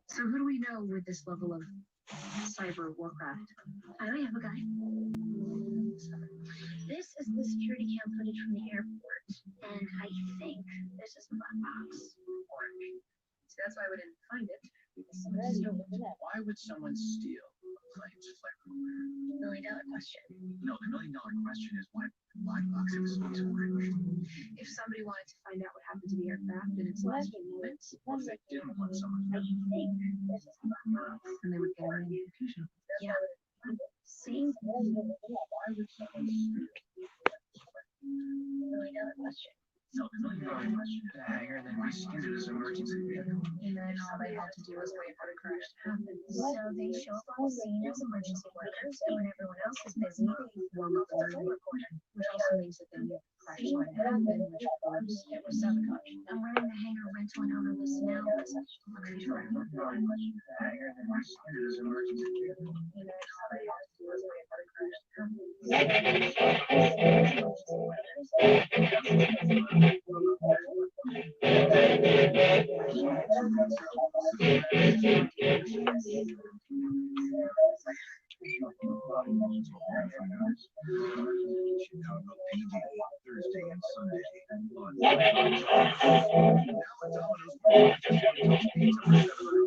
So who do we know with this level of cyber warcraft? I know you have a guy. This is the security cam footage from the airport, and I think this is the black box. Orange. So that's why I wouldn't find it. Why would someone steal a plane's flight recorder? $1 million question. No, the $1 million question is why the black box was always orange. If somebody wanted to find out what happened to the aircraft in its last few moments, or if they didn't want someone to think this is a black box, and they would get an institution. Yeah. See? Why would someone steal? $1 million question. No, the $1 million question is higher than reskin this emergency vehicle. And then all they had to do was wait for the crash to happen. So they show up on the scene as emergency workers, and when everyone else is busy, they warm up the phone recorder, which also means that they knew the crash was going to happen, which proves it was sabotage. I'm running the hangar rental and owner list now. That's actually luxury for $1 million question is higher than reskin this emergency vehicle. And then all they had to do was wait for the crash to happen. So they show up on the scene as emergency workers, and when everyone else is busy, Chicago PD Thursday and Sunday on now at Domino's Pizza for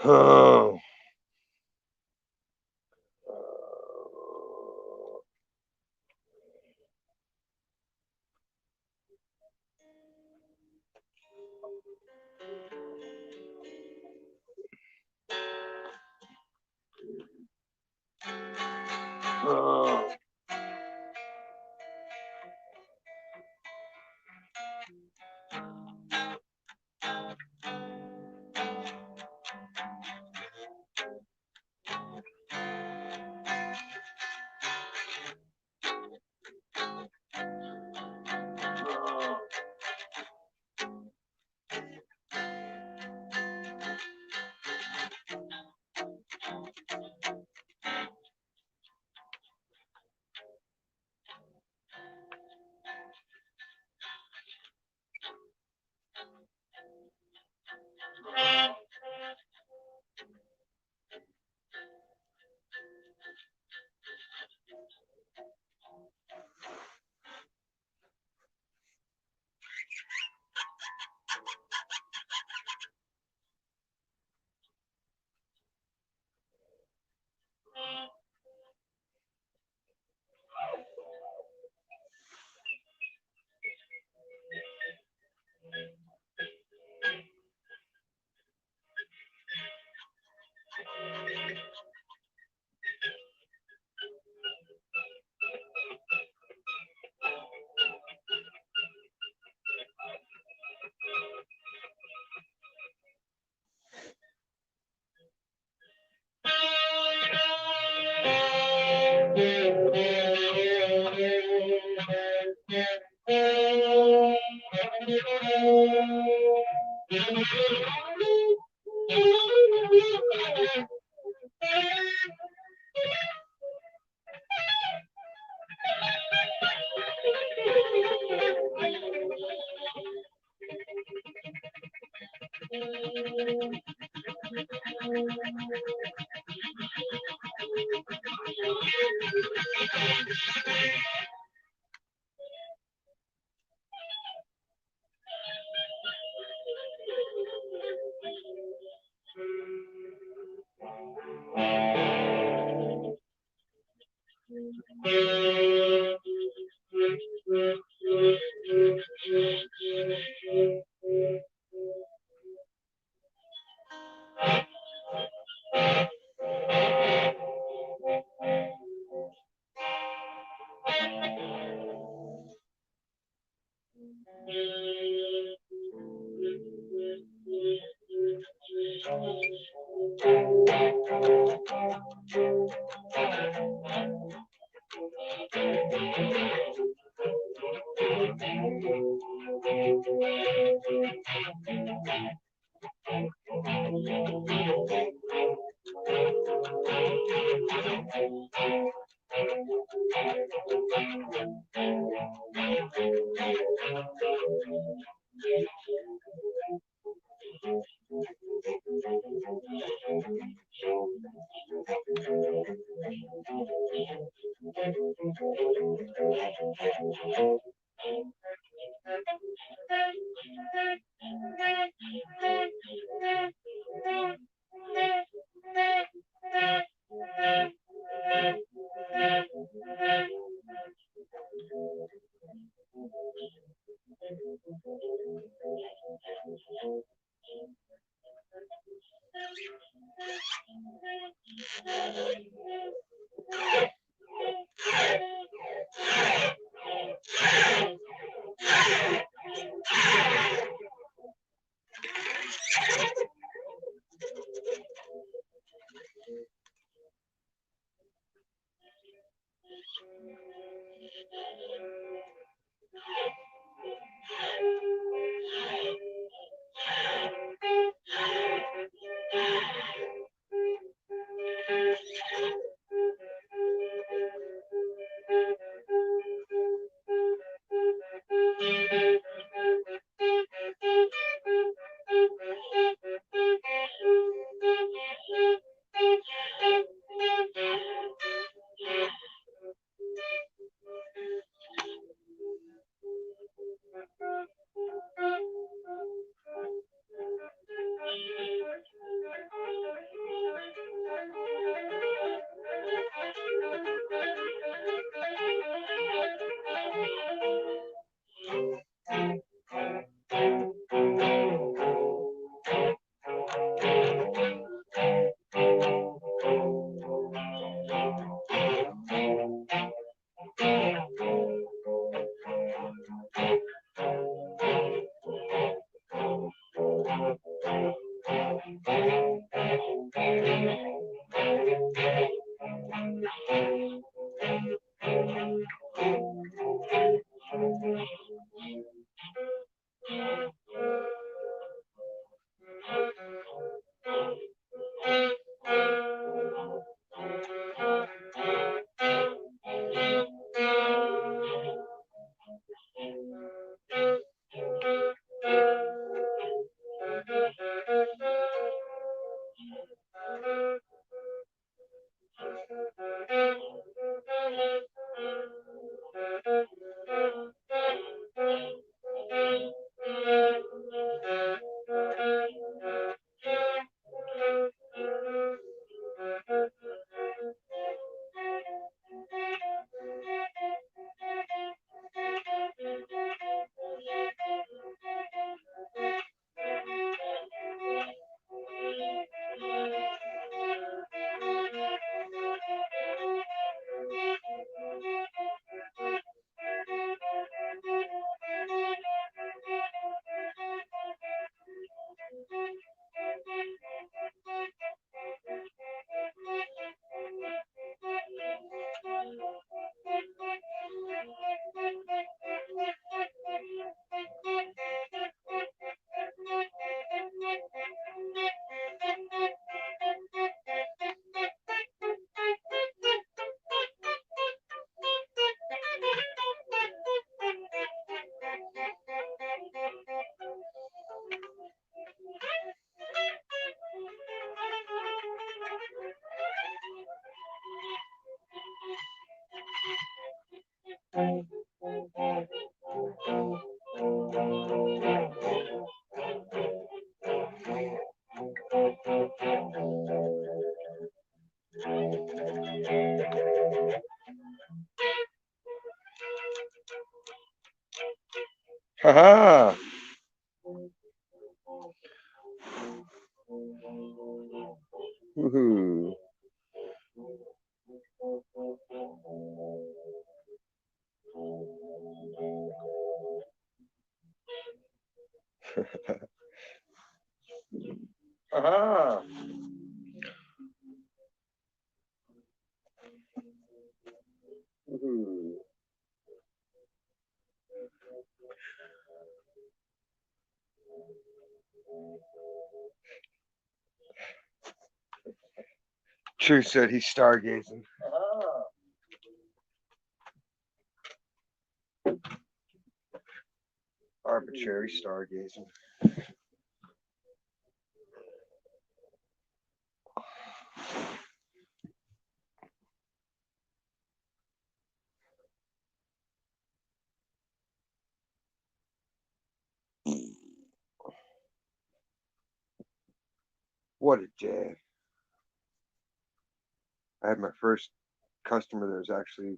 Oh. Oh. Haha. Woohoo. Haha. Woohoo. True said he's stargazing. Arbitrary stargazing. What a day. I had my first customer that was actually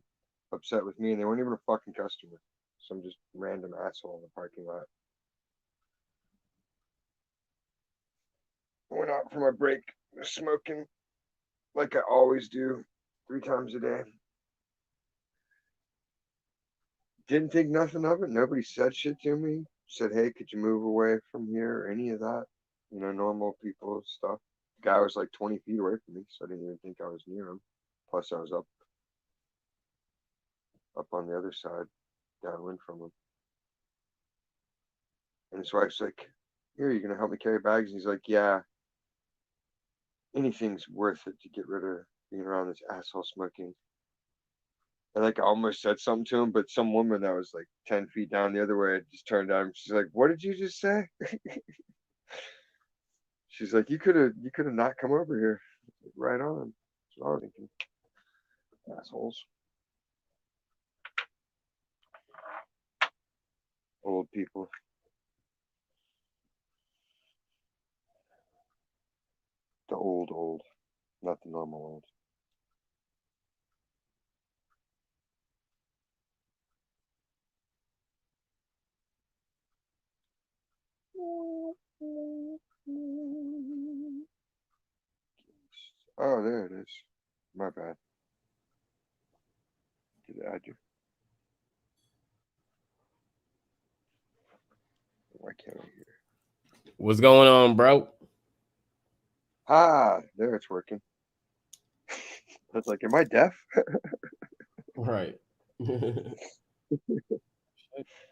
upset with me, and they weren't even a fucking customer. Some just random asshole in the parking lot. I went out for my break, smoking like I always do, 3 times a day. Didn't think nothing of it. Nobody said shit to me. Said, hey, could you move away from here? Or any of that. Normal people stuff. The guy was like 20 feet away from me, so I didn't even think I was near him. Plus, I was up on the other side, downwind from him. And his wife's like, here, you gonna help me carry bags? And he's like, yeah, anything's worth it to get rid of being around this asshole smoking. And like I almost said something to him, but some woman that was like 10 feet down the other way just turned on him. She's like, what did you just say? She's like, you could have not come over here. Right on. That's what I was thinking. Assholes. Old people. The old, not the normal old. Oh, there it is. My bad. Did I add you? Why can't I hear? What's going on, bro? Ah, there it's working. I was like, am I deaf? Right.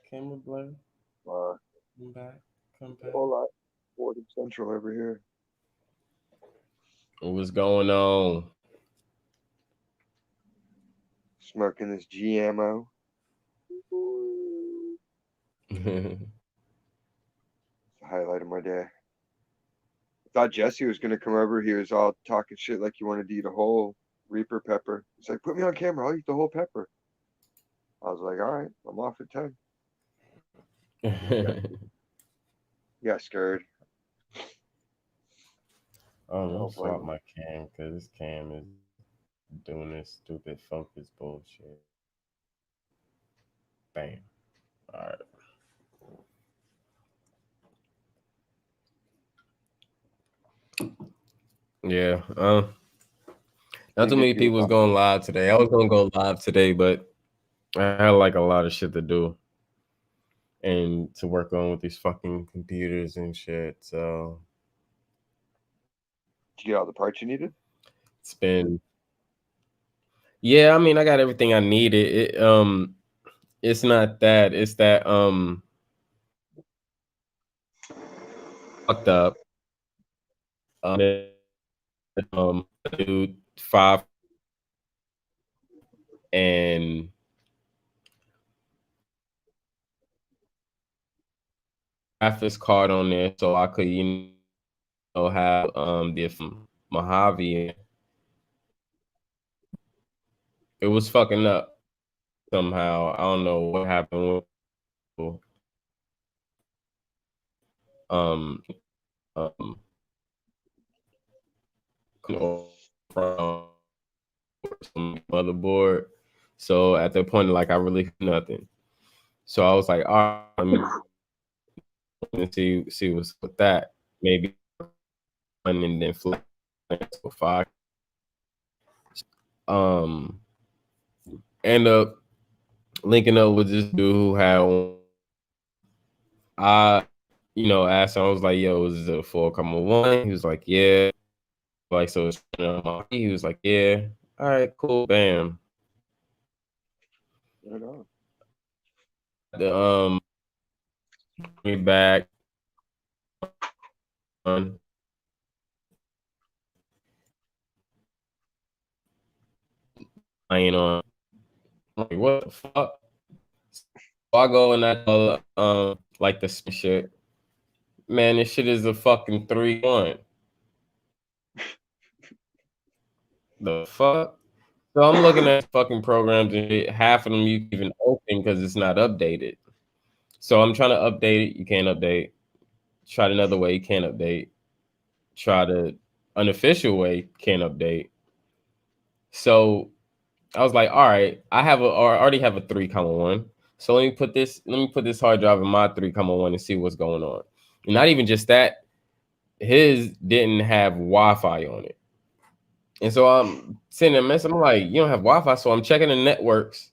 Camera blur. Uh, Come back. Come back. whole lot. Fordham Central over here. What's going on? Smoking this GMO. The highlight of my day. I thought Jesse was gonna come over. He was all talking shit like he wanted to eat a hole. Reaper pepper. He's like, put me on camera. I'll eat the whole pepper. I was like, all right, I'm off at 10. Yeah, yeah, scared. I Let me don't blame swap him. my cam because this cam is doing this stupid focus bullshit. Bam. All right. Yeah. Not Didn't too get many to your people was five. going live today. I was gonna go live today, but I had like a lot of shit to do and to work on with these fucking computers and shit. So Did you get all the parts you needed? it's been yeah. I mean, I got everything I needed. It's not that. It's that fucked up. Dude, five and graphics card on there, so I could have Mojave. It was fucking up somehow. I don't know what happened with um um from motherboard. So at that point, like I really nothing. So I was like, all right, let me see what's with that. Maybe one and then flip to five. Um, end up linking up with this dude who had one. I, asked him, I was like, yo, is it a 4,1? He was like, yeah. Like, so it's, he was like, yeah. All right, cool. Bam. Right on. The me back on laying on. I'm like, what the fuck? So I go and I tell like the shit. Man, this shit is a fucking 3-1. The fuck? So I'm looking at fucking programs and shit, half of them you can even open because it's not updated. So I'm trying to update it, you can't update. Try it another way, you can't update. Try the unofficial way, can't update. So I was like, all right, I already have a 3,1. So let me put this hard drive in my 3,1 and see what's going on. And not even just that, his didn't have Wi-Fi on it. And so I'm sending a message. I'm like, you don't have Wi-Fi. So I'm checking the networks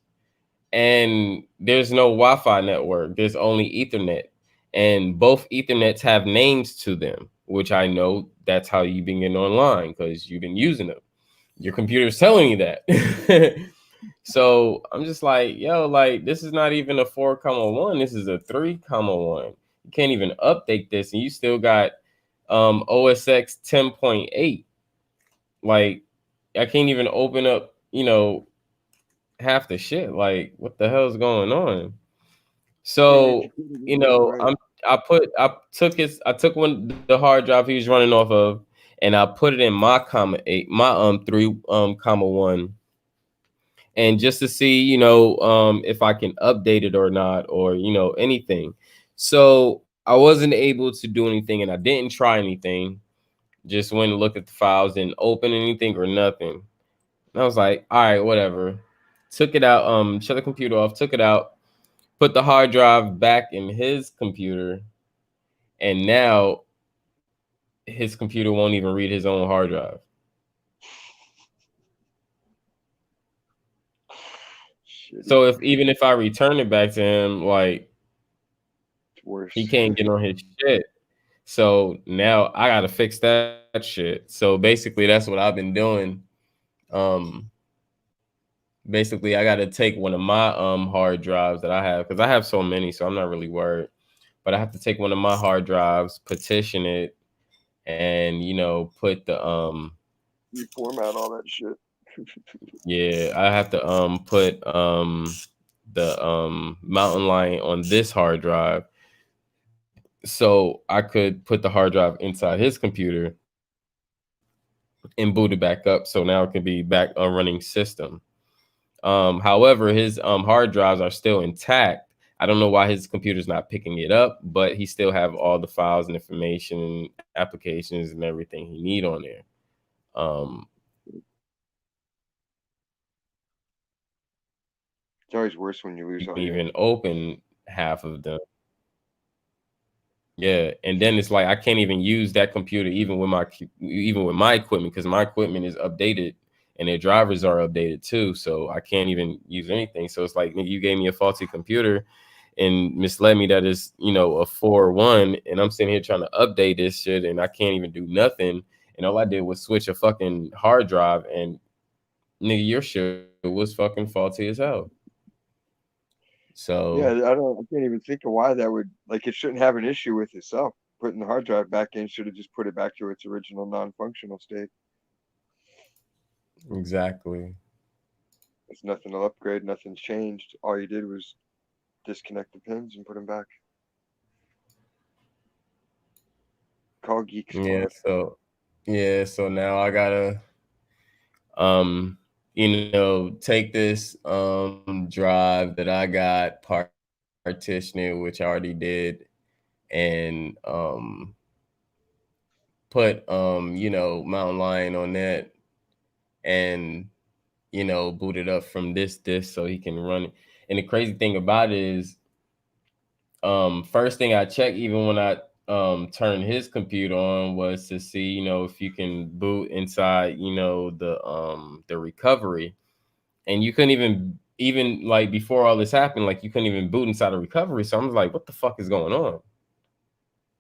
and there's no Wi-Fi network. There's only Ethernet. And both Ethernets have names to them, which I know that's how you've been getting online because you've been using them. Your computer's telling you that. So I'm just like, yo, like this is not even a 4,1. This is a 3,1. You can't even update this, and you still got OSX 10.8. Like I can't even open up, half the shit. Like what the hell is going on? Yeah, your So, computer didn't work right. I took one the hard drive he was running off of, and I put it in my comma eight, my 3 comma 1, and just to see, if I can update it or not, or anything. So I wasn't able to do anything, and I didn't try anything. Just went and looked at the files, didn't open anything or nothing. And I was like, all right, whatever. Took it out, shut the computer off, took it out, put the hard drive back in his computer, and now his computer won't even read his own hard drive. Shitty. So if I return it back to him, like It's worse. he can't get on his shit. So now I gotta fix that shit. So basically that's what I've been doing. Um Basically I gotta take one of my hard drives that I have because I have so many, so I'm not really worried. But I have to take one of my hard drives, petition it, and put the Reformat all that shit. yeah, I have to put the mountain lion on this hard drive so I could put the hard drive inside his computer and boot it back up. So now it can be back a running system. However, his hard drives are still intact. I don't know why his computer's not picking it up, but he still have all the files and information and applications and everything he need on there. Um, It's always worse when you lose all your even information. open half of them. Yeah, and then it's like I can't even use that computer even with my equipment because my equipment is updated and their drivers are updated too. So I can't even use anything. So it's like nigga, you gave me a faulty computer and misled me that is a 4.1, and I'm sitting here trying to update this shit and I can't even do nothing. And all I did was switch a fucking hard drive, and nigga, your shit was fucking faulty as hell. So Yeah, I can't even think of why that would like it shouldn't have an issue with itself. Putting the hard drive back in should have just put it back to its original non-functional state. exactly. It's nothing to upgrade, nothing's changed. All you did was disconnect the pins and put them back. Call Geek Yeah, Squad. so now I gotta um take this drive that I got partitioned, which I already did, and put Mountain Lion on that, and boot it up from this disk so he can run it. And the crazy thing about it is, first thing I checked, even when I turned his computer on, was to see if you can boot inside the recovery. And you couldn't even like before all this happened, like you couldn't even boot inside a recovery. So I'm like, what the fuck is going on?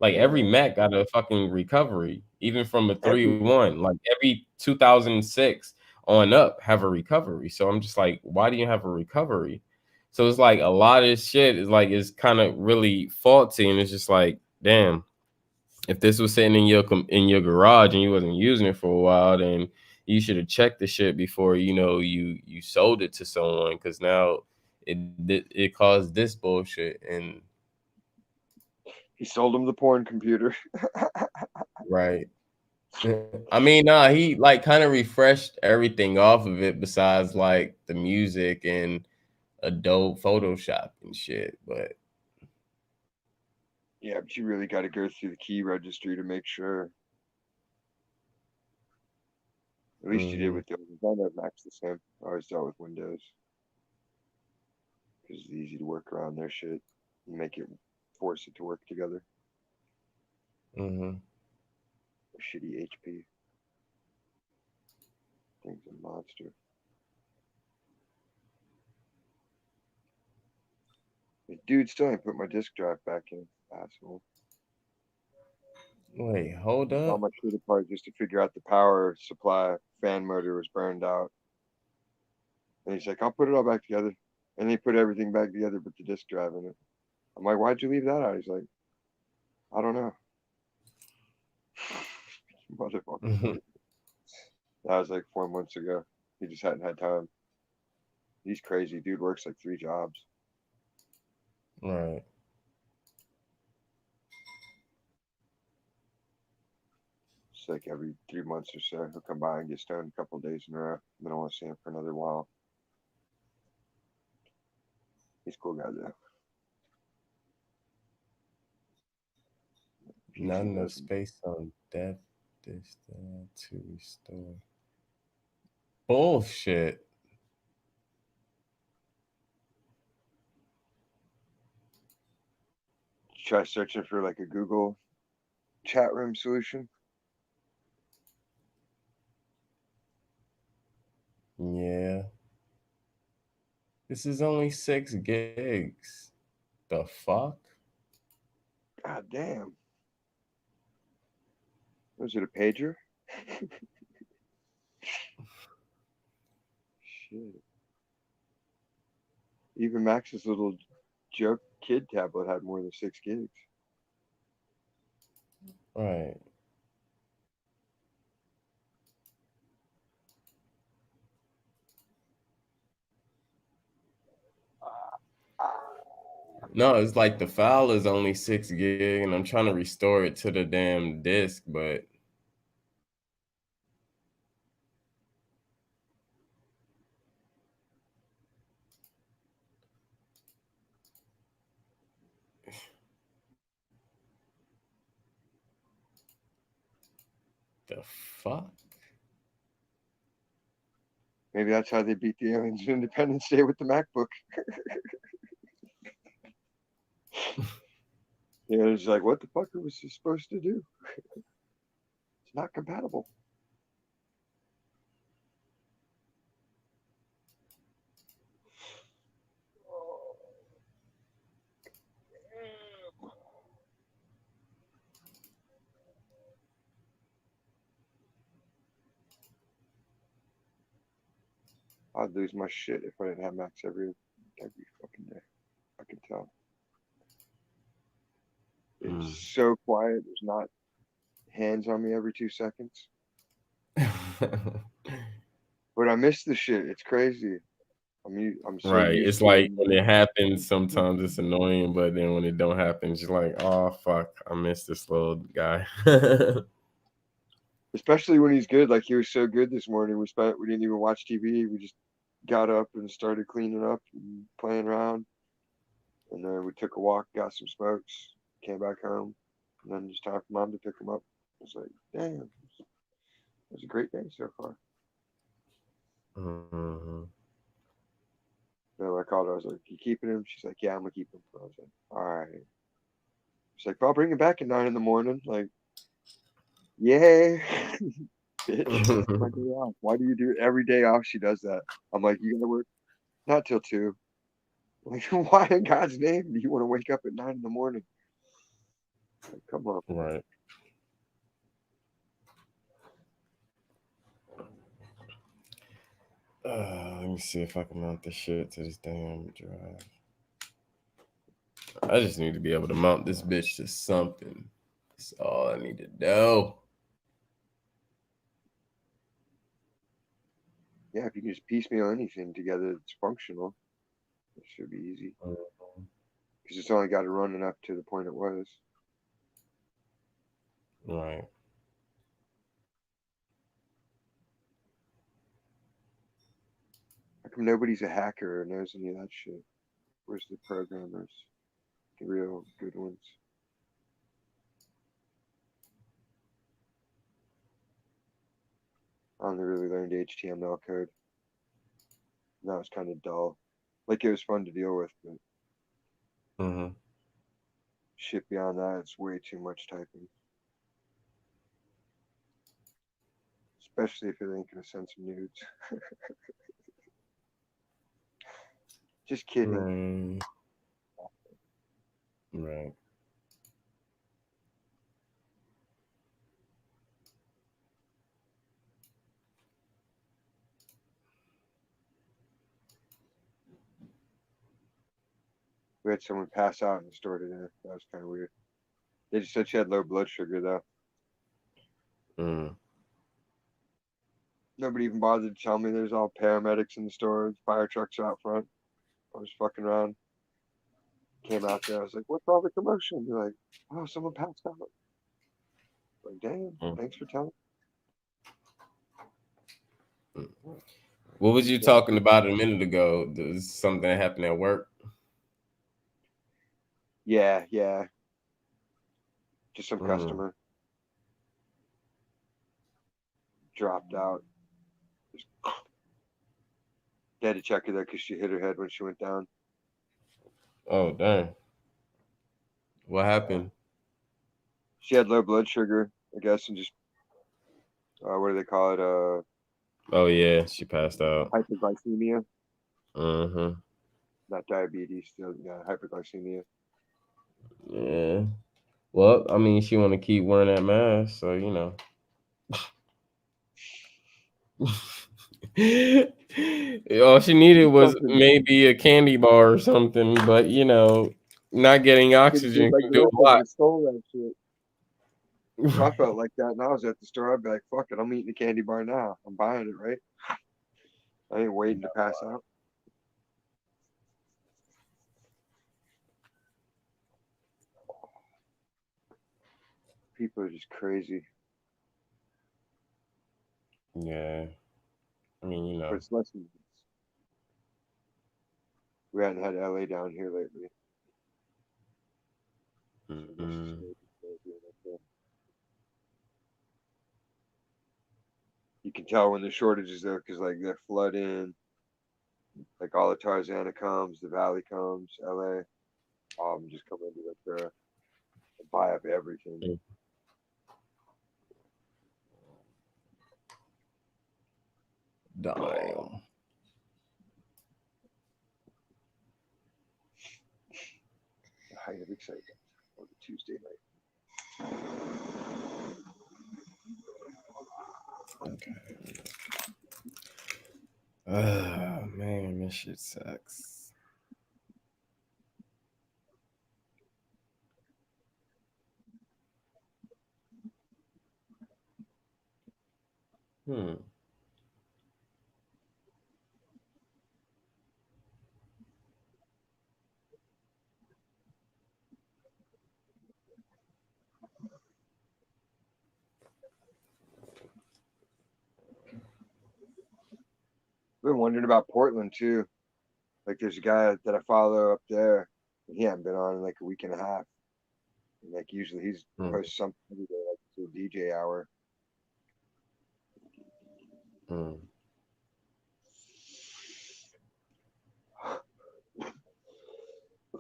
Like every Yeah, Mac got a fucking recovery, even from a everything. 3.1. Like every 2006 on up have a recovery. So I'm just like, why do you have a recovery? So it's like a lot of shit is kind of really faulty, and it's just like, damn, if this was sitting in in your garage and you wasn't using it for a while, then you should have checked the shit before you sold it to someone, because now it caused this bullshit. And He sold him the porn computer. right. I mean, nah, he like kind of refreshed everything off of it besides like the music and Adobe Photoshop and shit. But Yeah, but you really got to go through the key registry to make sure. At least you did mhm, with the others. I know Mac's the same. I always dealt with Windows because it's easy to work around their shit and make it force it to work together. mhm. Or shitty HP thing's a monster. The dude still ain't put my disk drive back in. Asshole. Wait, hold All up. my shit apart just to figure out the power supply fan motor was burned out. And he's like, I'll put it all back together. And he put everything back together but the disk drive in it. I'm like, why'd you leave that out? He's like, I don't know. Motherfucker. That was like 4 months ago. He just hadn't had time. He's crazy. Dude works like 3 jobs. Right. It's like every 3 months or so, he'll come by and get stoned a couple of days in a row. And then I won't see him for another while. He's a cool guy though. Not PC enough doesn't. space on death disk to restore. Bullshit. Try searching for like a Google chat room solution. Yeah. This is only 6 gigs. The fuck? God damn. Was it a pager? Shit. Even Max's little joke kid tablet had more than 6 gigs. Right. No, it's like the file is only 6 gig, and I'm trying to restore it to the damn disk, but The fuck? Maybe that's how they beat the aliens in Independence Day with the MacBook. Yeah, it's like, what the fuck was this supposed to do? It's not compatible. I'd lose my shit if I didn't have Macs every fucking day. I can tell. It's so quiet. There's not hands on me every 2 seconds. But I miss the shit. It's crazy. I'm so Right. used It's to like it. when it happens, sometimes it's annoying, but then when it don't happen, it's just like, oh fuck, I miss this little guy. Especially when he's good. Like he was so good this morning. We didn't even watch TV. We just got up and started cleaning up and playing around. And then we took a walk, got some smokes, came back home, and then just time for mom to pick him up. I was like, damn, it was a great day so far. Mhm. So I called her. I was like, you keeping him? She's like, yeah, I'm gonna keep him. I was like, all right. She's like, I'll bring him back at 9 in the morning. Like, yay, bitch. It's my day off. Why do you do it every day off? She does that. I'm like, you gotta work not till 2. Like, why in God's name do you want to wake up at 9 in the morning? Like, come on. Right. Let me see if I can mount this shit to this damn drive. I just need to be able to mount this bitch to something. That's all I need to do. Yeah, if you can just piecemeal anything together that's functional, it should be easy. Because it's only got to run enough to the point it was. Right. How come nobody's a hacker or knows any of that shit? Where's the programmers? The real good ones. I only really learned HTML code. That was kind of dull. Like it was fun to deal with, but Mm-hmm. shit beyond that, it's way too much typing. Especially if you're gonna send some nudes. Just kidding. Right. Right. We had someone pass out in the store today. That was kind of weird. They just said she had low blood sugar though. Mm. Nobody even bothered to tell me there's all paramedics in the store, fire trucks out front. I was fucking around. Came out there. I was like, "What's all the commotion?" They're like, "Oh, someone passed out." Like, damn, Mm. thanks for telling. What was you Yeah, talking about a minute ago? There's something that happened at work. yeah. Just some Mm. customer dropped out. Just they had to check her there because she hit her head when she went down. Oh dang. What Yeah, happened? she had low blood sugar, I guess, and just what do they call it? Oh yeah, she passed out. Hyperglycemia, Mm-hmm. not diabetes. Still, yeah, hyperglycemia. Yeah. Well, I mean, she want to keep wearing that mask, so you know. All she needed Eat was something. maybe a candy bar or something, but you know, not getting Could have been oxygen my can do a girlfriend lot. that stole that shit. If I felt like that and I was at the store, I'd be like, "Fuck it, I'm eating a candy bar now. I'm buying it, right? I ain't waiting to pass out." People are just crazy, Yeah, I mean, you but know. it's less than we hadn't had LA down here lately, so I guess it's Mm-hmm. maybe doing okay. You can tell when the shortage is there because like they're flooding, like all the Tarzana comes, the Valley comes, LA, just come into like there and buy up everything. Damn. Height of excitement on a Tuesday night. Okay. Oh man, this shit sucks. Hmm. Been wondering about Portland too. Like there's a guy that I follow up there, and he hadn't been on in like a week and a half. And like usually he's Hmm. posts something every day, like to a DJ hour. Hmm.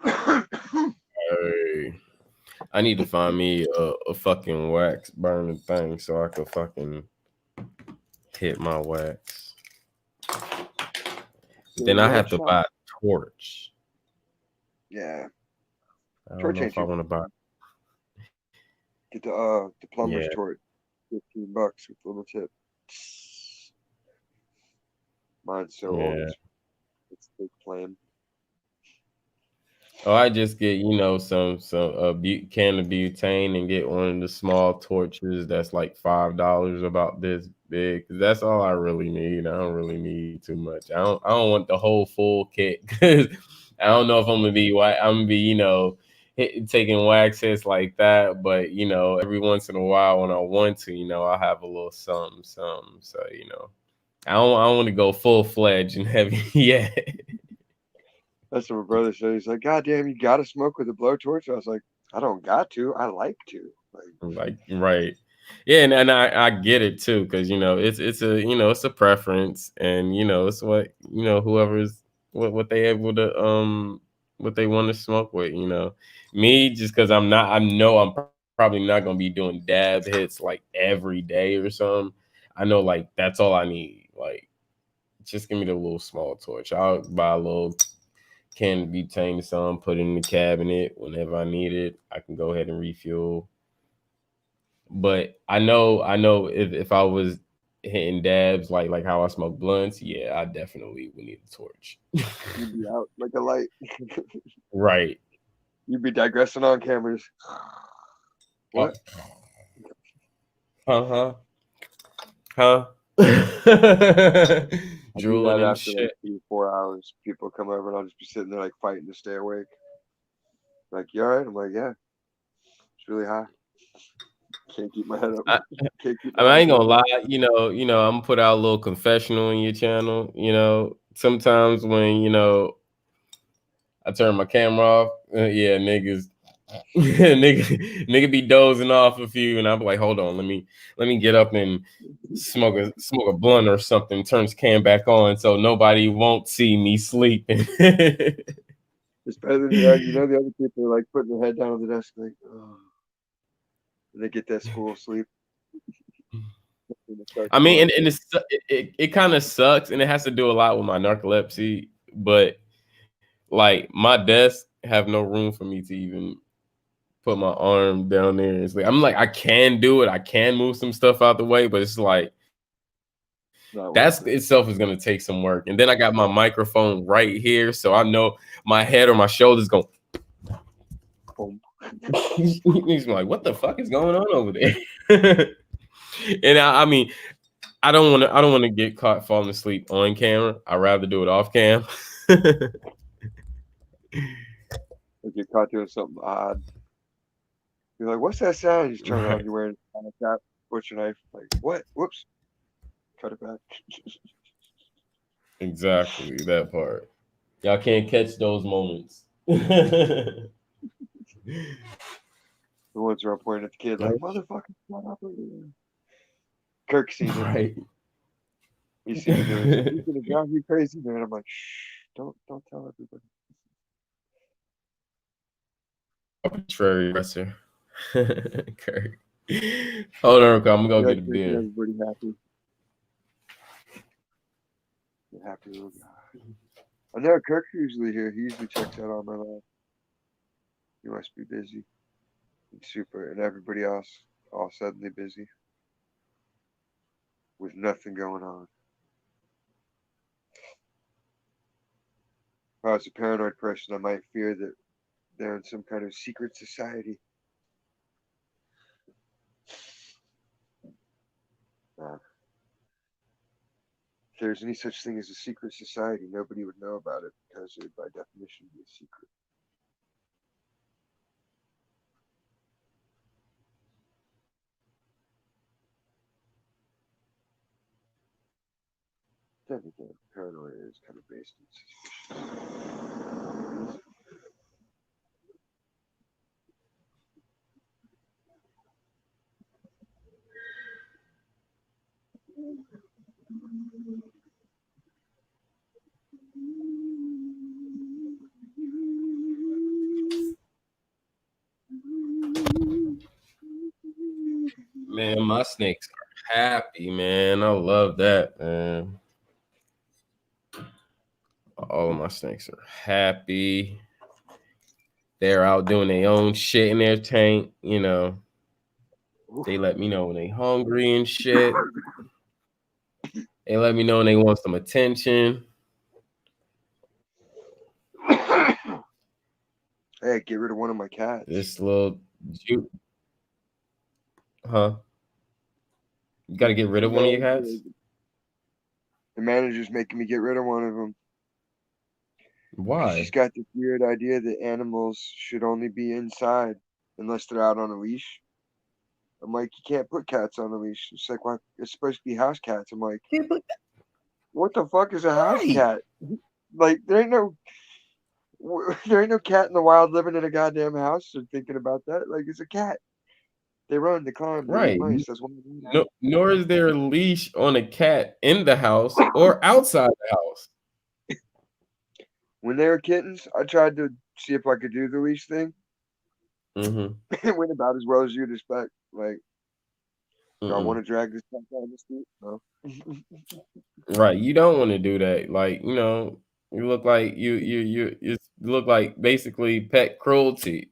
Hey, I need to find me a fucking wax burning thing so I could fucking hit my wax. Then I have to buy a torch. Yeah, I don't torch know ain't if I too want to buy. Get the plumber's Yeah, torch, $15 with a little tip. Mine's so old, yeah. it's big flame. Oh, I just get some can of butane and get one of the small torches that's like $5, about this big. 'Cause that's all I really need. I don't really need too much. I don't want the whole full kit because I don't know if I'm gonna be taking wax hits like that. But every once in a while when I want to, I'll have a little something, something. So I don't want to go full fledged and heavy yet. That's what my brother said. He's like, God damn, you gotta smoke with a blowtorch. I was like, I don't got to. I like to. Like, Like, right. Yeah, and I get it too, because it's a preference, and it's whoever's what they able to what they want to smoke with. Me, just because I'm probably not gonna be doing dab hits like every day or something. I know, like, that's all I need. Like, just give me the little small torch. I'll buy a little can of butane, some, put it in the cabinet whenever I need it. I can go ahead and refuel. But I know if I was hitting dabs like how I smoke blunts, yeah, I definitely would need a torch. you'd be out like a light. Right. You'd be digressing on cameras. Uh, What? huh? Huh? I do Drooling that and after like shit. 3 or 4 hours. People come over and I'll just be sitting there like fighting to stay awake. Like, you all right? I'm like, yeah, it's really high. Can't keep my head up. I, Can't keep I my mean, I eyes ain't gonna open. lie. I'm gonna put out a little confessional in your channel. Sometimes when I turn my camera off, yeah, niggas, nigga be dozing off a few, and I'm like, hold on, let me get up and smoke a blunt or something. Turn this cam back on so nobody won't see me sleeping. It's better than the other people are like putting their head down on the desk, like, oh, and they get that school sleep. And they start I mean, snoring. it kind of sucks, and it has to do a lot with my narcolepsy. But like my desk have no room for me to even put my arm down there and sleep. I'm like, I can do it. I can move some stuff out the way, but it's like Not that's worth it. itself is gonna take some work. And then I got my microphone right here, so I know my head or my shoulders going. Boom. He's like, what the fuck is going on over there? And I mean, I don't want to get caught falling asleep on camera. I'd rather do it off cam. Like you're caught doing something odd. You're like, what's that sound? You just turn around, Right. you're wearing a cap, butcher knife. Like, what? Whoops. Cut it back. Exactly that part. Y'all can't catch those moments. The ones where I'm pointing at the kid, like, motherfucker, shut up. Kirk seen it. Right. You see me doing something, he's gonna drive me crazy, man. I'm like, shh, don't tell everybody. Arbitrary aggressor. Kirk. Hold on, I'm gonna go You get like a making beer. everybody happy. You're a happy little guy. I know Kirk's usually here. He usually checks out on my life. He must be busy. And super, and everybody else all suddenly busy with nothing going on. If I was a paranoid person, I might fear that they're in some kind of secret society. Uh, if there's any such thing as a secret society, nobody would know about it because it would, by definition, be a secret. Then again, paranoia is kind of based in suspicion. Man, my snakes are happy, man. I love that, man. All of my snakes are happy. They're out doing their own shit in their tank, you know. They let me know when they hungry and shit. They let me know when they want some attention. Hey, get rid of one of my cats. This little huh? You got to get rid of one of your cats? The manager's making me get rid of one of them. Because she's Why? got this weird idea that animals should only be inside unless they're out on a leash. I'm like, you can't put cats on a leash. It's like, why? It's supposed to be house cats. I'm like, what the fuck is a house Right. cat? Like, there ain't no cat in the wild living in a goddamn house or thinking about that. Like, it's a cat. They run, they climb, they eat Right. mice. That's what they do. No, nor is there a leash on a cat in the house or outside the house. When they were kittens, I tried to see if I could do the leash thing. Mm-hmm. It went about as well as you'd expect. Like, do I want Mm-mm. to drag this cat down the street? No. Right. You don't want to do that. Like, you know, you look like you look like basically pet cruelty.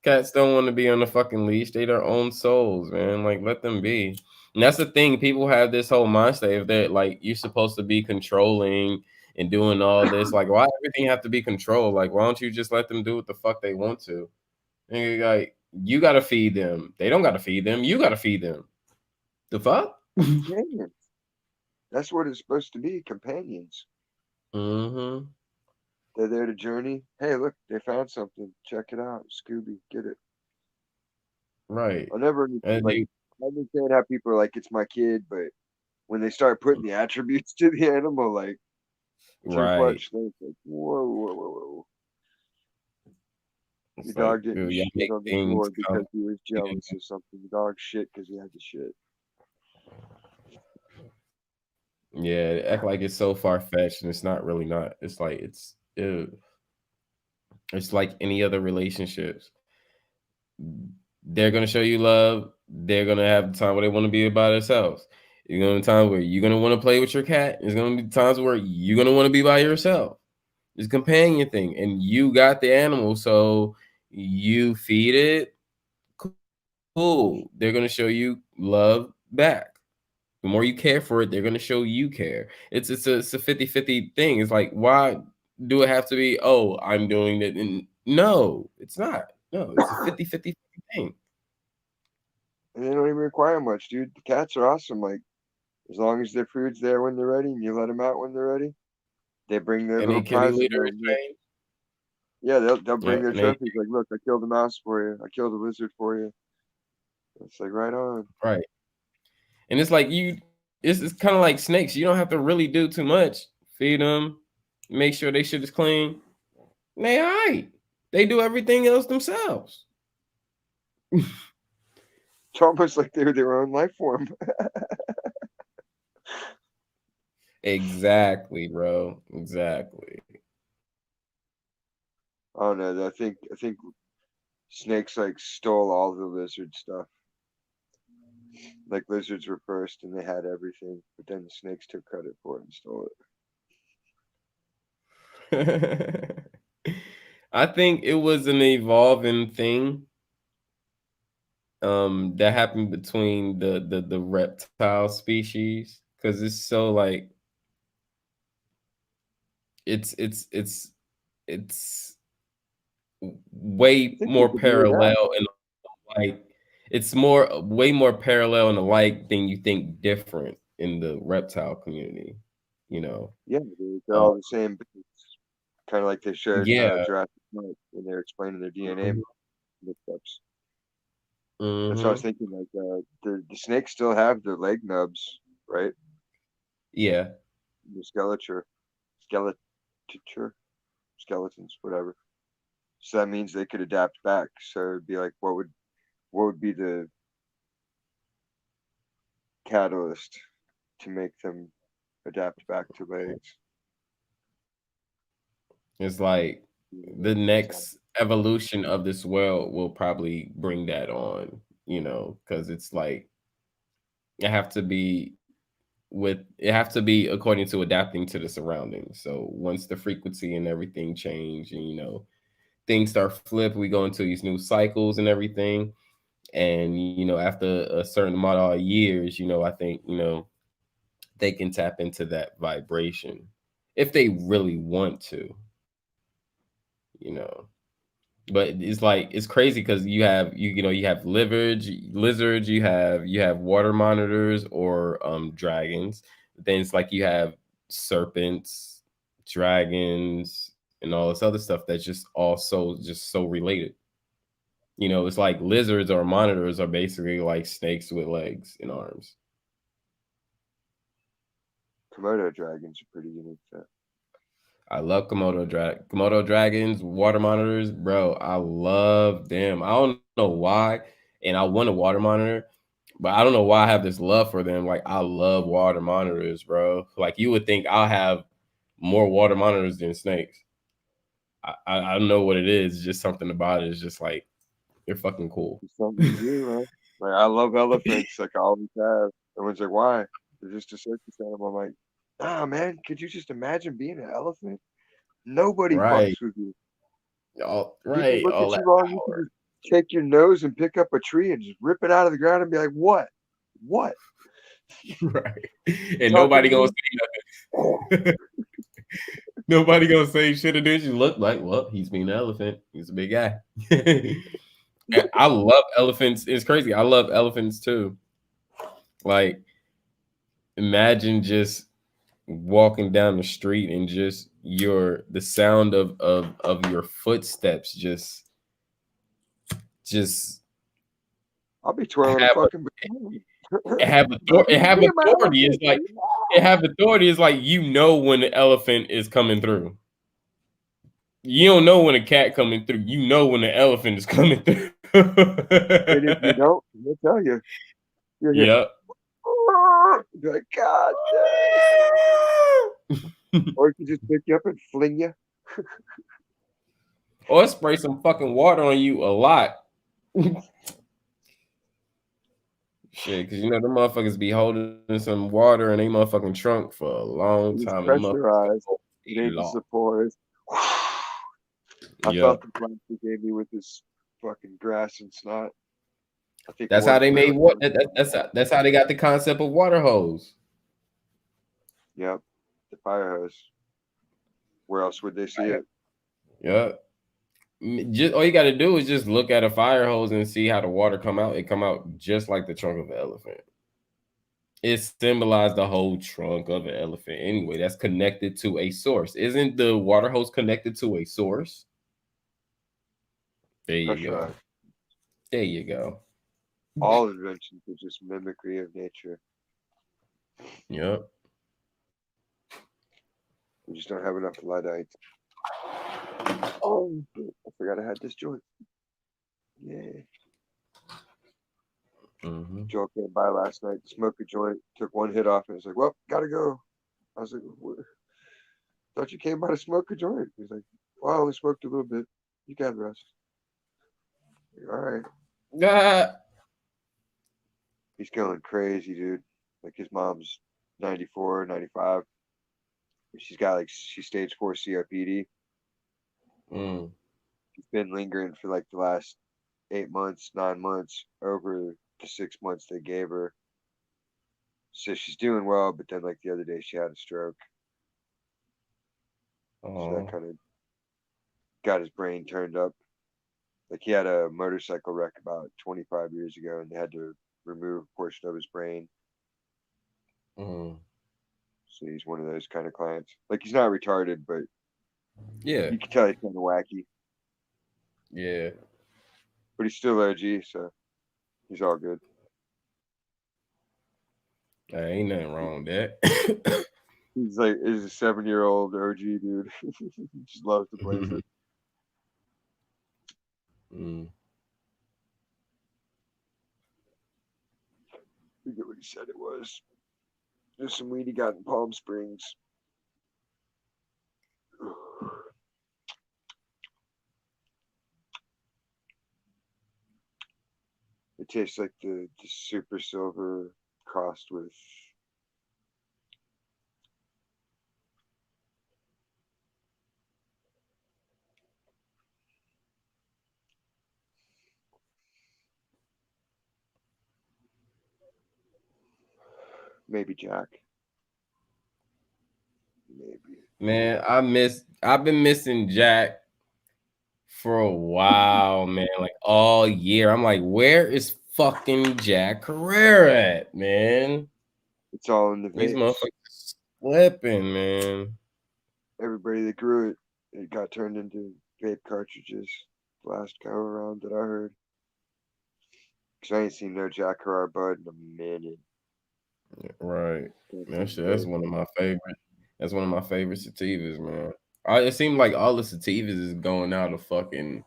Cats don't want to be on the fucking leash. They their own souls, man. Like, let them be. And that's the thing. People have this whole mindset of that, like, you're supposed to be controlling and doing all this. Like, why everything have to be controlled? Like, why don't you just let them do what the fuck they want to? And you're like, you gotta feed them. They don't gotta feed them. You gotta feed them. The fuck? Companions. That's what it's supposed to be. Companions. Mm-hmm. They're there to journey. Hey, look, they found something. Check it out. Scooby, get it. Right. I never understood, And like, you, I understand how people are like, it's my kid, but when they start putting the attributes to the animal, like, too right. much, then it's like, whoa, whoa, whoa, whoa. Your It's like, dog didn't dude, y'all shit make on the things floor because he was jealous complicated. or something. The dog shit because he had to shit. Yeah, they act like it's so far fetched, and it's not really not. It's like ew. It's like any other relationships. They're gonna show you love. They're gonna have the time where they want to be by themselves. You're gonna have times where you're gonna want to play with your cat. There's gonna be times where you're gonna want to be by yourself. It's a companion thing, and you got the animal, so you feed it. Cool. They're gonna show you love back. The more you care for it, they're gonna show you care. It's a 50-50 thing. It's like, why do it have to be, oh, I'm doing it? And no, it's not. No, it's a 50-50 thing. And they don't even require much, dude. The cats are awesome. Like, as long as their food's there when they're ready and you let them out when they're ready, they bring their And little they kitty prizes litter is home. Yeah, trained. yeah, they'll bring Yeah, their and they trophies. Like, look, I killed a mouse for you. I killed a lizard for you. It's like, right on. right. And it's like it's kind of like snakes. You don't have to really do too much. Feed them, make sure they shit is clean. And they all right. They do everything else themselves. It's almost like they're their own life form. Exactly, bro. Exactly. I don't know. I think snakes like stole all the lizard stuff. Like lizards were first and they had everything, but then the snakes took credit for it and stole it. I think it was an evolving thing that happened between the reptile species because it's so like it's it's I way think they more could readapt. parallel and like it's more way more parallel and alike than you think different in the reptile community, you know. Yeah, they're Uh, all the same. Kind of like they showed in yeah. Jurassic Park when they were explaining their DNA mix-ups. That's what I was Hmm. thinking. Like the snakes still have their leg nubs, right? Yeah. The skeleton, skeletons, whatever. So that means they could adapt back. So it'd be like, what would be the catalyst to make them adapt back to legs? It's like You the know, next evolution of this world will probably bring that on, you know, because it's like it have to be it have to be according to adapting to the surroundings. So once the frequency and everything change and you know things start flip, we go into these new cycles and everything. And you know, after a certain amount of years, you know, I think, you know, they can tap into that vibration if they really want to, you know. But it's like it's crazy because you know you have lizards, you have water monitors or dragons. Then it's like you have serpents, dragons, and all this other stuff that's just so related. You know, it's like lizards or monitors are basically like snakes with legs and arms. Komodo dragons are pretty unique. I love Komodo dragons, water monitors, bro. I love them. I don't know why, and I want a water monitor, but I don't know why I have this love for them. Like I love water monitors, bro. Like you would think I'll have more water monitors than snakes. I don't know what it is. Just something about it is just like they're fucking cool. It's something to do, man. Like I love elephants, like I always have. Everyone's like, why? They're just a circus animal. I'm like, nah, man. Could you just imagine being an elephant? Nobody Right, fucks with you. People right, look all at that you wrong. You can power. just take your nose and pick up a tree and just rip it out of the ground and be like, what? What? Right, You and talking nobody to gonna me? say nothing. Nobody gonna say shit. It is you look like. Well, he's being an elephant. He's a big guy. And I love elephants. It's crazy. I love elephants too. Like, imagine just walking down the street and just the sound of your footsteps just I'll be twirling a have fucking baton. it have Me and my authority. It's elephant. like it have authority. It's like you know when the elephant is coming through. You don't know when a cat coming through. You know when the elephant is coming through. And if you don't, they'll tell you. You're here. Yep. Be like, God dang. Or it can just pick you up and fling you. Or spray some fucking water on you a lot. Shit, because you know the motherfuckers be holding some water in they motherfucking trunk for a long It's time, and the motherfuckers can pressurized. go It a ain't just lot. a pour. It's I felt Yep. the blast he gave me with his fucking grass and snot. I think That's how one they flavor. made what. That's how they got the concept of water hose. Yep, the fire hose. Where else would they see it? Yep. Just all you got to do is just look at a fire hose and see how the water come out. It come out just like the trunk of an elephant. It symbolized the whole trunk of an elephant anyway. That's connected to a source. Isn't the water hose connected to a source? There you go. Pressurized. There you go. All inventions are just mimicry of nature. Yep. We just don't have enough Luddite. Oh, I forgot I had this joint. Yeah. Hmm. Joe came by last night to smoke a joint, took one hit off, and was like, well, gotta go. I was like, what? Thought you came by to smoke a joint. He's like, well, I only smoked a little bit. You got the rest. Like, all right. Ah, He's going crazy, dude. Like his mom's 94, 95. She's got like she's stage 4 COPD. mm, She's been lingering for like the last 8 months, 9 months, over the 6 months they gave her. So she's doing well, but then like the other day she had a stroke. So that oh, kind of got his brain turned up. Like he had a motorcycle wreck about 25 years ago, and they had to remove a portion of his brain. mm. So he's one of those kind of clients. Like he's not retarded, but Yeah, you can tell he's kind of wacky. yeah. But he's still OG, so he's all good. Ain't nothing wrong with that. He's a 7-year old OG dude. Just loves to blaze it. Mm. I forget what he said it was. There's some weed he got in Palm Springs. It tastes like the super silver crossed with maybe Jack. Maybe. Man, I've been missing Jack for a while, man. Like all year. I'm like, where is fucking Jack Carrera at, man? It's all in the These vapes. motherfuckers slipping, man. Everybody that grew it, it got turned into vape cartridges last go around that I heard. Cause I ain't seen no Jack Herrera bud in a minute. Right. Can't That think shit, of that's it. one of my favorite. That's one of my favorite sativas, man. It seems like all the sativas is going out of fucking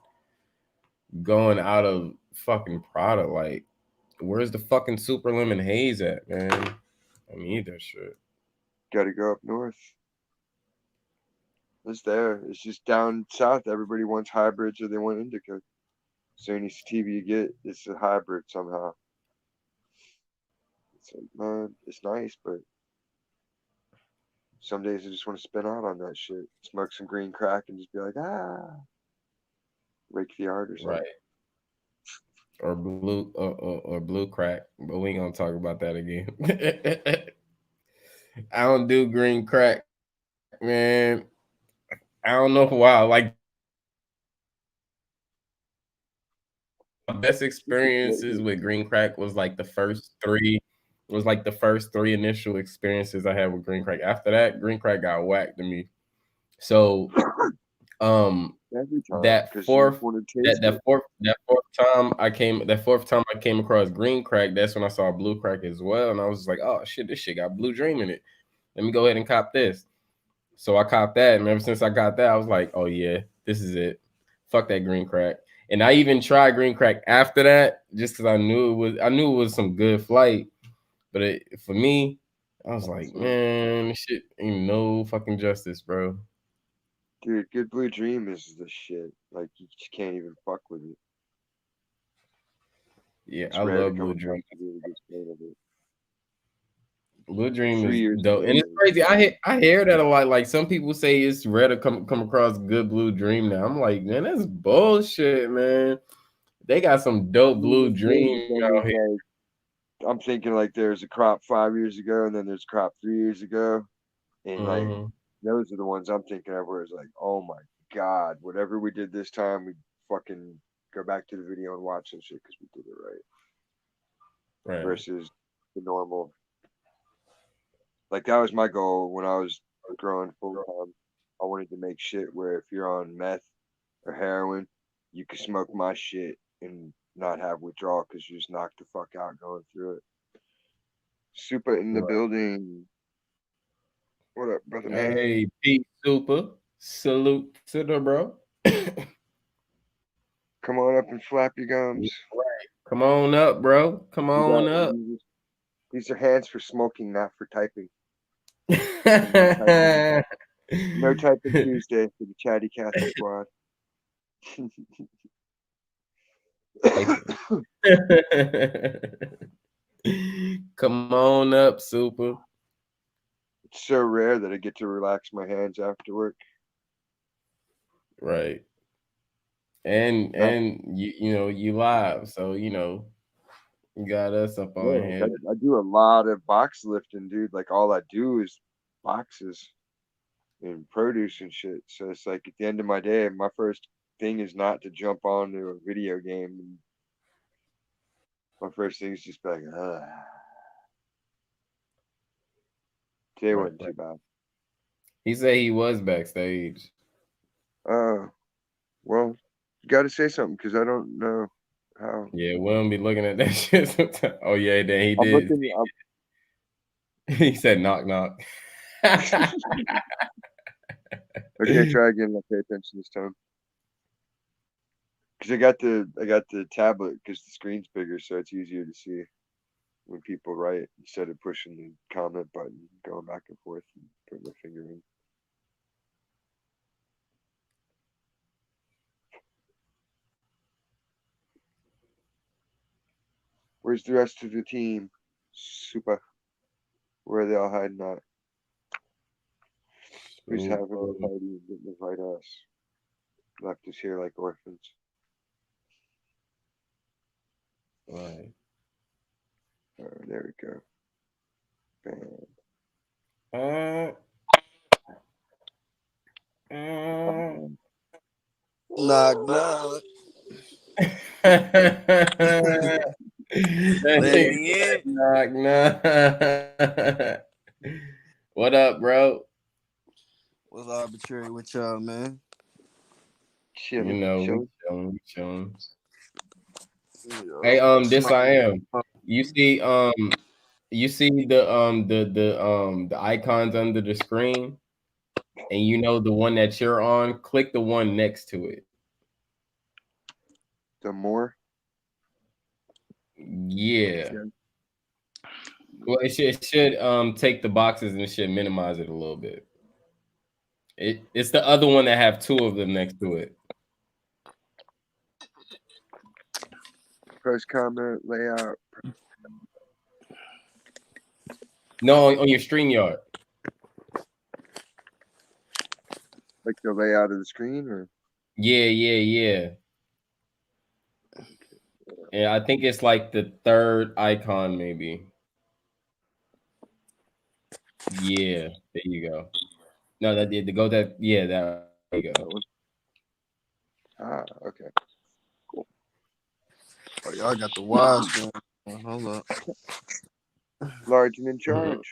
product. Like, where's the fucking super lemon haze at, man? I need that shit. Gotta go up north. It's there. It's just down south. Everybody wants hybrids or they want indica. So any sativa you get, it's a hybrid somehow. It's like, man, it's nice, but some days I just want to spin out on that shit. Smoke some green crack and just be like, rake the art or something. Right. Or blue crack, but we ain't gonna talk about that again. I don't do green crack, man. I don't know why. Like the best experiences with green crack It's just was like flavor. the first three initial experiences I had with green crack. After that, green crack got whacked to me. So um Every time, that because you just fourth want to taste it. that fourth time I came across green crack, that's when I saw blue crack as well. And I was just like, oh shit, this shit got blue dream in it. Let me go ahead and cop this. So I copped that, and ever since I got that, I was like, "Oh yeah, this is it. Fuck that green crack." And I even tried green crack after that, just because I knew it was some good flight. But for me, I was like, So, man, this shit ain't no fucking justice, bro. dude, Good Blue Dream is the shit. Like, you just can't even fuck with it. Yeah, It's I rare to love come Blue across Dream. a really good strain of it. Blue Dream is 3 years dope, ago, and it's crazy. I hear that a lot. Like some people say it's rare to come across good Blue Dream. Now I'm like, man, that's bullshit, man. They got some I dope mean, Blue it's good, Dream but then out there's here. like, I'm thinking like there's a crop 5 years ago, and then there's a crop 3 years ago, and like Mhm. those are the ones I'm thinking of where it's like, oh my god, whatever we did this time, we fucking go back to the video and watch this shit because we did it right. Right. Versus the normal. Like that was my goal when I was growing full time. I wanted to make shit where if you're on meth or heroin, you could smoke my shit and not have withdrawal because you just knock the fuck out going through it. Super in the Right. building. What up, brother man? Hey, Pete Super. Salute to the bro. Come on up and flap your gums. Right. Come on up, bro. Come We on got up. these are hands for smoking, not for typing. And no typing Tuesday for the chatty Cathy squad. Typing. Come on up, Super. It's so rare that I get to relax my hands after work. Right. Uh, And you live, so you got us up on yeah, here. I do a lot of box lifting, dude. Like all I do is boxes and produce and shit. So it's like at the end of my day, my first thing is not to jump onto a video game. And my first thing is just be like, today Right, wasn't right. too bad. He said he was backstage. Uh, well, you got to say something because I don't know how. Yeah, we don't be looking at that shit sometimes. Oh yeah, then he I'm did. looking. He said knock knock. Okay, try again. I'll pay attention this time. Because I got the tablet because the screen's bigger, so it's easier to see when people write instead of pushing the comment button, going back and forth, and putting my finger in. Where's the rest of the team? Super. Where are they all hiding at? Who's having Super. a party and didn't invite us? Left us here like orphans. Right. Oh, there we go. Bam. Uh, uh. Knock knock. That Let nigga me said in. knock knock. What up, bro? What's arbitrary with y'all, man? Chilling, We chilling. chilling, we chilling. Yeah. Hey, this Smoke. I am. You see, the icons under the screen, and the one that you're on. Click the one next to it. The more. Yeah. Okay. Well, it should take the boxes and it should minimize it a little bit. It's the other one that have two of them next to it. Post comment layout, No, on your StreamYard. like the layout of the screen, or Yeah. And I think it's like the third icon, maybe. Yeah, there you go. No, that did to go that. Yeah, there you that go. one. Okay, cool. Oh, y'all got the wise going. Hold up. Large and in Mhm. charge.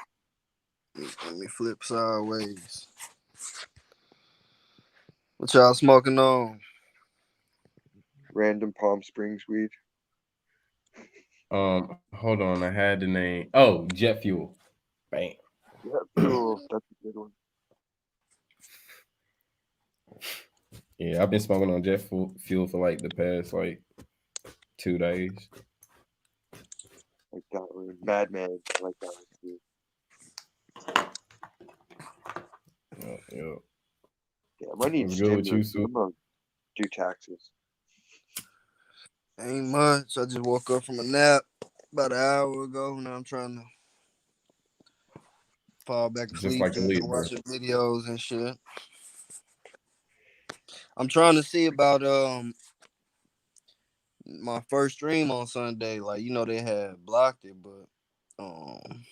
Let me flip sideways. What y'all smoking on? Random Palm Springs weed. Hold on. I had the name. Oh, Jet Fuel. Bam. Yeah, fuel. That's a good one. Yeah, I've been smoking on Fuel for like the past 2 days. Like that one. Madman. I like that one too. Yeah. Damn, I need What's good with you, stimulus. Sue? I'm gonna do taxes. Ain't much. I just woke up from a nap about an hour ago. Now I'm trying to fall back Just asleep like a and Libra. watching videos and shit. I'm trying to see about my first stream on Sunday. Like they had blocked it, but um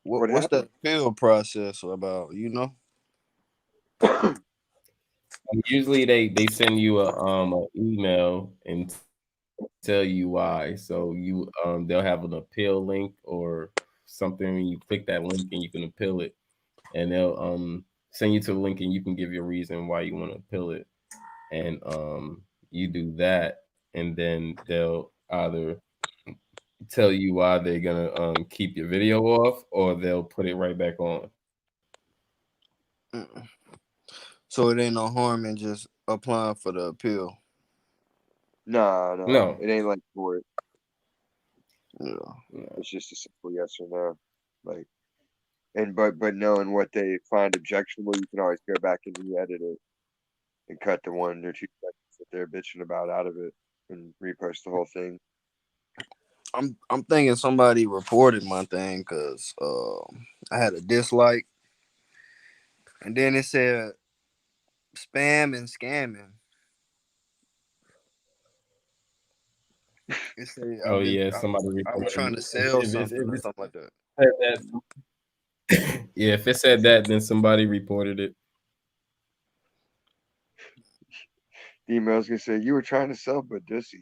What what's that happened? appeal process about? Usually they send you a email and tell you why. So they'll have an appeal link or something, and you click that link and you can appeal it, and they'll send you to the link and you can give your reason why you want to appeal it, and you do that, and then they'll either tell you why they're gonna keep your video off or they'll put it right back on. Mm. So it ain't no harm in just applying for the appeal. Nah. No, It ain't like for it. Yeah. no. It's just a simple yes or no. Like And but knowing what they find objectionable, you can always go back and re-edit it and cut the 1 or 2 seconds that they're bitching about out of it and repost the whole thing. I'm thinking somebody reported my thing because I had a dislike, and then it said spam and scamming. It said Oh yeah, somebody I was reported trying to it. sell If something or it something like that. said that, yeah, if it said that, then somebody reported it. The email's gonna say you were trying to sell but dissy.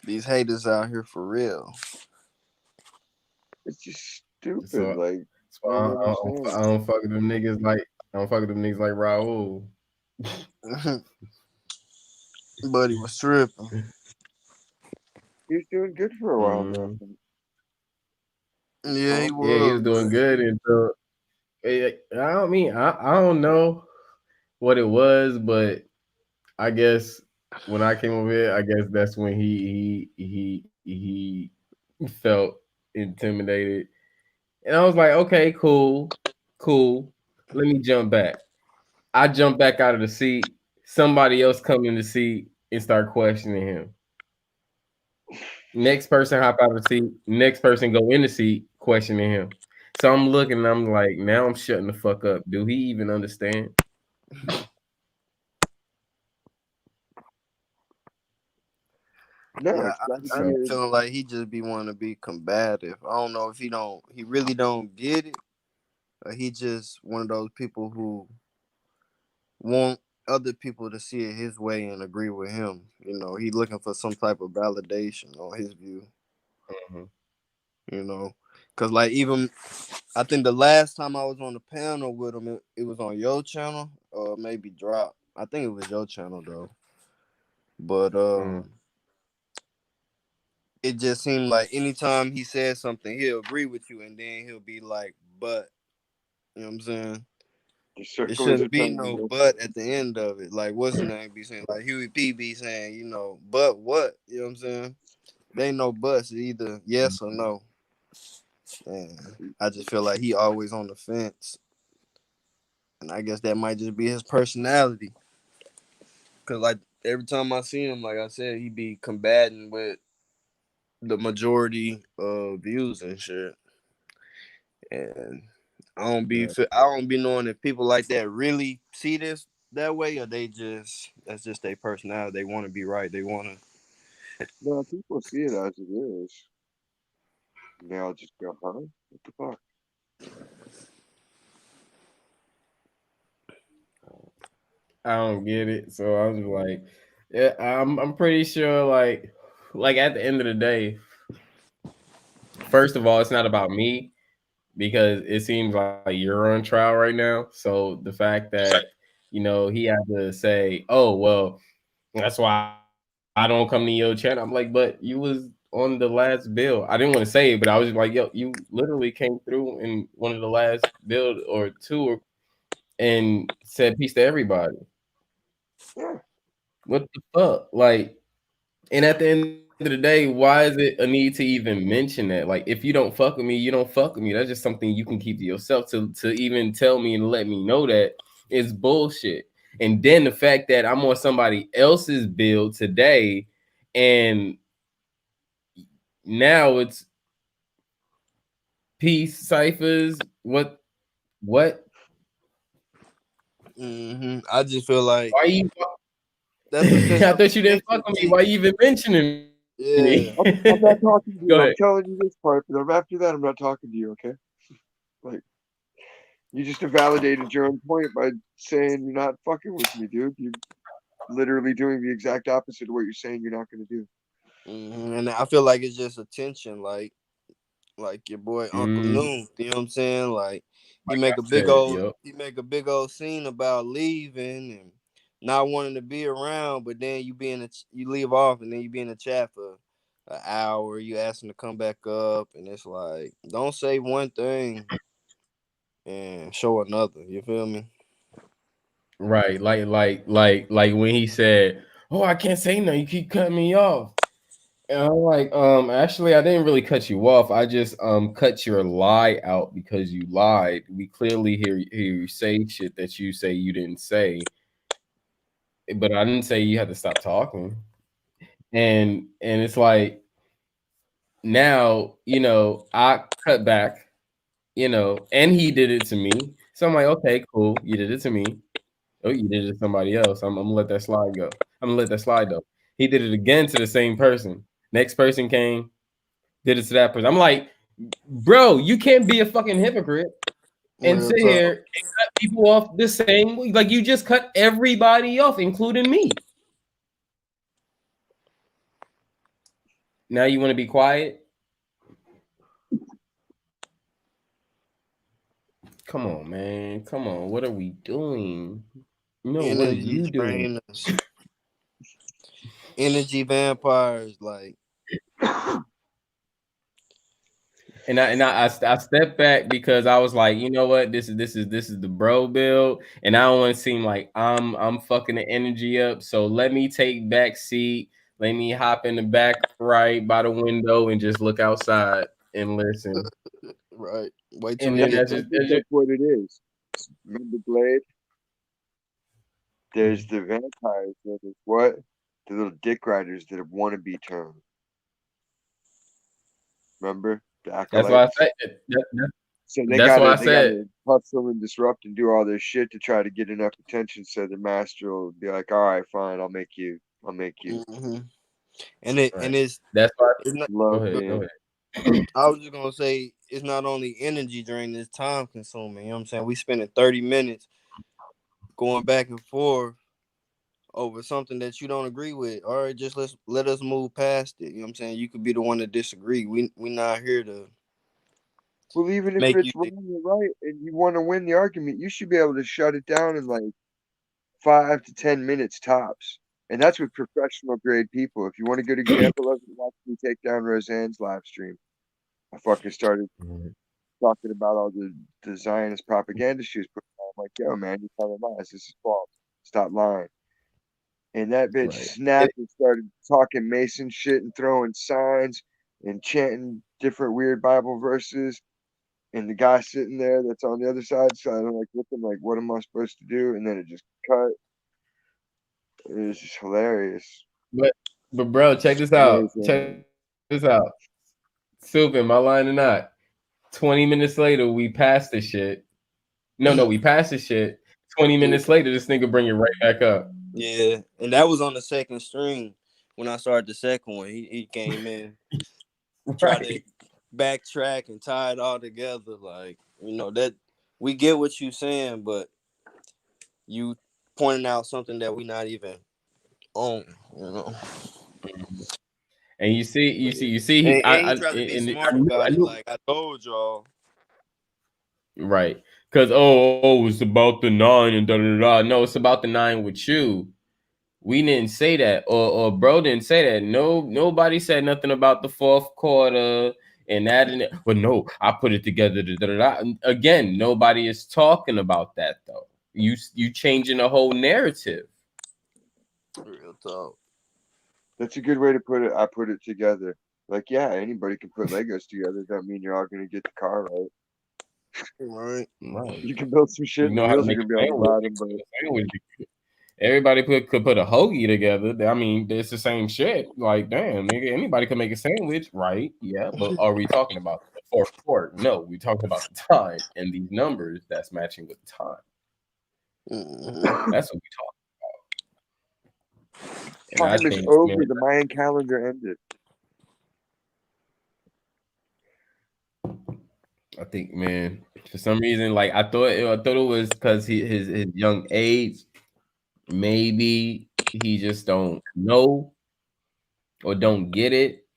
These haters out here for real. It's just stupid. So, Like so I don't understand. I don't fuck with them niggas like I don't fuck with them niggas like Raul. Buddy was tripping. He was doing good for a while there. Mm. Yeah, he Yeah, he was, was doing but good until I don't know what it was, but I guess when I came over here, I guess that's when he felt intimidated, and I was like, okay, cool. Let me jump back. I jump back out of the seat. Somebody else come in the seat and start questioning him. Next person hop out of the seat. Next person go in the seat questioning him. So I'm looking. And I'm like, now I'm shutting the fuck up. Do he even understand? No, yeah, it's gotta I be So be a feeling like he just be wanting to be combative. I don't know if he really don't get it, or he just one of those people who want other people to see it his way and agree with him. You know, he looking for some type of validation on his view. mhm, You know, because like even I think the last time I was on the panel with him, it was on your channel or maybe Drop. I think it was your channel though. But mhm. it just seemed like anytime he said something, he'll agree with you, and then he'll be like, "But," you know what I'm saying? the It circle is shouldn't be eternal. no "but" at the end of it. Like what's his name be saying? Like Huey P be saying, you know, "But what?" You know what I'm saying? They ain't no buts. It's either yes or no. And I just feel like he always on the fence, and I guess that might just be his personality. Cause like every time I see him, like I said, he be combating with the majority of views and shit. And Yeah. I don't be knowing if people like that really see this that way or they just that's just their personality. They want to be right. They want to. No, people see it as it is. And they all just go, huh? What the fuck? I don't get it. So I was like, yeah, I'm pretty sure like at the end of the day, first of all, it's not about me because it seems like you're on trial right now. So the fact that he had to say, "Oh well, that's why I don't come to your channel." I'm like, "But you was on the last bill." I didn't want to say it, but I was just like, "Yo, you literally came through in one of the last build or two and said peace to everybody. Yeah. What the fuck?" Like, and at the end of the day, why is it a need to even mention that? Like, if you don't fuck with me, you don't fuck with me. That's just something you can keep to yourself. To even tell me and let me know that is bullshit. And then the fact that I'm on somebody else's bill today, and now it's peace ciphers. What? I just feel like Why you? that's the I sense of thought you didn't fuck attention with me. Why seeking. you even mentioning me? Yeah. I'm not Go talking to ahead. you. I'm telling you this part, but after that, I'm not talking to you, okay? Like, you just invalidated your own point by saying you're not fucking with me, dude. You're literally doing the exact opposite of what you're saying you're not going to do. And I feel like it's just attention, like your boy Uncle Mm, Noon. You know what I'm saying? Like like I said, yep. he make a big old scene about leaving and not wanting to be around, but then you leave off and then you be in the chat for an hour. You ask him to come back up, and it's like don't say one thing and show another. You feel me? Right, like when he said, "Oh, I can't say nothing. You keep cutting me off." And I'm like, actually, I didn't really cut you off. I just cut your lie out because you lied. We clearly hear you say shit that you say you didn't say, but I didn't say you had to stop talking. And it's like now, I cut back, and he did it to me. So I'm like, okay, cool, you did it to me. Oh, you did it to somebody else. I'm gonna let that slide go. I'm gonna let that slide though. He did it again to the same person. Next person came, did it to that person. I'm like, bro, you can't be a fucking hypocrite and Real sit talk. here and cut people off the same way. Like you just cut everybody off, including me. Now you want to be quiet? Come on, man. Come on. What are we doing? No, what are Energy you doing? drainers, energy vampires. Like, And I stepped back because I was like, you know what, this is the bro build, and I don't want to seem like I'm fucking the energy up. So let me take back seat. Let me hop in the back right by the window and just look outside and listen. right? Wait till And we then Yeah, get that's I there. just, think that's just that's what it is. Remember Blade? There's Mhm. the vampires. Then there's what? The little dick riders that want to be turned. Remember the That's why I acolytes? said So they that's why gotta I they said gotta hustle and disrupt and do all this shit to try to get enough attention. So the master will be like, "All right, fine, I'll make you. I'll make you Hmm. And it right. and That's why. it's not. Go love ahead. Go me." ahead. I was just gonna say it's not only energy draining, it's time consuming. You know what I'm saying? We spending 30 minutes going back and forth over something that you don't agree with. All right, just let us move past it. You know what I'm saying? You could be the one to disagree. We not here to Well, even if make you it's wrong or right, and you want to win the argument, you should be able to shut it down in like 5 to 10 minutes tops. And that's with professional grade people. If you want a good example of it, watch me take down Roseanne's live stream. I fucking started Mhm. talking about all the Zionist propaganda she was putting out. I'm like, yo, man, you're telling lies. This is false. Stop lying. And that bitch Right. snapped and started talking Mason shit and throwing signs and chanting different weird Bible verses. And the guy sitting there that's on the other side, so I'm like looking like, what am I supposed to do? And then it just cut. It was just hilarious. But but bro, check this out. Check Amazing. this out. Soup, am I lying or not? 20 minutes later, we passed the shit. No, we passed the shit. 20 minutes later, this nigga bring it right back up. yeah. And that was on the second string when I started the second one. He came in, tried to Right. backtrack and tie it all together. Like, that we get what you saying, but you pointing out something that we not even on, you know. And you see, And he tried to be and smart I about it. knew Like I told y'all. right. Because it's about the nine and da da da. No, it's about the nine with you. We didn't say that, or bro didn't say that. No, nobody said nothing about the fourth quarter and that and that. But no, I put it together. Da, da, da, da. Again, nobody is talking about that though. You changing the whole narrative. Real talk. That's a good way to put it. I put it together. Like, yeah, anybody can put Legos together. Don't mean you're all gonna get the car right. Right. Right. You can build some shit You and the know how to wheels are make gonna be a on the sandwich. bottom, but Sandwich. Everybody could put a hoagie together. I mean, it's the same shit. Like, damn, nigga, anybody could make a sandwich, right? Yeah, but are we talking about the fourth quarter? No, we talking about the time and these numbers that's matching with time. Mhm. That's what we talk. And I time is think, man, over. The Mayan calendar ended. man, for some reason, like I thought it was because his young age. Maybe he just don't know or don't get it.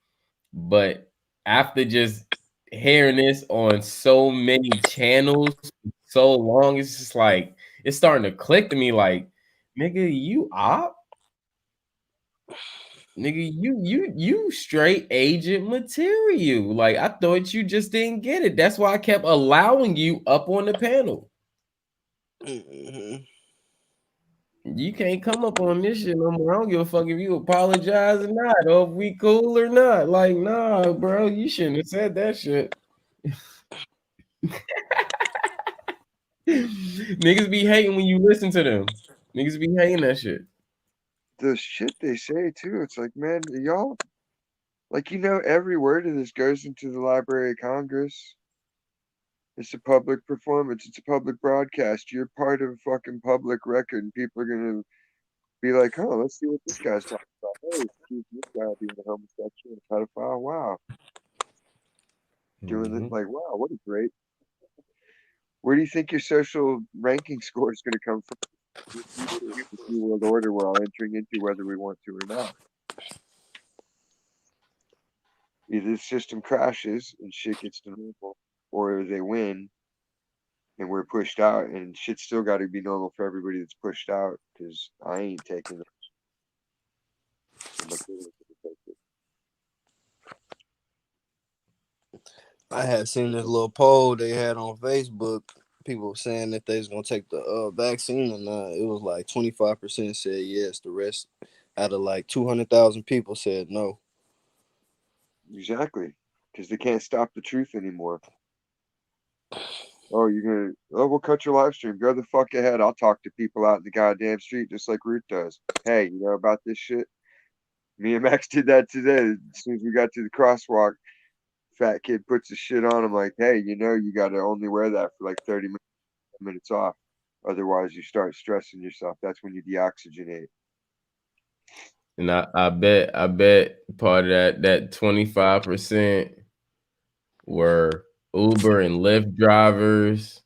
But after just hearing this on so many channels for so long, it's just like it's starting to click to me like, nigga, you op? Nigga, you straight agent material. Like I thought you just didn't get it. That's why I kept allowing you up on the panel. Mhm. You can't come up on this shit no more. I don't give a fuck if you apologize or not, or if we cool or not. Like, nah, bro, you shouldn't have said that shit. Niggas be hating when you listen to them. Niggas be hating that shit. The shit they say too. It's like, man, y'all, like, every word of this goes into the Library of Congress. It's a public performance. It's a public broadcast. You're part of fucking public record, and people are gonna be like, "Oh, let's see what this guy's talking about." Hey, excuse this guy being a homosexual and a pedophile. Wow, doing it Mhm. like, wow, what a great. Where do you think your social ranking score is gonna come from? This new world order we're all entering into, whether we want to or not. Either the system crashes and shit gets to normal, or they win and we're pushed out, and shit's still got to be normal for everybody that's pushed out. Because I ain't taking it. I'm like, I had seen this little poll they had on Facebook. People saying that they was gonna take the vaccine or not. It was like 25% said yes. The rest, out of like 200,000 people, said no. exactly, because they can't stop the truth anymore. Oh, we'll cut your live stream. Go the fuck ahead. I'll talk to people out in the goddamn street just like Root does. Hey, you know about this shit? Me and Max did that today. As soon as we got to the crosswalk, fat kid puts his shit on. I'm like, hey, you got to only wear that for like 30 minutes off. Otherwise, you start stressing yourself. That's when you deoxygenate. And I bet part of that 25% were Uber and Lyft drivers,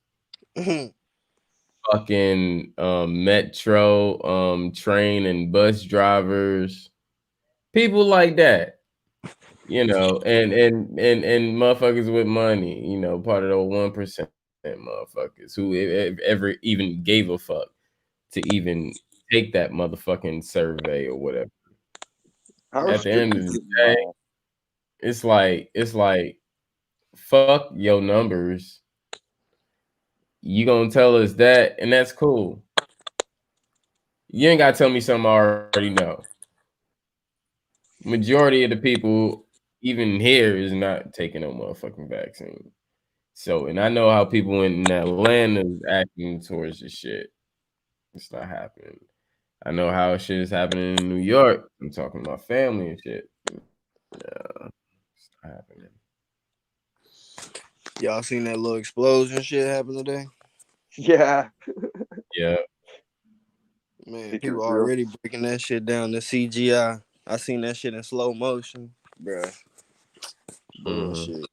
fucking metro, train and bus drivers, people like that, and motherfuckers with money, part of the 1% motherfuckers who ever even gave a fuck to even take that motherfucking survey or whatever. How At the strict end of is the it day, now? it's like fuck your numbers. You gonna tell us that, and that's cool. You ain't gotta tell me something I already know. Majority of the people, even here, is not taking no motherfucking vaccine. So, and I know how people in Atlanta is acting towards this shit. It's not happening. I know how shit is happening in New York. I'm talking about family and shit. Nah, it's not happening. Y'all seen that little explosion shit happen today? Yeah, Yeah. Man, think it people was real. already breaking that shit down to CGI. I seen that shit in slow motion, bruh. Mm-hmm. Bullshit.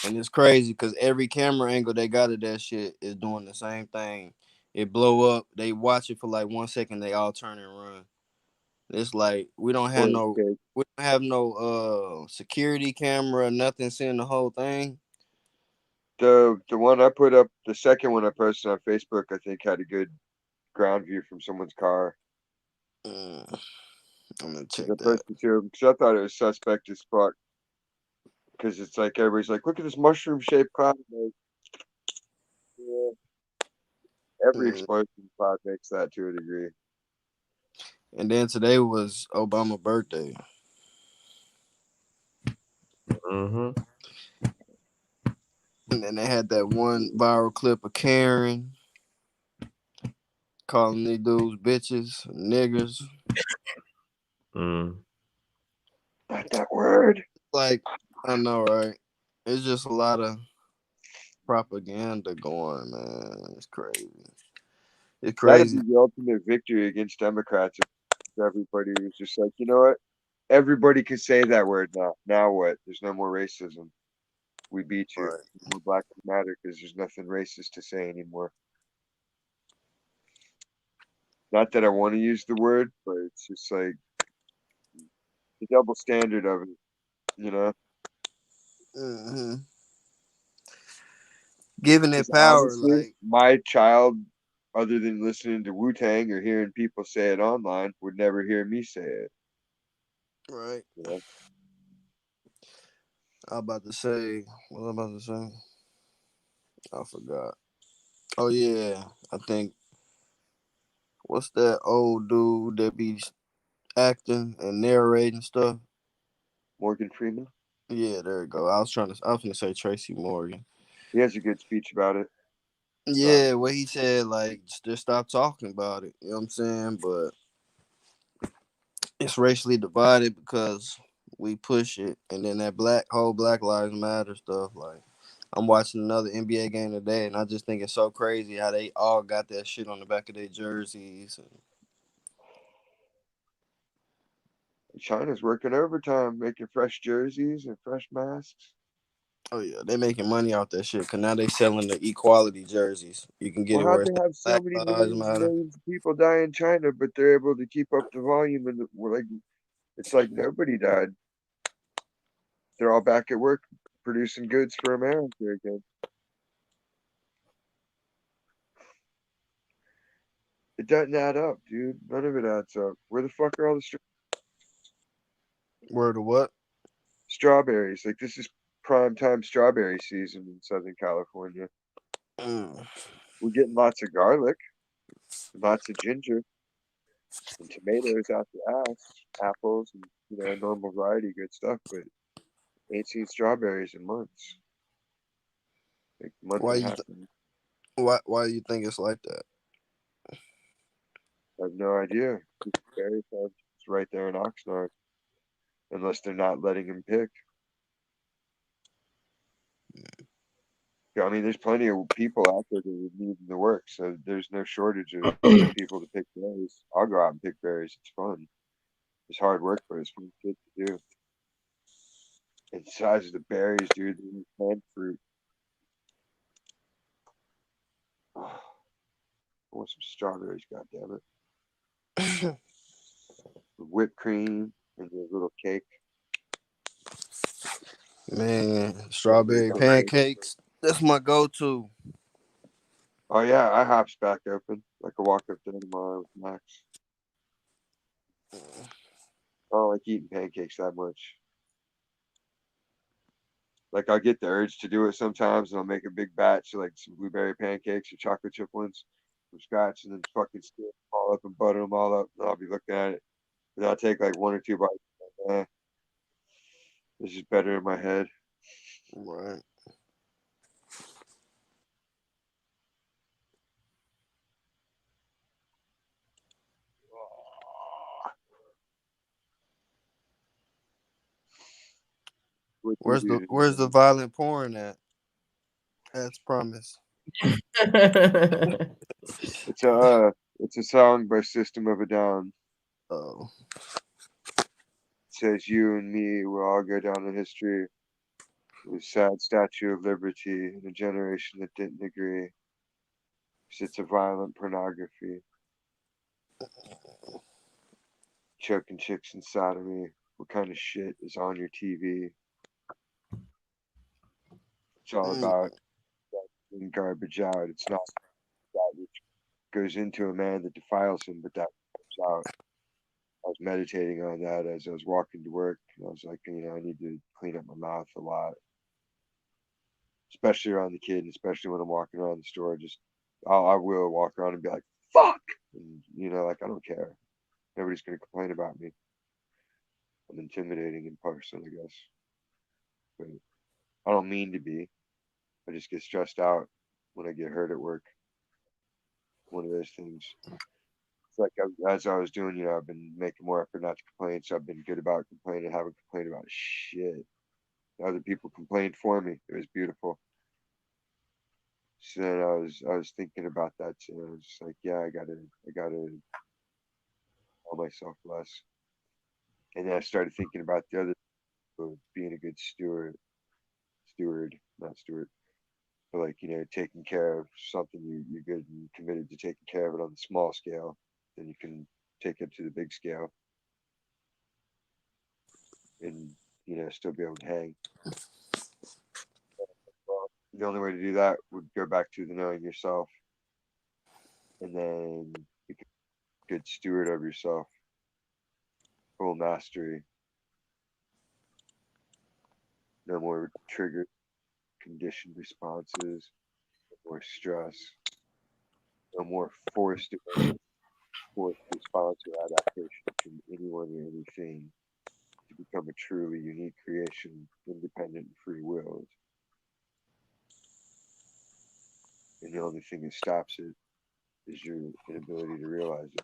And it's crazy because every camera angle they got of that shit is doing the same thing. It blow up. They watch it for like 1 second. They all turn and run. It's like we don't have Point no, take. we don't have no security camera. Nothing seeing the whole thing. The one I put up, the second one I posted on Facebook, I think had a good ground view from someone's car. Mm, I'm gonna Because check I that. posted to because I thought it was suspect as fuck. Because it's like everybody's like, look at this mushroom shaped cloud. Like, yeah, every Mm. explosion cloud makes that to a degree. And then today was Obama's birthday. Mm-hmm. And then they had that one viral clip of Karen calling these dudes bitches, niggers. Mm. Not that word. Like, I know, right? It's just a lot of propaganda going, man. It's crazy. It's That'd crazy. be the ultimate victory against Democrats if everybody was just like, you know what? Everybody can say that word now. Now what? There's no more racism. We beat you. Right. No more Black Lives Matter because there's nothing racist to say anymore. Not that I want to use the word, but it's just like the double standard of it. Hmm. Giving it Because power, honestly, like, my child, other than listening to Wu Tang or hearing people say it online, would never hear me say it. right. You know? I was about to say, what was I about to say? I forgot. Oh, yeah. I think what's that old dude that be acting and narrating stuff? Morgan Freeman. Yeah, there you go. I was gonna say Tracy Morgan. He has a good speech about it. Yeah, what he said, like, just stop talking about it. You know what I'm saying? But it's racially divided because we push it, and then that Black Lives Matter stuff. Like, I'm watching another NBA game today, and I just think it's so crazy how they all got that shit on the back of their jerseys. China's working overtime, making fresh jerseys and fresh masks. Oh yeah, they making money off that shit. Cause now they selling the equality jerseys. You can get Well, it how'd where they it's have so Black many Lives millions and Matter. millions of people die in China, but they're able to keep up the volume and we're like, it's like nobody died. They're all back at work producing goods for America again. It doesn't add up, dude. None of it adds up. Where the fuck are all the Word of what? strawberries? Like this is prime time strawberry season in Southern California. Mm. We're getting lots of garlic, lots of ginger, and tomatoes out the ass, apples, and normal variety good stuff. But ain't seen strawberries in months, like a month Why and a you half. th- why do you think it's like that? I have no idea. The berry farm is right there in Oxnard, unless they're not letting him pick. Yeah, I mean, there's plenty of people out there that would need the work, so there's no shortage of people to pick berries. I'll go out and pick berries. It's fun. It's hard work, but it's fun shit to do. And the size of the berries, dude, they're plant fruit. Oh, I want some strawberries, goddammit. Whipped cream and the little cake. Man, Strawberry strawberry pancakes. pancakes. That's my go-to. Oh yeah, I hops back open. I could walk up there tomorrow with Max. I don't like eating pancakes that much. Like I'll get the urge to do it sometimes, and I'll make a big batch of like some blueberry pancakes or chocolate chip ones from scratch, and then fucking steam them all up and butter them all up. And I'll be looking at it, and I'll take like one or two bites. This is better in my head. Right. What do you Where's the do Where's the today? violent porn at? As promised. It's a song by System of a Down. Oh, It says you and me will all go down in history with sad Statue of Liberty and a generation that didn't agree. 'Cause it's a violent pornography. Choking chicks inside of me. What kind of shit is on your TV? It's all mm, about getting garbage out. It's not that which goes into a man that defiles him, but that comes out. I was meditating on that as I was walking to work. And I was like, I need to clean up my mouth a lot, especially around the kid, and especially when I'm walking around the store. I will walk around and be like, fuck! And, like, I don't care. Nobody's going to complain about me. I'm intimidating in person, I guess. But I don't mean to be. I just get stressed out when I get hurt at work. One of those things. It's like as I was doing, I've been making more effort not to complain. So I've been good about complaining. I haven't complained about shit. Other people complained for me. It was beautiful. So then I was thinking about that too. I was just like, yeah, I gotta tell myself less. And then I started thinking about the other people being a good steward, not steward, but like taking care of something you're good and committed to taking care of it on the small scale. Then you can take it to the big scale and still be able to hang. Well, the only way to do that would go back to the knowing yourself, and then become a good steward of yourself, full mastery, no more triggered, conditioned responses, no more stress, no more forced emotions. forced response or adaptation from anyone or anything to become a truly unique creation, independent and free willed. And the only thing that stops it is your inability to realize it.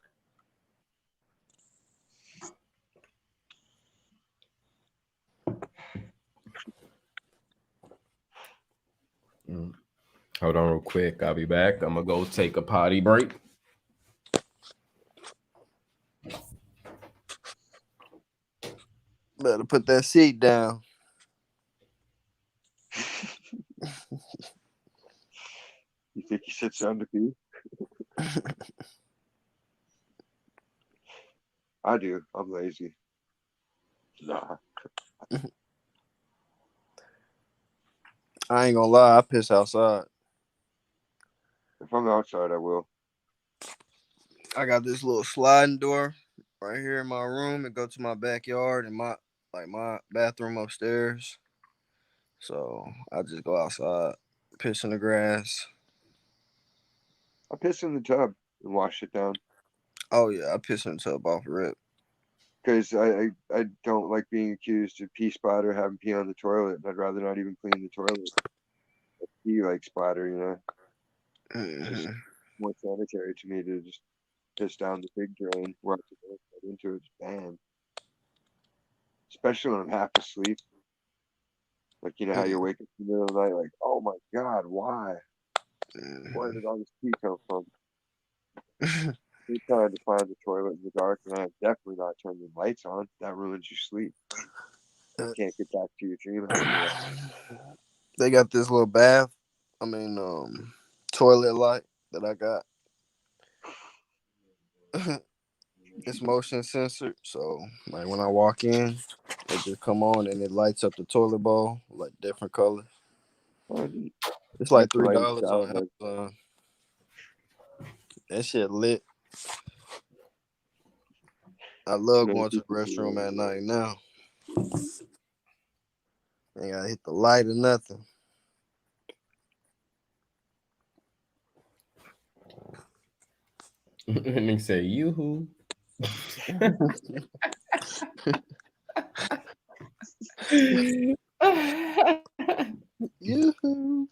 Hold on real quick. I'll be back. I'm gonna go take a potty break. Better put that seat down. You think he sits down to pee? I do. I'm lazy. Nah. I ain't gonna lie, I piss outside. If I'm outside, I will. I got this little sliding door right here in my room and go to my backyard and my bathroom upstairs. So I just go outside, piss in the grass. I piss in the tub and wash it down. Oh yeah, I piss in the tub off the rip. Because I don't like being accused of pee splatter, having pee on the toilet. And I'd rather not even clean the toilet. Pee like splatter, you know. It's Mm-hmm. more sanitary to me to just piss down the big drain where I can go right into it. Bam. Especially when I'm half asleep. Like, you know how you wake up in the middle of the night, like, oh my God, why? Where did all this pee come from? You're trying to find the toilet in the dark, and I have definitely not turned the lights on. That ruins your sleep. You can't get back to your dream house. They got this little toilet light that I got. It's motion censored, so like when I walk in, it just come on and it lights up the toilet bowl like different colors. Oh, It's like that's the light $3 shower on head. Amazon. That shit lit. I love Many going to the people restroom do at night now. Ain't gotta hit the light or nothing. And they say, "Yoo-hoo." Yoo-hoo.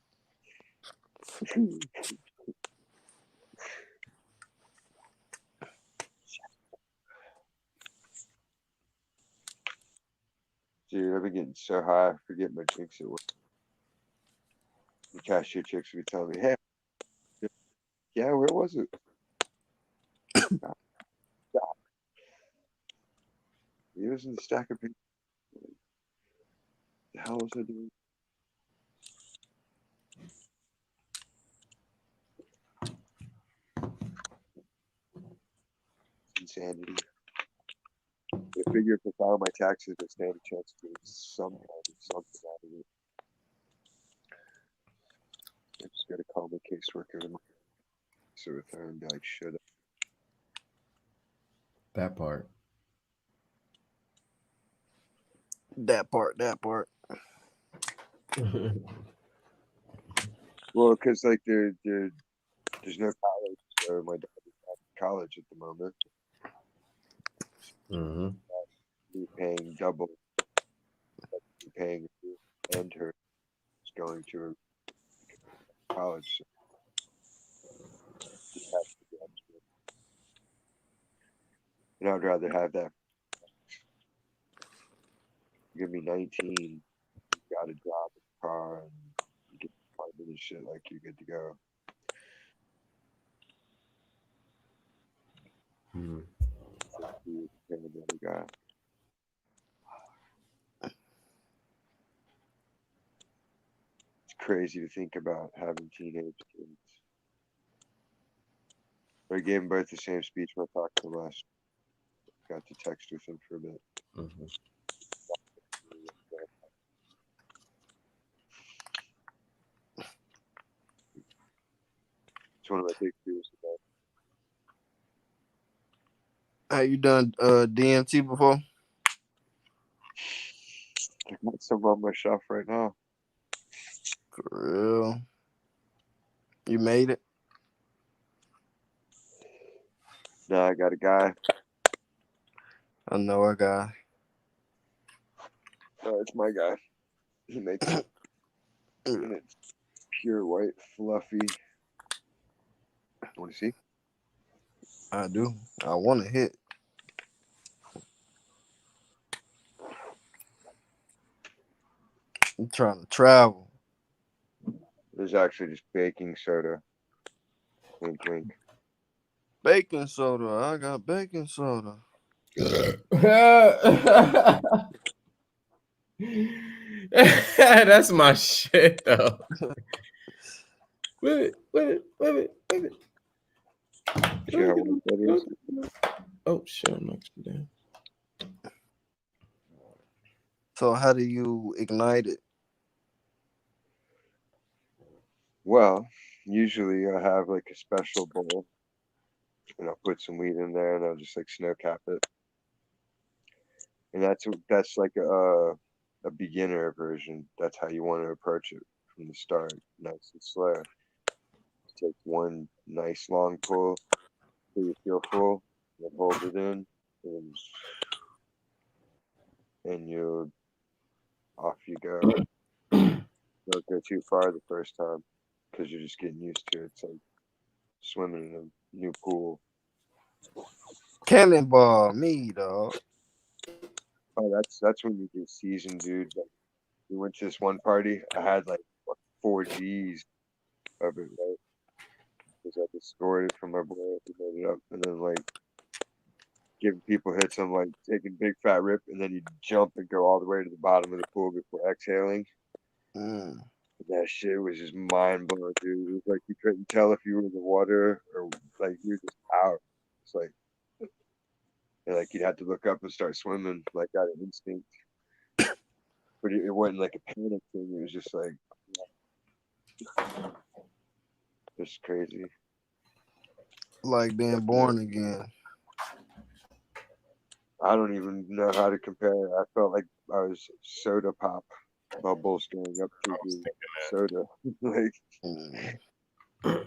Dude, I've been getting so high, I forget my drinks at work. The cashier chicks would be telling me, hey, yeah, where was it? It was in the stack of papers. The hell was I doing? Insanity. I figure if I file my taxes, I stand a chance to get some kind of something out of it. I just gotta call my caseworker tomorrow. So with her and be like, shut up. That part. That part. Well, because like there's no college, so my dad is not in college at the moment. Mm-hmm. Me paying double, paying and her is going to college. So just has to be extra. And I'd rather have that. You're gonna be 19, you got a job, a car, and you get funded and shit like you're good to go. Mm-hmm. You pay another guy. It's crazy to think about having teenage kids. I gave him both the same speech when I talked to him last. Got to text with him for a bit. Mm-hmm. It's one of my big fears about. Have you done DMT before? I got some on my shelf right now. For real? You made it? No, I got a guy. I know a guy. No, it's my guy. He makes it, and it's pure white, fluffy. Want to see? I do. I want to hit. I'm trying to travel. There's actually just baking soda. Wink, wink. Baking soda. I got baking soda. That's my shit though. Wait, wait, wait, wait. See how white that is? Oh shit, I'm actually down. So how do you ignite it? Well, usually I have like a special bowl, and I'll put some weed in there, and I'll just like snow cap it. And that's like a beginner version. That's how you want to approach it from the start, nice and slow. Take one nice long pull till you feel full, and hold it in, and you off you go. Don't go too far the first time because you're just getting used to it. It's like swimming in a new pool. Cannonball me, dog. Oh, that's when you get seasoned, dude. Like, we went to this one party. I had like 4 G's of it, right? Because I just scored it from my boy. We made it up, and then like giving people hits. I'm like taking big fat rip, and then you jump and go all the way to the bottom of the pool before exhaling. Mm. That shit was just mind blowing, dude. It was like you couldn't tell if you were in the water or like you were just out. It's like, and like you'd have to look up and start swimming like out of instinct. But it wasn't like a panic thing. It was just like just crazy. Like being born again. I don't even know how to compare it. I felt like I was soda pop bubbles going up through the soda. Like, Mm.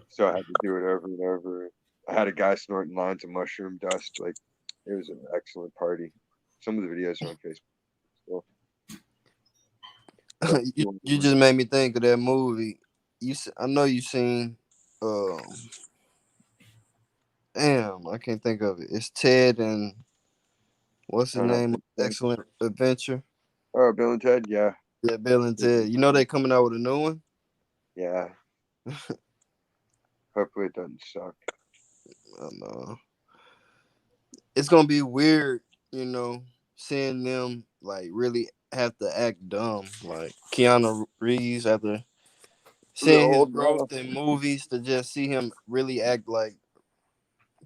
so I had to do it over and over. I had a guy snorting lines of mushroom dust. Like, it was an excellent party. Some of the videos are on Facebook. So, you just made me think of that movie. I know you seen. Um, damn, I can't think of it. It's Ted and what's his name? Excellent Adventure. Oh, Bill and Ted, yeah. Yeah, Bill and Ted. You know they coming out with a new one. Yeah. Hopefully it doesn't suck. I don't know. It's gonna be weird, seeing them like really have to act dumb. Like Keanu Reeves after They're seeing his old now. growth in movies to just see him really act like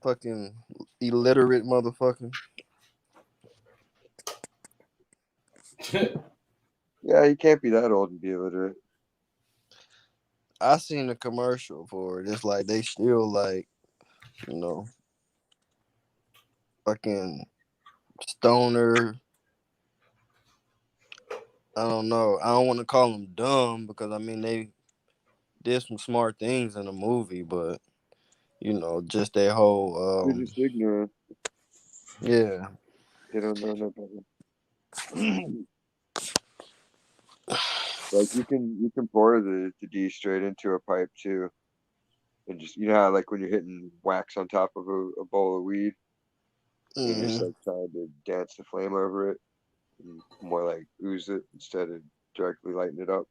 fucking illiterate motherfucker. Yeah, you can't be that old and be illiterate. I seen a commercial for it. It's like they still like, you know, fucking stoner. I don't know. I don't want to call them dumb because I mean they did some smart things in the movie, but just that whole They're just ignorant. yeah. They don't know no better. Like you can pour the D straight into a pipe too, and just how like when you're hitting wax on top of a bowl of weed, and you're just Mm-hmm. like trying to dance the flame over it, and more like ooze it instead of directly lighting it up.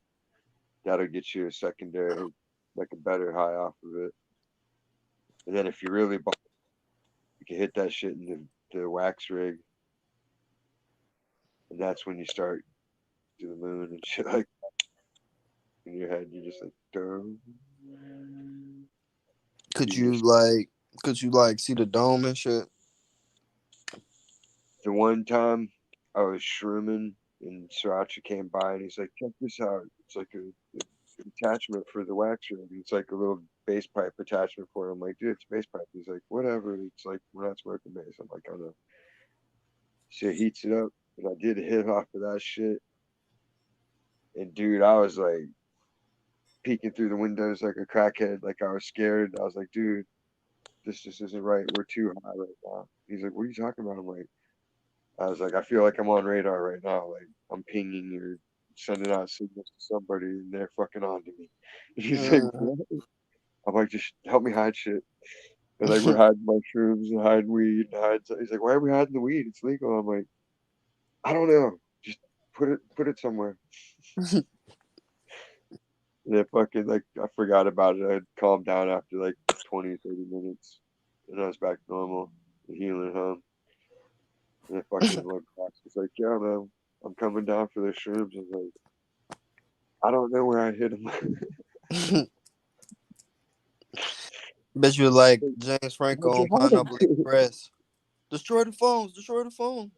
That'll get you a secondary, like a better high off of it. And then if you really, you can hit that shit in the wax rig, and that's when you start to the moon and shit like in your head. You're just like, duh. Could You you just like see the dome and shit? the one time I was shrooming and Sriracha came by and he's like, check this out. It's like a attachment for the wax rig. It's like a little base pipe attachment for it. I'm like, dude, it's a base pipe. He's like, whatever. It's like, we're not smoking base. I'm like, I know. So it heats it up. And I did a hit off of that shit. And dude, I was like peeking through the windows like a crackhead. Like I was scared. I was like, dude, this just isn't right. We're too high right now. He's like, what are you talking about? I'm like, I was like, I feel like I'm on radar right now. Like I'm pinging or sending out signals to somebody and they're fucking on to me. He's like, Mhm. what? I'm like, just help me hide shit. And like we're hiding mushrooms and hiding weed and he's like, why are we hiding the weed? It's legal. I'm like, I don't know. Just put it somewhere. And then fucking like I forgot about it. I had calmed down after like 20, 30 minutes. And I was back normal and healing home. And then fucking looked back. It's like, yeah, man, I'm coming down for the shrooms. I was like, I don't know where I hit him. Bet you like James Franco How'd you on hide him? Pineapple Express. Destroy the phones. Destroy the phone.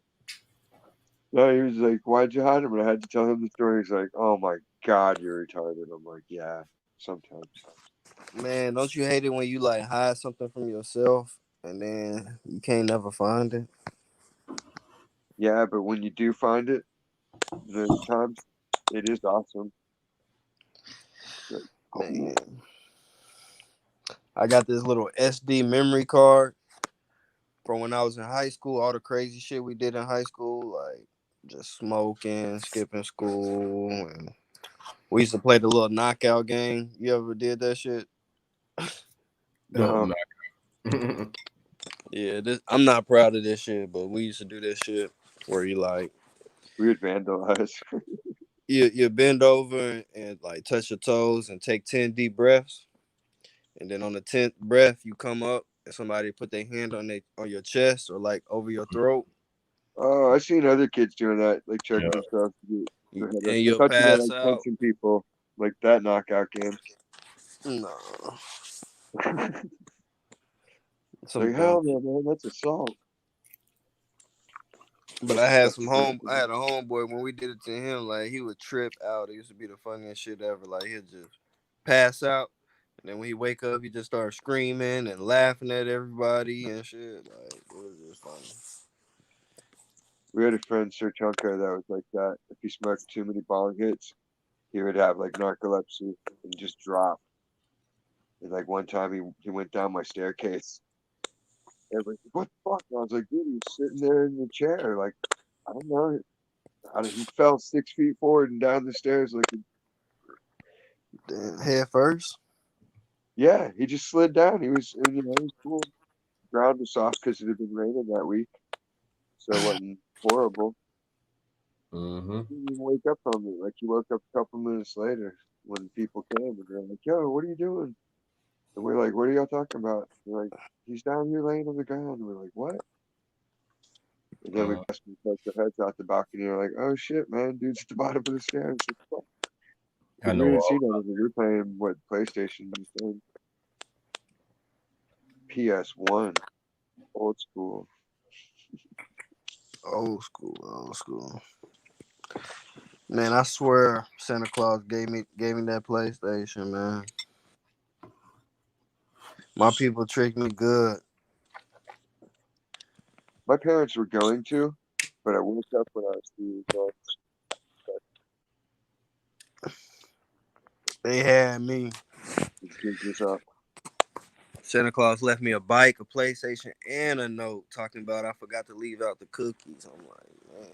No, he was like, why'd you hide him? And I had to tell him the story. He's like, oh my God, you're retarded. I'm like, yeah, sometimes. Man, don't you hate it when you like hide something from yourself and then you can't never find it? Yeah, but when you do find it, the times, it is awesome. Like, Man, cool. I got this little SD memory card from when I was in high school. All the crazy shit we did in high school, like just smoking, skipping school, and we used to play the little knockout game. You ever did that shit? Don't No, knock. Yeah, I'm not proud of this shit, but we used to do this shit where you like we would vandalize. you bend over and like touch your toes and take 10 deep breaths, and then on the 10th breath you come up and somebody put their hand on your chest or like over your throat. Oh, I've seen other kids doing that, like choking Yeah. themselves to get their head up. And I you'll thought you meant pass like out. punching people, like that knockout game. No, some Like, dumb. hell no, man, that's assault. But I had That's some the home. difference. I had a homeboy when we did it to him. Like he would trip out. It used to be the funniest shit ever. Like he'd just pass out, and then when he wake up, he just start screaming and laughing at everybody and shit. Like it was just funny. We had a friend, Sir Chunka, that was like that. If he smoked too many bong hits, he would have like narcolepsy and just drop. And like one time he went down my staircase. Everybody, what the fuck? And I was like, dude, he was sitting there in the chair. Like, I don't know. He fell 6 feet forward and down the stairs. Like, Then head first. yeah, he just slid down. He was, and, he was cool. Ground was soft because it had been raining that week, so it wasn't horrible. Mm-hmm. He didn't even wake up from it. Like, he woke up a couple minutes later when people came and they're like, yo, what are you doing? And we're like, what are y'all talking about? They're like, he's down here laying on the ground. And we're like, what? And then we Uh, guess we poked our heads out the balcony. And we're like, oh shit, man, dude's at the bottom of the stairs. I Because we know didn't see all. none of it. We were playing what PlayStation back then. PS1, old school. Old school. Old school. Man, I swear Santa Claus gave me that PlayStation, man. My people tricked me good. My parents were going to, but I woke up when I was 3 years old. They had me. Just gave this up. Santa Claus left me a bike, a PlayStation, and a note talking about I forgot to leave out the cookies. I'm like,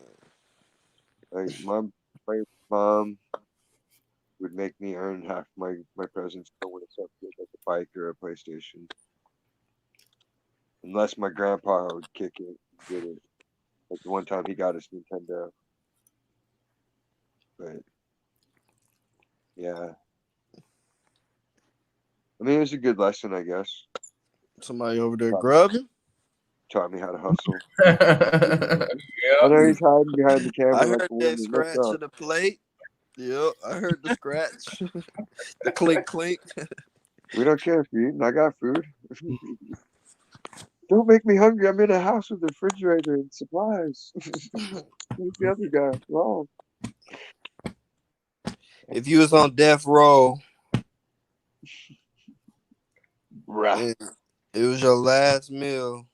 man. Like my mom would make me earn half my presents for when it's up to like a bike or a PlayStation, unless my grandpa would kick it and get it. Like the one time he got us Nintendo, but yeah, I mean it was a good lesson, I guess. Somebody over there Taught, grubbing. taught me how to hustle. I Yeah. know he's hiding behind the I camera like heard a that woman. Let's scratch go. of the plate. Yep, I heard the scratch. The clink clink. We don't care if you're eating. I got food. Don't make me hungry. I'm in a house with a refrigerator and supplies. Who's the other guy? Wrong. If you was on death row Bruh. and it was your last meal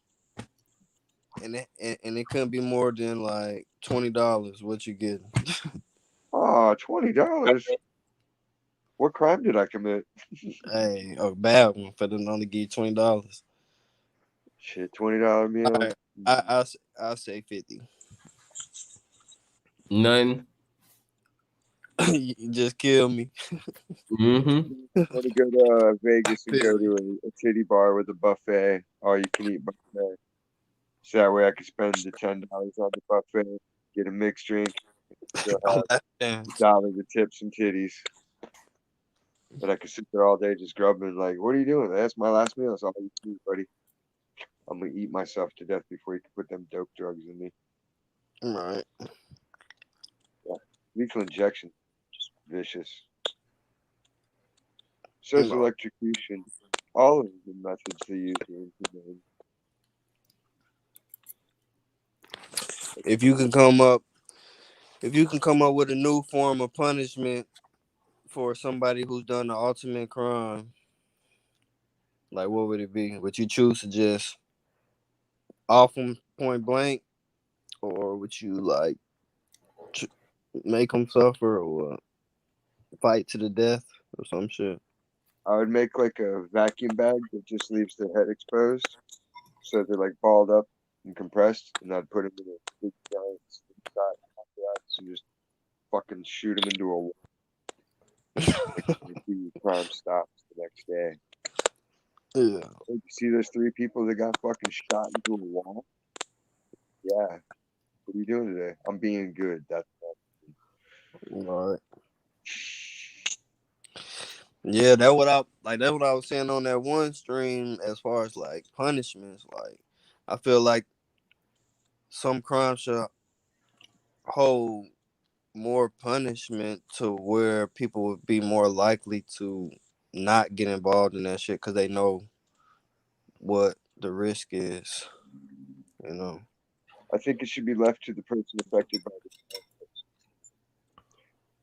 and it couldn't be more than like $20, what you getting? Oh, $20. What crime did I commit? Hey, a bad one for them only give you $20. Shit, $20 meal. All right, I'll say 50. None. You just kill me. Mm-hmm. I want to go to Vegas and go to a titty bar with a buffet, all you can eat buffet. So that way I can spend the $10 on the buffet, get a mixed drink, still Oh, have that's dance. $1 of tips and titties. But I could sit there all day just grubbing, like, what are you doing? That's my last meal. That's all you can eat, buddy. I'm gonna eat myself to death before you can put them dope drugs in me. Right. Yeah. Lethal injection, just vicious. So is No. electrocution. All of the methods they use are inhumane. If you can come up with a new form of punishment for somebody who's done the ultimate crime, like what would it be? Would you choose to just off them point blank, or would you like make them suffer, or fight to the death, or some shit? I would make like a vacuum bag that just leaves their head exposed, so they're like balled up and compressed, and I'd put them in a big giant slingshot apparatus and just fucking shoot them into a wall. The crime stops the next day. Yeah. Hey, you see those 3 people that got fucking shot into a wall? Yeah. What are you doing today? I'm being good. That's All right. Yeah, that's what I was saying on that one stream as far as like punishments. Like, I feel like some crimes should hold more punishment to where people would be more likely to not get involved in that shit because they know what the risk is. You know. I think it should be left to the person affected by it.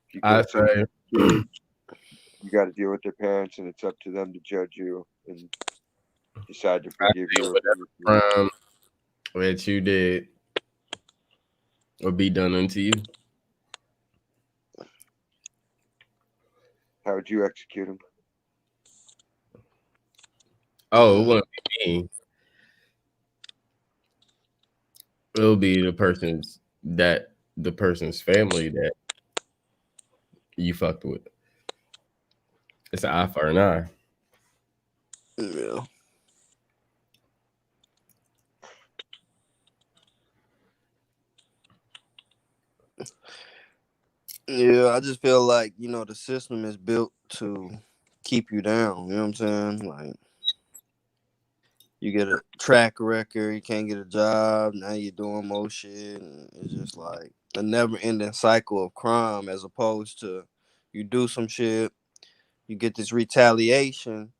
If you I kill someone, say you got to deal with their parents, and it's up to them to judge you and decide to forgive you. Or whatever crime that you did will be done unto you. how would you execute them? Oh, it wouldn't be me. It'll be the person's family that you fucked with. It's an eye for an eye. Yeah. Yeah, I just feel like, the system is built to keep you down. You know what I'm saying? Like, you get a track record, you can't get a job, now you're doing more shit. And it's just like a never ending cycle of crime, as opposed to you do some shit, you get this retaliation,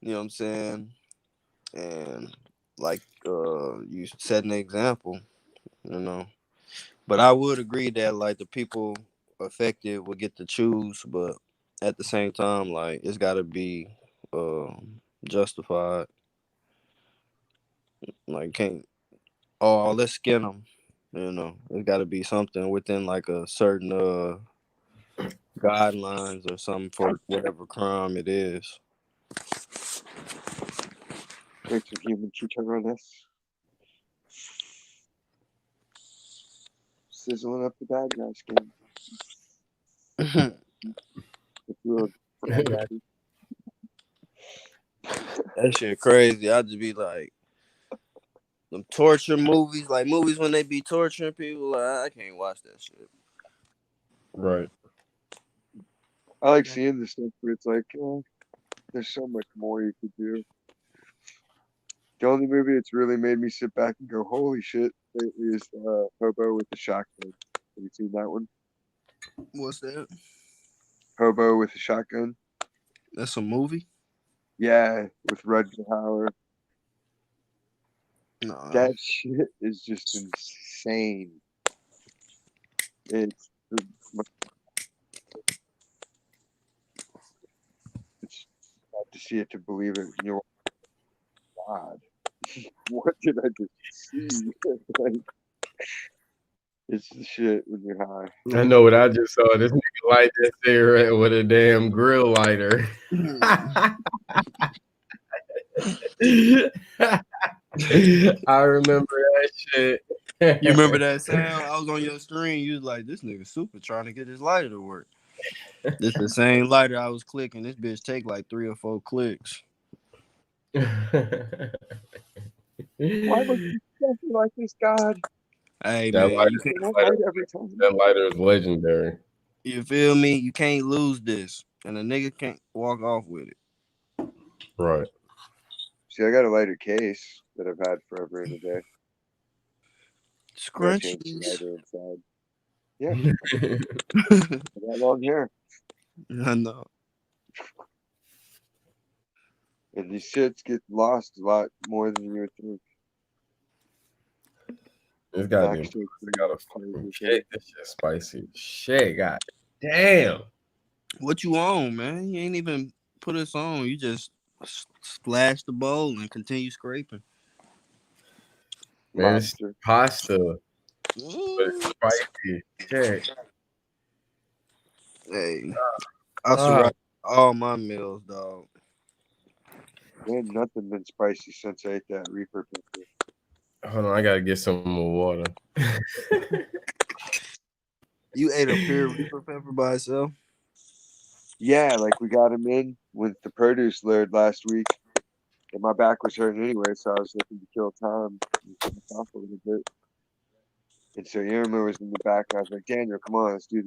you know what I'm saying? And like you set an example, you know. But I would agree that like the people affected would get to choose, but at the same time, like it's got to be justified. Like can't let's skin them. It's got to be something within like a certain guidelines or something for whatever crime it is. Create some human tutor on this. Sizzling up the bad guy skin. If you're That shit crazy. I just be like, them torture movies, like movies when they be torturing people. Like, I can't watch that shit. Right. I like seeing the stuff where it's like, there's so much more you could do. The only movie that's really made me sit back and go, holy shit, lately is Hobo with the Shotgun. Have you seen that one? What's that? Hobo with a Shotgun? That's a movie? Yeah, with Rutger Hauer. No. That shit is just insane. It's hard to see it to believe it. You know, God, what did I just see? Like, it's the shit when you're high. I know what I just saw. This nigga light that cigarette with a damn grill lighter. I remember that shit. You remember that sound? I was on your screen. You was like, this nigga super trying to get his lighter to work. This the same lighter I was clicking. This bitch take like 3 or 4 clicks. Why would you stuff me like this, God? Hey That man, lighter, And I light every time. that lighter is legendary. you feel me? You can't lose this, and a nigga can't walk off with it. Right. See, I got a lighter case that I've had forever and a day. I changed the Scrunchies. lighter inside. Yeah, I got long hair. I know. And these shits get lost a lot more than you would think. This goddamn Max takes I got a crazy fucking thing. shit. This shit spicy. Shit, god damn. What you on, man? You ain't even put us on. You just splash the bowl and continue scraping. Man, it's Monster. pasta, but it's spicy. Shit. Hey, I surround all my meals, dog. Ain't nothing been spicy since I ate that Reaper pepper. Hold on, I gotta get some more water. You ate a pure Reaper pepper by itself? Yeah, like we got him in with the produce load last week. And my back was hurting anyway, so I was looking to kill time and get off a little bit. And so Irma was in the back, and I was like, Daniel, come on, let's do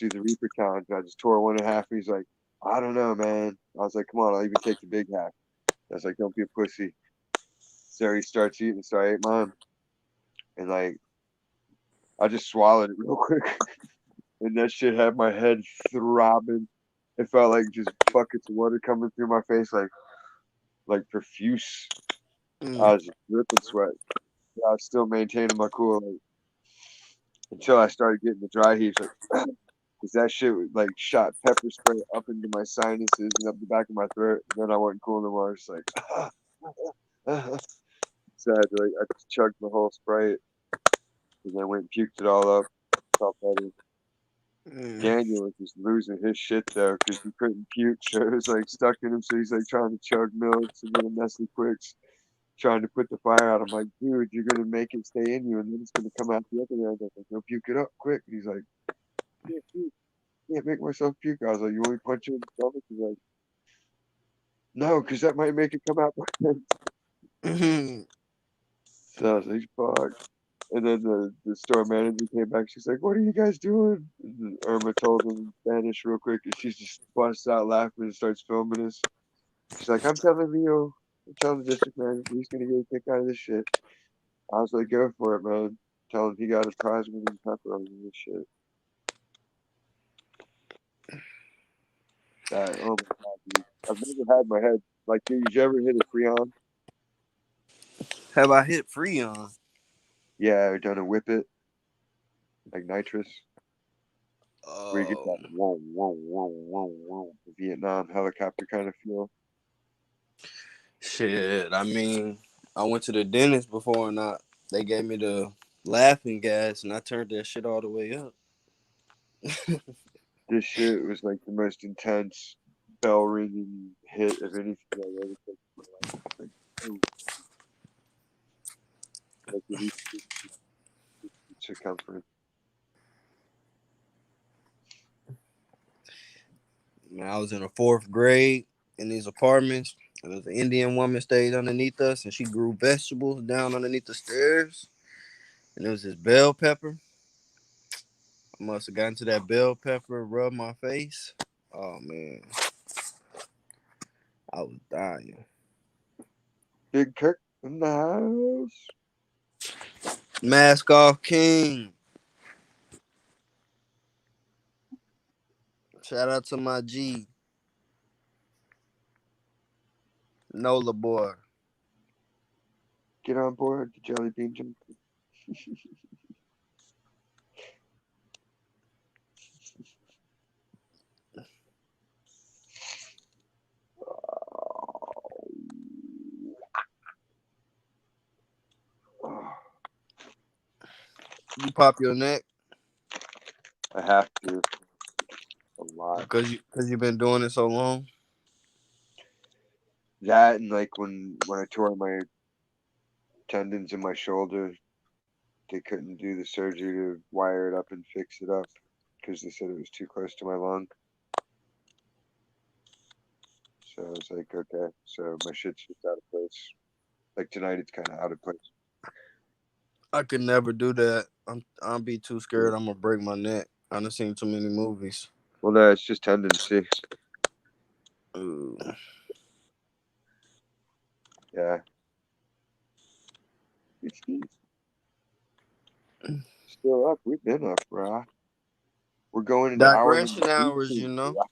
the Reaper challenge. And I just tore one in half, and he's like, I don't know, man. I was like, come on, I'll even take the big half. I was like, don't be a pussy. So he starts eating, so I ate mine. And like, I just swallowed it real quick. And that shit had my head throbbing. It felt like just buckets of water coming through my face, like profuse. I was just dripping sweat. But I was still maintaining my cool, like, until I started getting the dry heaves, like, because that shit was, like, shot pepper spray up into my sinuses and up the back of my throat. And then I wasn't cool anymore. It's like, so I just chugged the whole Sprite, and then went and puked it all up. Felt better. Daniel was just losing his shit though, because he couldn't puke, so it was like stuck in him. So he's like trying to chug milks and little Nestle Quicks, trying to put the fire out. I'm like, dude, you're gonna make it stay in you, and then it's gonna come out the other end. I was like, no, puke it up quick. And he's like, can't make myself puke. I was like, you want me to punch you in the stomach? He's like, no, because that might make it come out. So I was like, fuck. And then the store manager came back. She's like, what are you guys doing? And Irma told them in Spanish real quick, and she just busts out laughing and starts filming us. She's like, I'm telling the district manager he's gonna get a kick out of this shit. I was like, go for it, man. Tell him he got a prize winning pepperoni and this shit. Oh my god, dude. I've never had my head like, dude, did you ever hit a Freon? Have I hit Freon? Yeah, or done a whip it, like nitrous, where you get that whoa, whoa, whoa, whoa, whoa, the Vietnam helicopter kind of feel. Shit, I mean, I went to the dentist before and they gave me the laughing gas and I turned that shit all the way up. This shit was like the most intense bell ringing hit of anything I've ever taken in my life. Like, oh, like the circumference. Man, I was in the 4th grade in these apartments. And there was an Indian woman stayed underneath us and she grew vegetables down underneath the stairs. And there was this bell pepper. I must have gotten to that bell pepper, rubbed my face. Oh man. I was dying. Big Kirk in the house. Mask off King. Shout out to my G. Nola boy. Get on board the jelly bean jump. You pop your neck I have to a lot. because you've been doing it so long. That and like when I tore my tendons in my shoulder. They couldn't do the surgery to wire it up and fix it up because they said it was too close to my lung. So I was like, okay. So my shit's just out of place. Like tonight, it's kind of out of place. I could never do that. I'll be too scared. I'm gonna break my neck. I done seen too many movies. Well, no, it's just tendency. Ooh. Yeah. It's still up. We've been up, bro. We're going into hour number Digression hours, 18, you know. brah.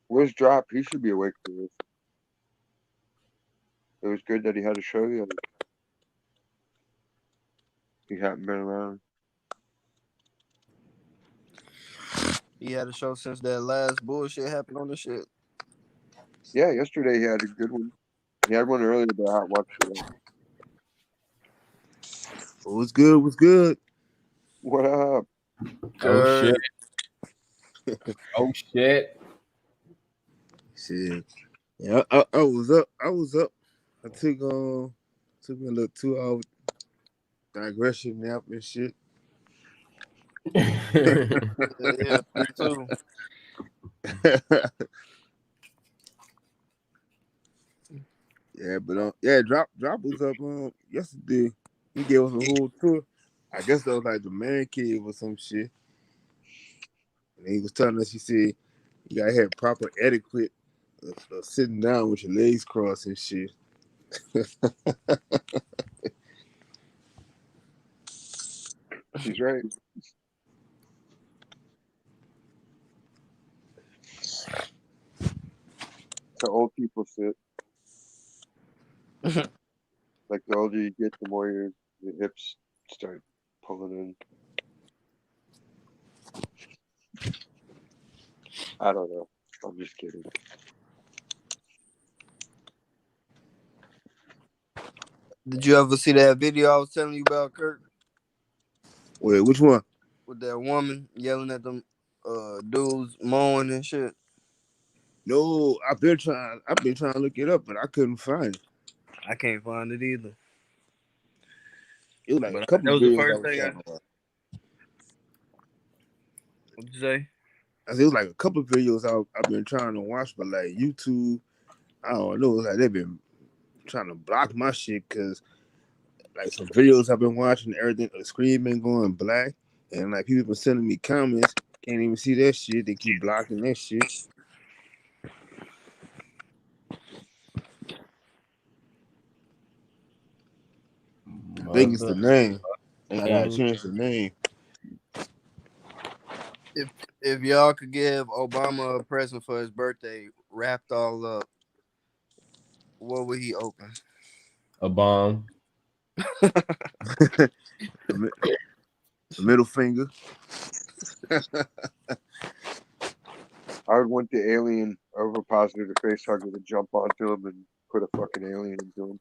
Where's Drop? He should be awake for this. It was good that he had a show the other. He hadn't been around. He had a show since that last bullshit happened on the shit. Yeah, yesterday he had a good one. He had one earlier, but I haven't watched it. What's good? What's good? What up? Oh shit. Good. Oh shit. Shit. Yeah, I was up. I was up. I took me a little 2 hour digression nap and shit. Yeah, me too. Yeah, but yeah, drop was up yesterday. He gave us a whole tour. I guess that was like the man cave or some shit. And he was telling us, he said, you gotta have proper etiquette of sitting down with your legs crossed and shit. He's right. So old people sit. Like the older you get, the more your hips start pulling in. I don't know. I'm just kidding. Did you ever see that video I was telling you about, Kirk? Wait, which one? With that woman yelling at them dudes mowing and shit. No, I've been trying to look it up, but I couldn't find it. I can't find it either. It was like a But couple that of was the videos I first was thing I. talking about. What'd you say? I said it was like a couple of videos I've been trying to watch, but like YouTube, I don't know. It's like they've been trying to block my shit because like some videos I've been watching, everything the screen been going black, and like people been sending me comments, can't even see that shit. They keep blocking that shit. I think it's the name. I gotta change the name. If y'all could give Obama a present for his birthday, wrapped all up, what would he open? A bomb. The middle finger. I would want the alien ovipositor to face hugger to jump onto him and put a fucking alien into him.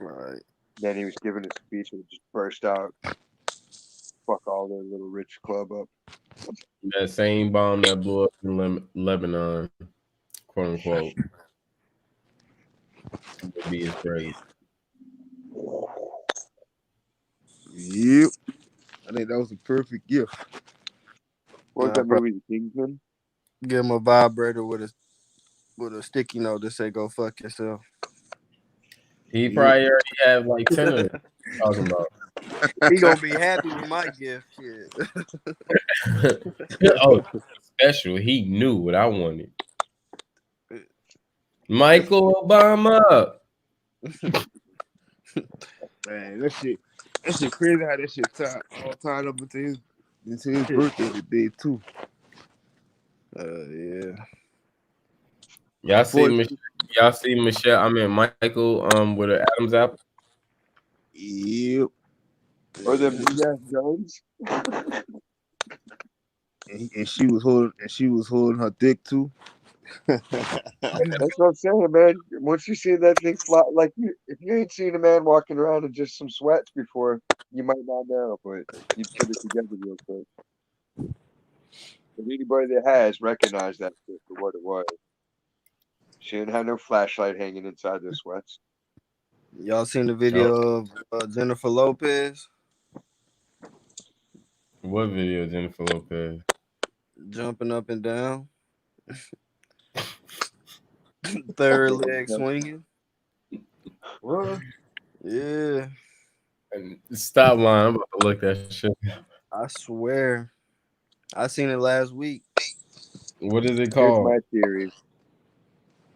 Right. Then he was giving a speech and it just burst out. Fuck all their little rich club up. That same bomb that blew up in Lebanon, quote unquote. Would be his grade. Yep. I think that was a perfect gift. What was that movie, The Kingsman? Give him a vibrator with a sticky note that say "Go fuck yourself." He probably already had like 10 of them. Talking about. He gonna be happy with my gift. Shit. Oh, special. He knew what I wanted. Michael Obama. Man, that shit crazy how that shit all tied up into his birthday today too. Yeah. Y'all see Michelle. I mean Michael. With an Adam's apple. Yep. Or them Diaz Jones? And she was holding her dick too. That's what I'm saying, man. Once you see that thing fly, like if you ain't seen a man walking around in just some sweats before, you might not know, but you'd put it together real quick. If anybody that has recognized that shit for what it was, she didn't have no flashlight hanging inside those sweats. Y'all seen the Oh, video of Jennifer Lopez what video, Jennifer Lopez? jumping up and down, third leg swinging? What? Yeah, Stop lying. I'm about to look that shit. I swear. I seen it last week. What is it Here's called? my theory.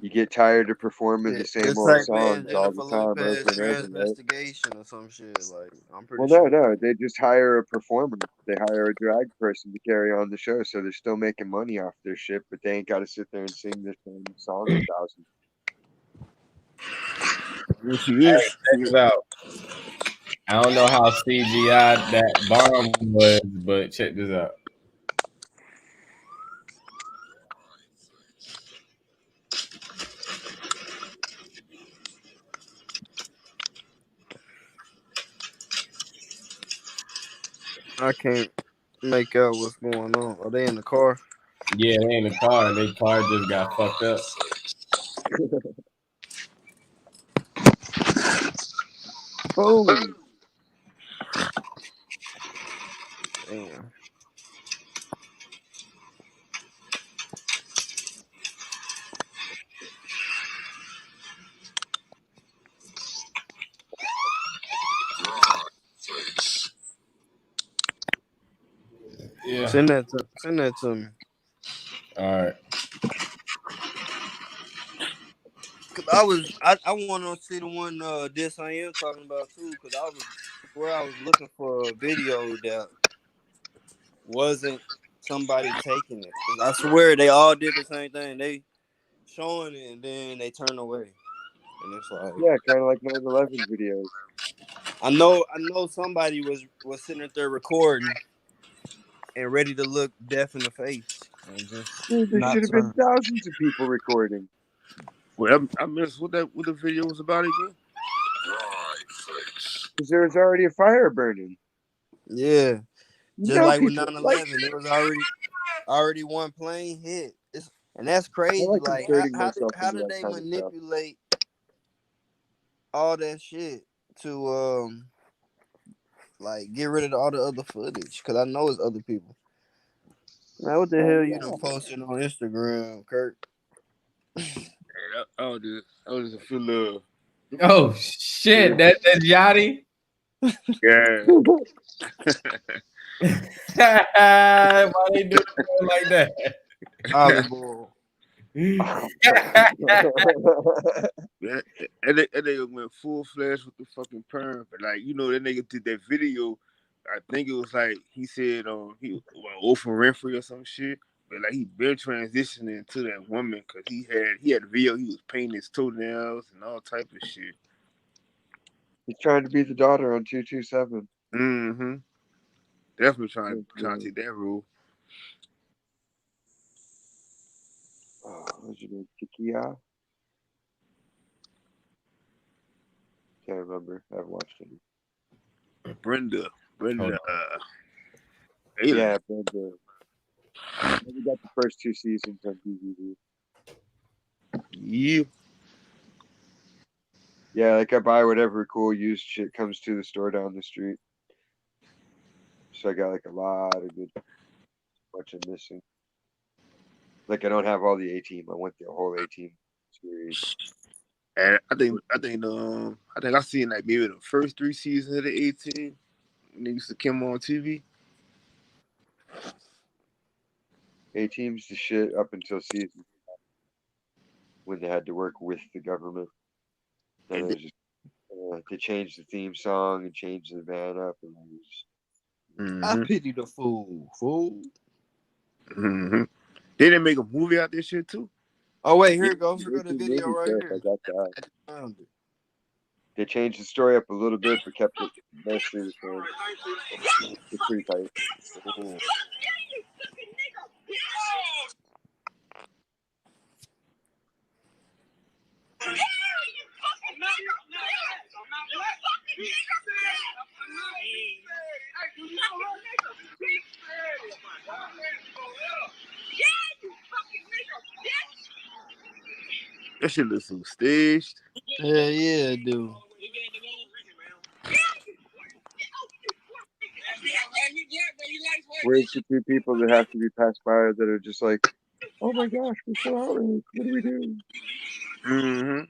You get tired of performing the same Just old type in songs all Jennifer the time over Lopez and over, right? transvestigation or some shit. Like, I'm pretty Well, no, sure. no. They just hire a performer. They hire a drag person to carry on the show, so they're still making money off their shit, but they ain't got to sit there and sing the same song 1,000. Yeah, she Hey, is. check this out. I don't know how CGI that bomb was, but check this out. I can't make out what's going on. Are they in the car? Yeah, they in the car, and their car just got fucked up. Boom. Damn. Yeah. Send that to me. All right. Cause I want to see the one this I am talking about too. Cause I was looking for a video that wasn't somebody taking it. 'Cause I swear they all did the same thing. They showing it and then they turn away, and it's like Yeah, kind of like 9/11 videos. I know somebody was sitting up there recording and ready to look deaf in the face and just Dude, there should not have been turn. thousands of people recording. Wait, I missed what the video was about again. Because there was already a fire burning. Yeah, You just know, like with people like. 9/11, there was already one plane hit. And that's I crazy. like Like inserting myself how into did that they kind of stuff. manipulate all that shit to like get rid of all the other footage? Because I know it's other people. Man, what the Oh hell you yeah. done posted on Instagram, Kurt? Hey, I was just a feel love. Oh shit, that's Yachty. Yeah. Why they do it like that? Olive oil. That, that nigga went full flash with the fucking perm. But like, you know, that nigga did that video. I think it was like he said he Oprah Winfrey or some shit. But like he been transitioning to that woman because he had a video, he was painting his toenails and all type of shit. He's trying to be the daughter on 227. Mm-hmm. Definitely trying to take that rule. What's your name? Kikia? Can't remember. I haven't watched any. Brenda. Hold Ayla. Yeah, Brenda. We got the first 2 seasons on DVD. Yeah. Yeah, like I buy whatever cool used shit comes to the store down the street. So I got like a lot of good, bunch of missing. Like I don't have all the A-Team. I want the whole A-Team series. And I think I seen like maybe the first 3 seasons of the 18 when they used to come on TV. A-Team's the shit up until season when they had to work with the government. Then And it was just they changed the theme song and changed the band up, and it was I mm-hmm. pity the fool. Mm-hmm. They didn't make a movie out this shit too. Oh wait, here yeah, it goes. Here the go the A-Team video movie right stuff. I here. got that. I just found it. They changed the story up a little bit, but kept it mostly the same. It's pretty tight. Oh. That shit looks so staged. Hell yeah, dude. Where's the two people that have to be passed by that are just like, oh my gosh, we're so outraged. What do we do? Mm-hmm.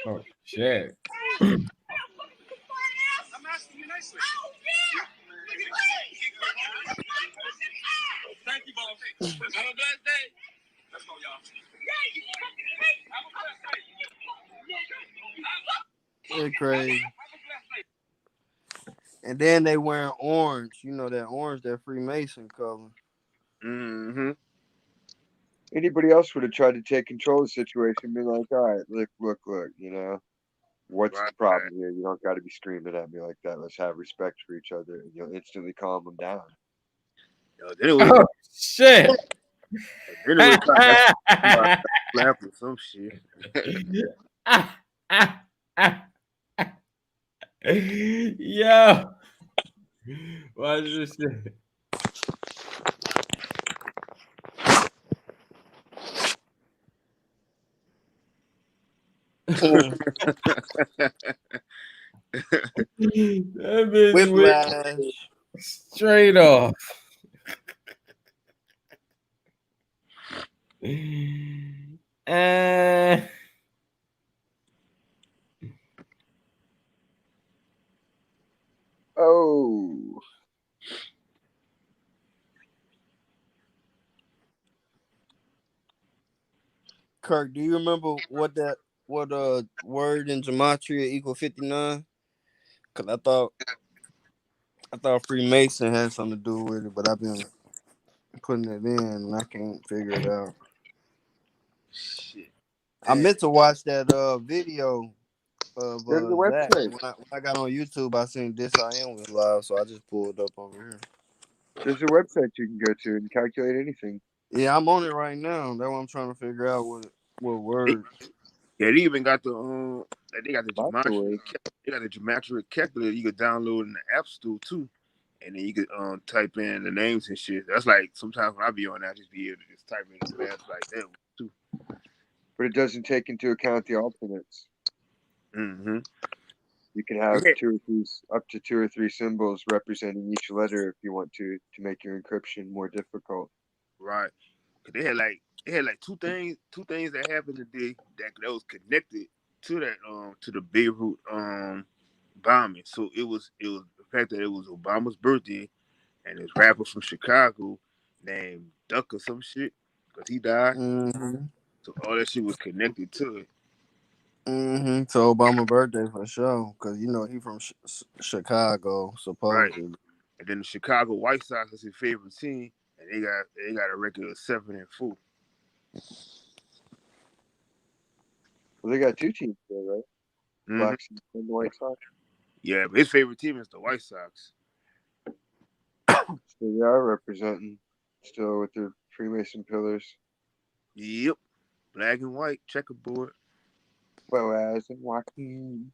Oh shit. They're crazy. And then they wearing orange. You know that orange, that Freemason color. Mm-hmm. Anybody else would have tried to take control of the situation, been like, all right, look, you know, what's the Right. problem here? You don't got to be screaming at me like that. Let's have respect for each other. And you'll instantly calm them down. Yo, then it would Oh shit. have somebody laugh or some shit. Yo. Watch this shit. That bitch went Whiplash. straight off. Uh, Oh, Kirk, do you remember what word in gematria equal 59? Cause I thought Freemason had something to do with it, but I've been putting it in and I can't figure it out. Shit. I meant to watch that video of there's a Zach. website. When I got on YouTube, I seen This I Am was live, so I just pulled up over here. There's a website you can go to and calculate anything. Yeah, I'm on it right now. That's what I'm trying to figure out what word. Yeah, they even got the they got the Microwave. geometric calculator you could download in the App Store too. And then you could type in the names and shit. That's like sometimes when I be on that, I just be able to just type in the math like that too. But it doesn't take into account the alternates. Mm-hmm. You can have Yeah. up to two or three symbols representing each letter if you want to make your encryption more difficult. Right. 'Cause they had like two things that happened today that was connected to the Beirut bombing. So it was the fact that it was Obama's birthday and this rapper from Chicago named Duck or some shit because he died. Mm-hmm. So all that shit was connected to it. Mm-hmm. So Obama birthday for sure, cause you know he from Chicago Right. supposedly. And then the Chicago White Sox is his favorite team, and they got a record of 7-4. Well, they got two teams there, right? Mm-hmm. Black Sox and the White Sox. Yeah, but his favorite team is the White Sox. So they are representing still with their Freemason pillars. Yep. Black and white checkerboard. Boaz and Joaquin.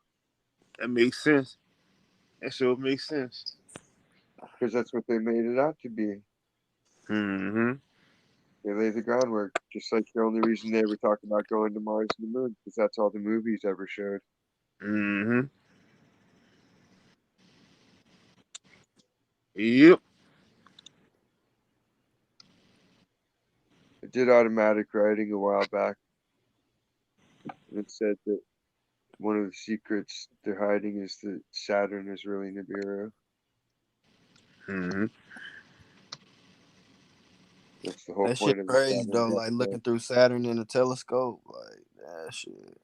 That makes sense. That sure makes sense. Because that's what they made it out to be. Mm-hmm. They laid the groundwork. Just like the only reason they ever talk about going to Mars and the moon, because that's all the movies ever showed. Mm-hmm. Yep. I did automatic writing a while back. And it said that one of the secrets they're hiding is that Saturn is really Nibiru. Mm-hmm. That's the whole That shit point of the crazy Saturn though. Like episode. looking through Saturn in a telescope, like that shit.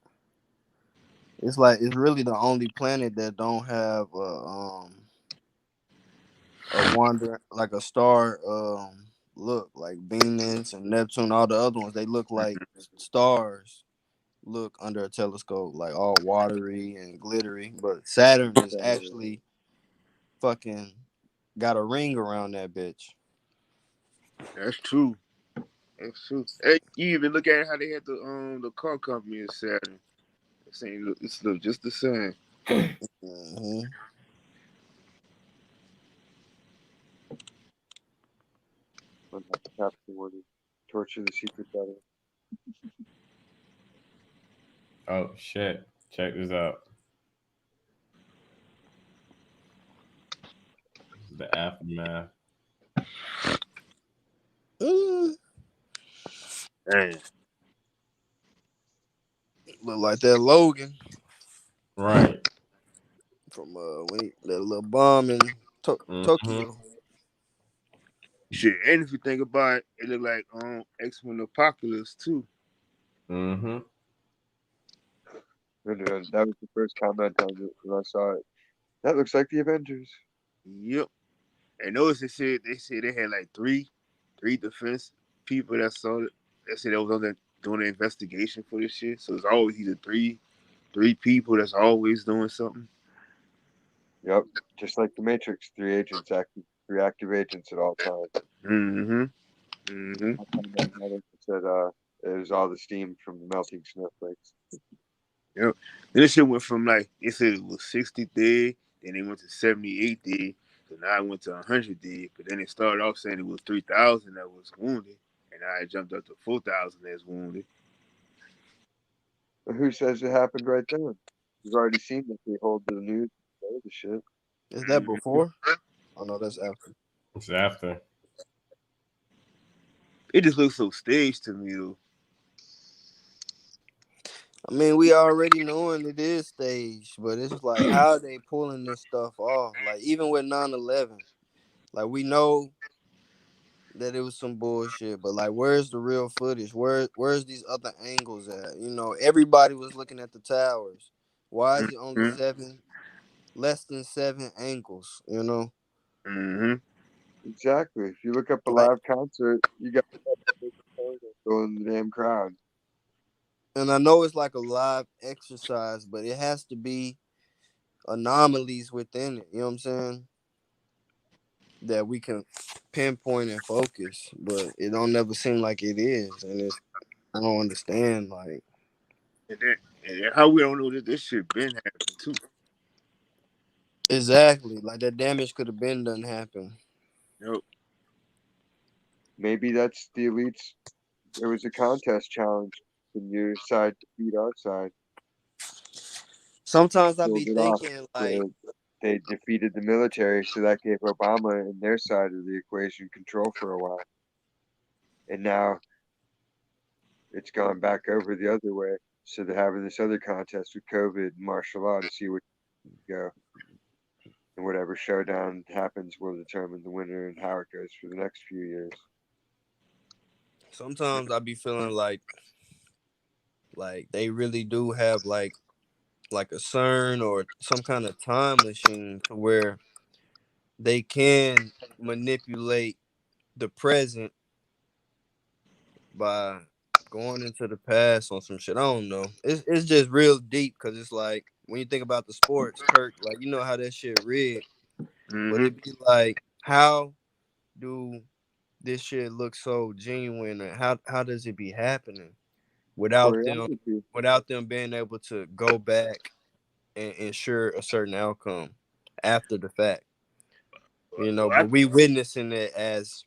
It's really the only planet that don't have a wander like a star look like Venus and Neptune. All the other ones they look like stars. look under a telescope, like all watery and glittery. But Saturn is actually fucking got a ring around that bitch. That's true. That's true. Hey, you even look at how they had the car company in Saturn. It's look just the same. Mm-hmm. I'm not captain word torture the secret better. Oh shit! Check this out. The aftermath. Mm, Damn. look like that Logan Right. from that little bomb in Mm-hmm. Tokyo. Shit, and if you think about it, it looked like X-Men Apocalypse too. Mm-hmm. That was the first comment on it when I saw it. That looks like the Avengers. Yep. And notice they said they had like three defense people that saw it. They said they was on there doing the investigation for this shit. So it's always either three people that's always doing something. Yep. Just like the Matrix, three active agents at all times. Mm-hmm. Mm-hmm. I found that another said it was all the steam from the melting snowflakes. Yep. Then this shit went from like they said it was 60 dead, then they went to 78 dead, so now it went to 100 dead. But then it started off saying it was 3,000 that was wounded, and now it jumped up to 4,000 that's wounded. But who says it happened right then? You've already seen that they hold the news and say the shit. Is that Mm-hmm. before? Oh no, that's after. It's after. It just looks so staged to me though. I mean, we already knowing it is staged, but it's like how they pulling this stuff off. Like even with 9/11, like we know that it was some bullshit, but like where's the real footage? Where's these other angles at? You know, everybody was looking at the towers. Why is it only Mm-hmm. less than seven angles? You know, Mm-hmm. Exactly. If you look up a like, live concert, you got going in the damn crowd. and I know it's like a live exercise, but it has to be anomalies within it. You know what I'm saying? That we can pinpoint and focus, but it don't never seem like it is, and it's I don't understand. Like And then how we don't know that this shit been happening too. exactly, like that damage could have been done happen. Yep. Maybe that's the elites. There was a contest challenge. Can your side defeat our side? Sometimes I Pulled be it off. thinking like, So they defeated the military, so that gave Obama and their side of the equation control for a while. And now it's gone back over the other way. So they're having this other contest with COVID and martial law to see which go. And whatever showdown happens will determine the winner and how it goes for the next few years. sometimes I be feeling like they really do have like a CERN or some kind of time machine to where they can manipulate the present by going into the past on some shit. I don't know. It's just real deep because it's like when you think about the sports, Kirk, like you know how that shit rigged, but Mm-hmm. it be like how do this shit look so genuine, and how does it be happening without them Choreography. being able to go back and ensure a certain outcome after the fact, you know? Well, But we witnessing it as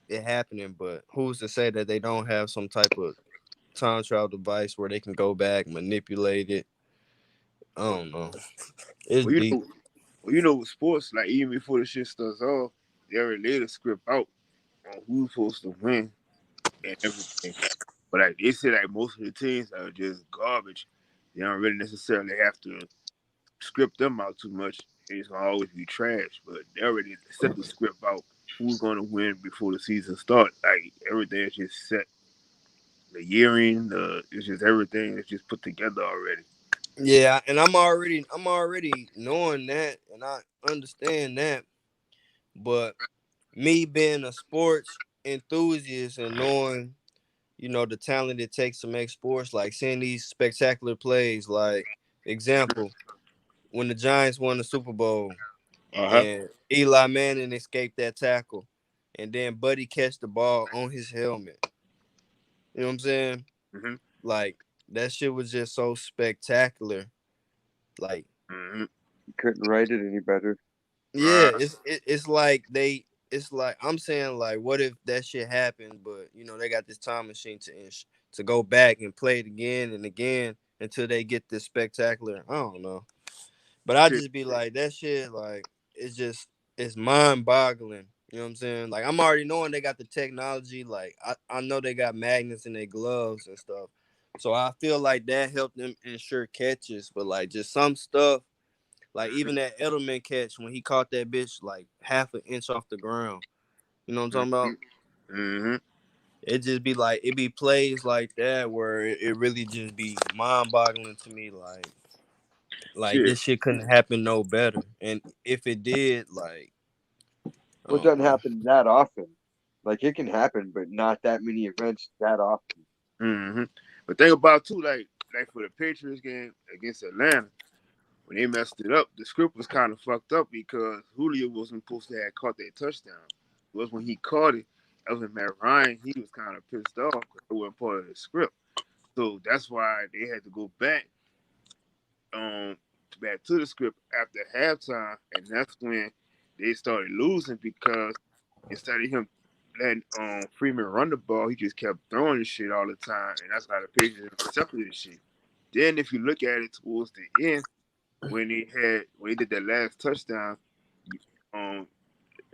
it happening, but who's to say that they don't have some type of time travel device where they can go back, manipulate it? I don't know. It's well, you deep. know, with sports, like even before the shit starts off, they already laid a script out on who's supposed to win and everything. But like they say, like most of the teams are just garbage. They don't really necessarily have to script them out too much. It's gonna always be trash. But they already set the script out who's gonna win before the season starts. Like everything is just set. The yearing, it's just everything is just put together already. Yeah, and I'm already knowing that, and I understand that. But me being a sports enthusiast and knowing the talent it takes to make sports, like seeing these spectacular plays. Like example, when the Giants won the Super Bowl Uh-huh. and Eli Manning escaped that tackle, and then Buddy catch the ball on his helmet. You know what I'm saying? Mm-hmm. Like that shit was just so spectacular. Like Mm-hmm. You couldn't write it any better. yeah, Right. it's like it's like I'm saying like what if that shit happened, but they got this time machine to go back and play it again and again until they get this spectacular. I don't know. But I Shit. just be like that shit like it's mind boggling. You know what I'm saying? Like I'm already knowing they got the technology, like I know they got magnets in their gloves and stuff. So I feel like that helped them ensure catches, but like just some stuff like even that Edelman catch when he caught that bitch like half an inch off the ground. You know what I'm talking Mm-hmm. about? Mm-hmm. It just be like it be plays like that where it really just be mind boggling to me. Like Shit. this shit couldn't happen no better. And if it did, like I Well, it don't doesn't know. happen that often. Like it can happen, but not that many events that often. Mm-hmm. But think about too, like for the Patriots game against Atlanta, when they messed it up, the script was kind of fucked up because Julio wasn't supposed to have caught that touchdown. It was when he caught it, that was when Matt Ryan, he was kind of pissed off because it wasn't part of the script. So that's why they had to go um back to the script after halftime, and that's when they started losing because instead of him letting Freeman run the ball, he just kept throwing the shit all the time, and that's how the Patriots accepted the shit. Then if you look at it towards the end, when they did that last touchdown, um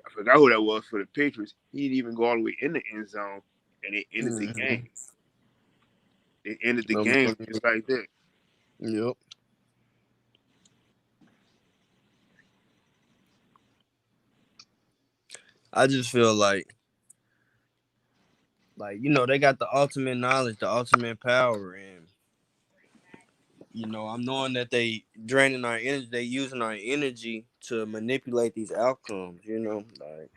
I forgot who that was for the Patriots. He didn't even go all the way in the end zone, and they ended the Mm-hmm. game. They ended the No game more. just like that. Yep. I just feel like they got the ultimate knowledge, the ultimate power, and I'm knowing that they draining our energy, they using our energy to manipulate these outcomes. Like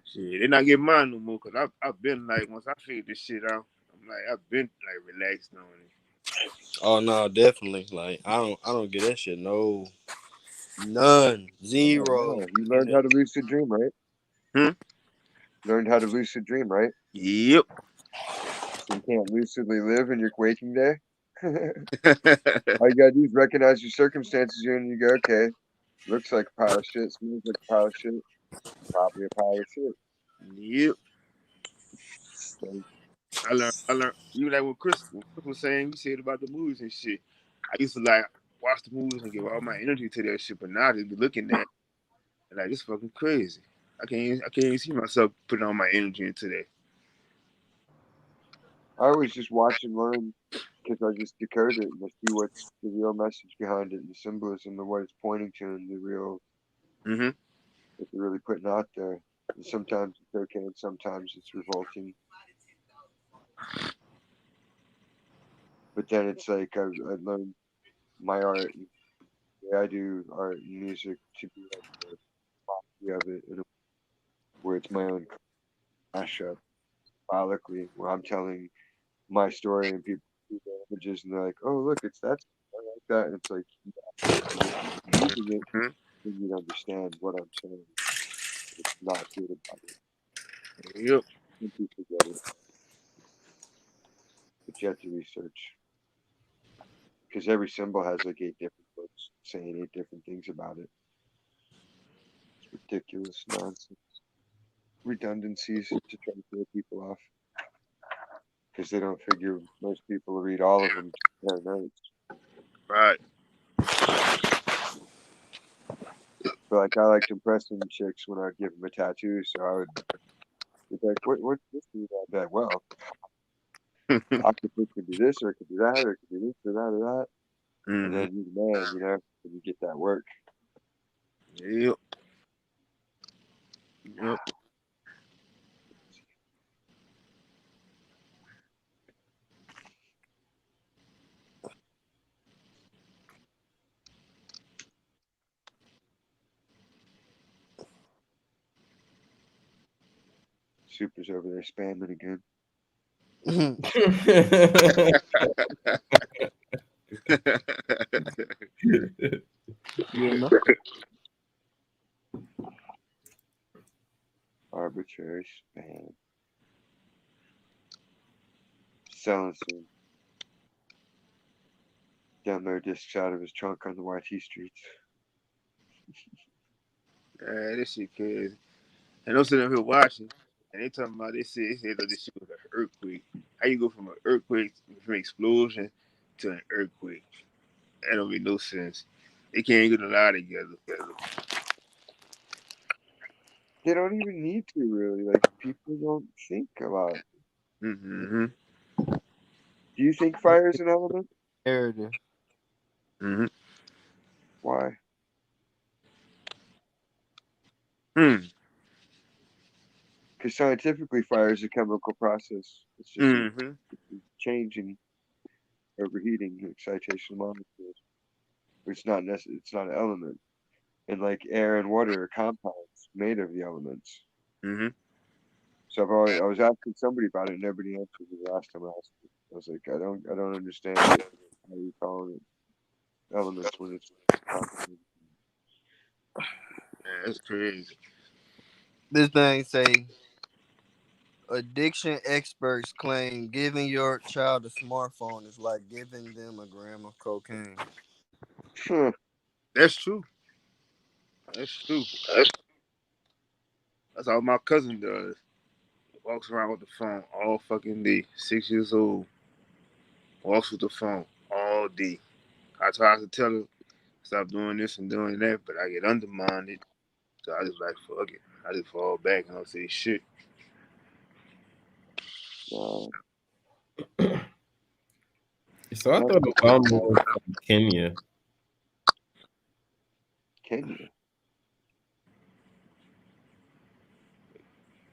Shit, they not getting mine no more because I've been like once I figured this shit out, I'm like I've been like relaxed on it. oh no, definitely. Like I don't get that shit. No, none, Oh, zero. yeah. You learned how to lucid dream, right? Hmm? Learned how to lucid dream, right? Yep. So you can't lucidly live in your waking day. All you gotta do is recognize your circumstances here, and you go, okay, looks like a pile of shit, smells like a pile of shit, probably a pile of shit. Yep. So, I learned even like what Chris was saying, he said about the movies and shit. I used to like watch the movies and give all my energy to that shit, but now I just be looking at it, and like this fucking crazy. I can't even see myself putting all my energy into that. I always just watch and learn because I just decode it and I see what's the real message behind it and the symbolism of what it's pointing to and the real Mm-hmm. what they're really putting out there. And sometimes it's okay and sometimes it's revolting. But then it's like I learned my art and the way I do art and music to be like the copy of it in a, where it's my own mashup symbolically, where I'm telling my story and people see the images and they're like, oh look, it's that I like that and it's like and if you're using it Mm-hmm. then you'd understand what I'm saying. It's not good about it. Yep. Some people get it, but you have to research because every symbol has like 8 different books saying 8 different things about it. It's ridiculous nonsense. Redundancies to try to throw people off because they don't figure most people will read all of them to compare notes. Right. But like I like to impress some chicks when I give them a tattoo, so I would be like, what's this do?" I'd be like, well, octopus could do this or it could do that or it could do this or that or that. And Mm-hmm. then you're the man, and you get that work. Yep. Yep. Super's over there spamming again. You know? Arbitrary span. Selling some demo discs out of his trunk on the YT streets. This shit crazy. And I'm sitting up here watching, and they talking about they said that this shit was an earthquake. How you go from an earthquake, from an explosion, to an earthquake? That don't make no sense. They can't get a lie together. They don't even need to really. Like people don't think a lot. Mm-hmm. Do you think fire is an element? Narrative. Mm-hmm. Why? Mm. Because scientifically, fire is a chemical process. It's just a Mm-hmm. change in overheating, excitation of molecules. It's not it's not an element. And like air and water are compounds made of the elements. Mm-hmm. So I was asking somebody about it, and nobody answered the last time I asked. I was like, I don't understand how you calling it elements when it's complicated. Yeah, that's crazy. This thing say addiction experts claim giving your child a smartphone is like giving them a gram of cocaine. Huh. That's true. That's true. That's all my cousin does. Walks around with the phone all fucking day. 6 years old. Walks with the phone all day. I try to tell her stop doing this and doing that, but I get undermined. So I just like fuck it. I just fall back and I say shit. Uh, So I that's thought the Obama was from Kenya. Kenya.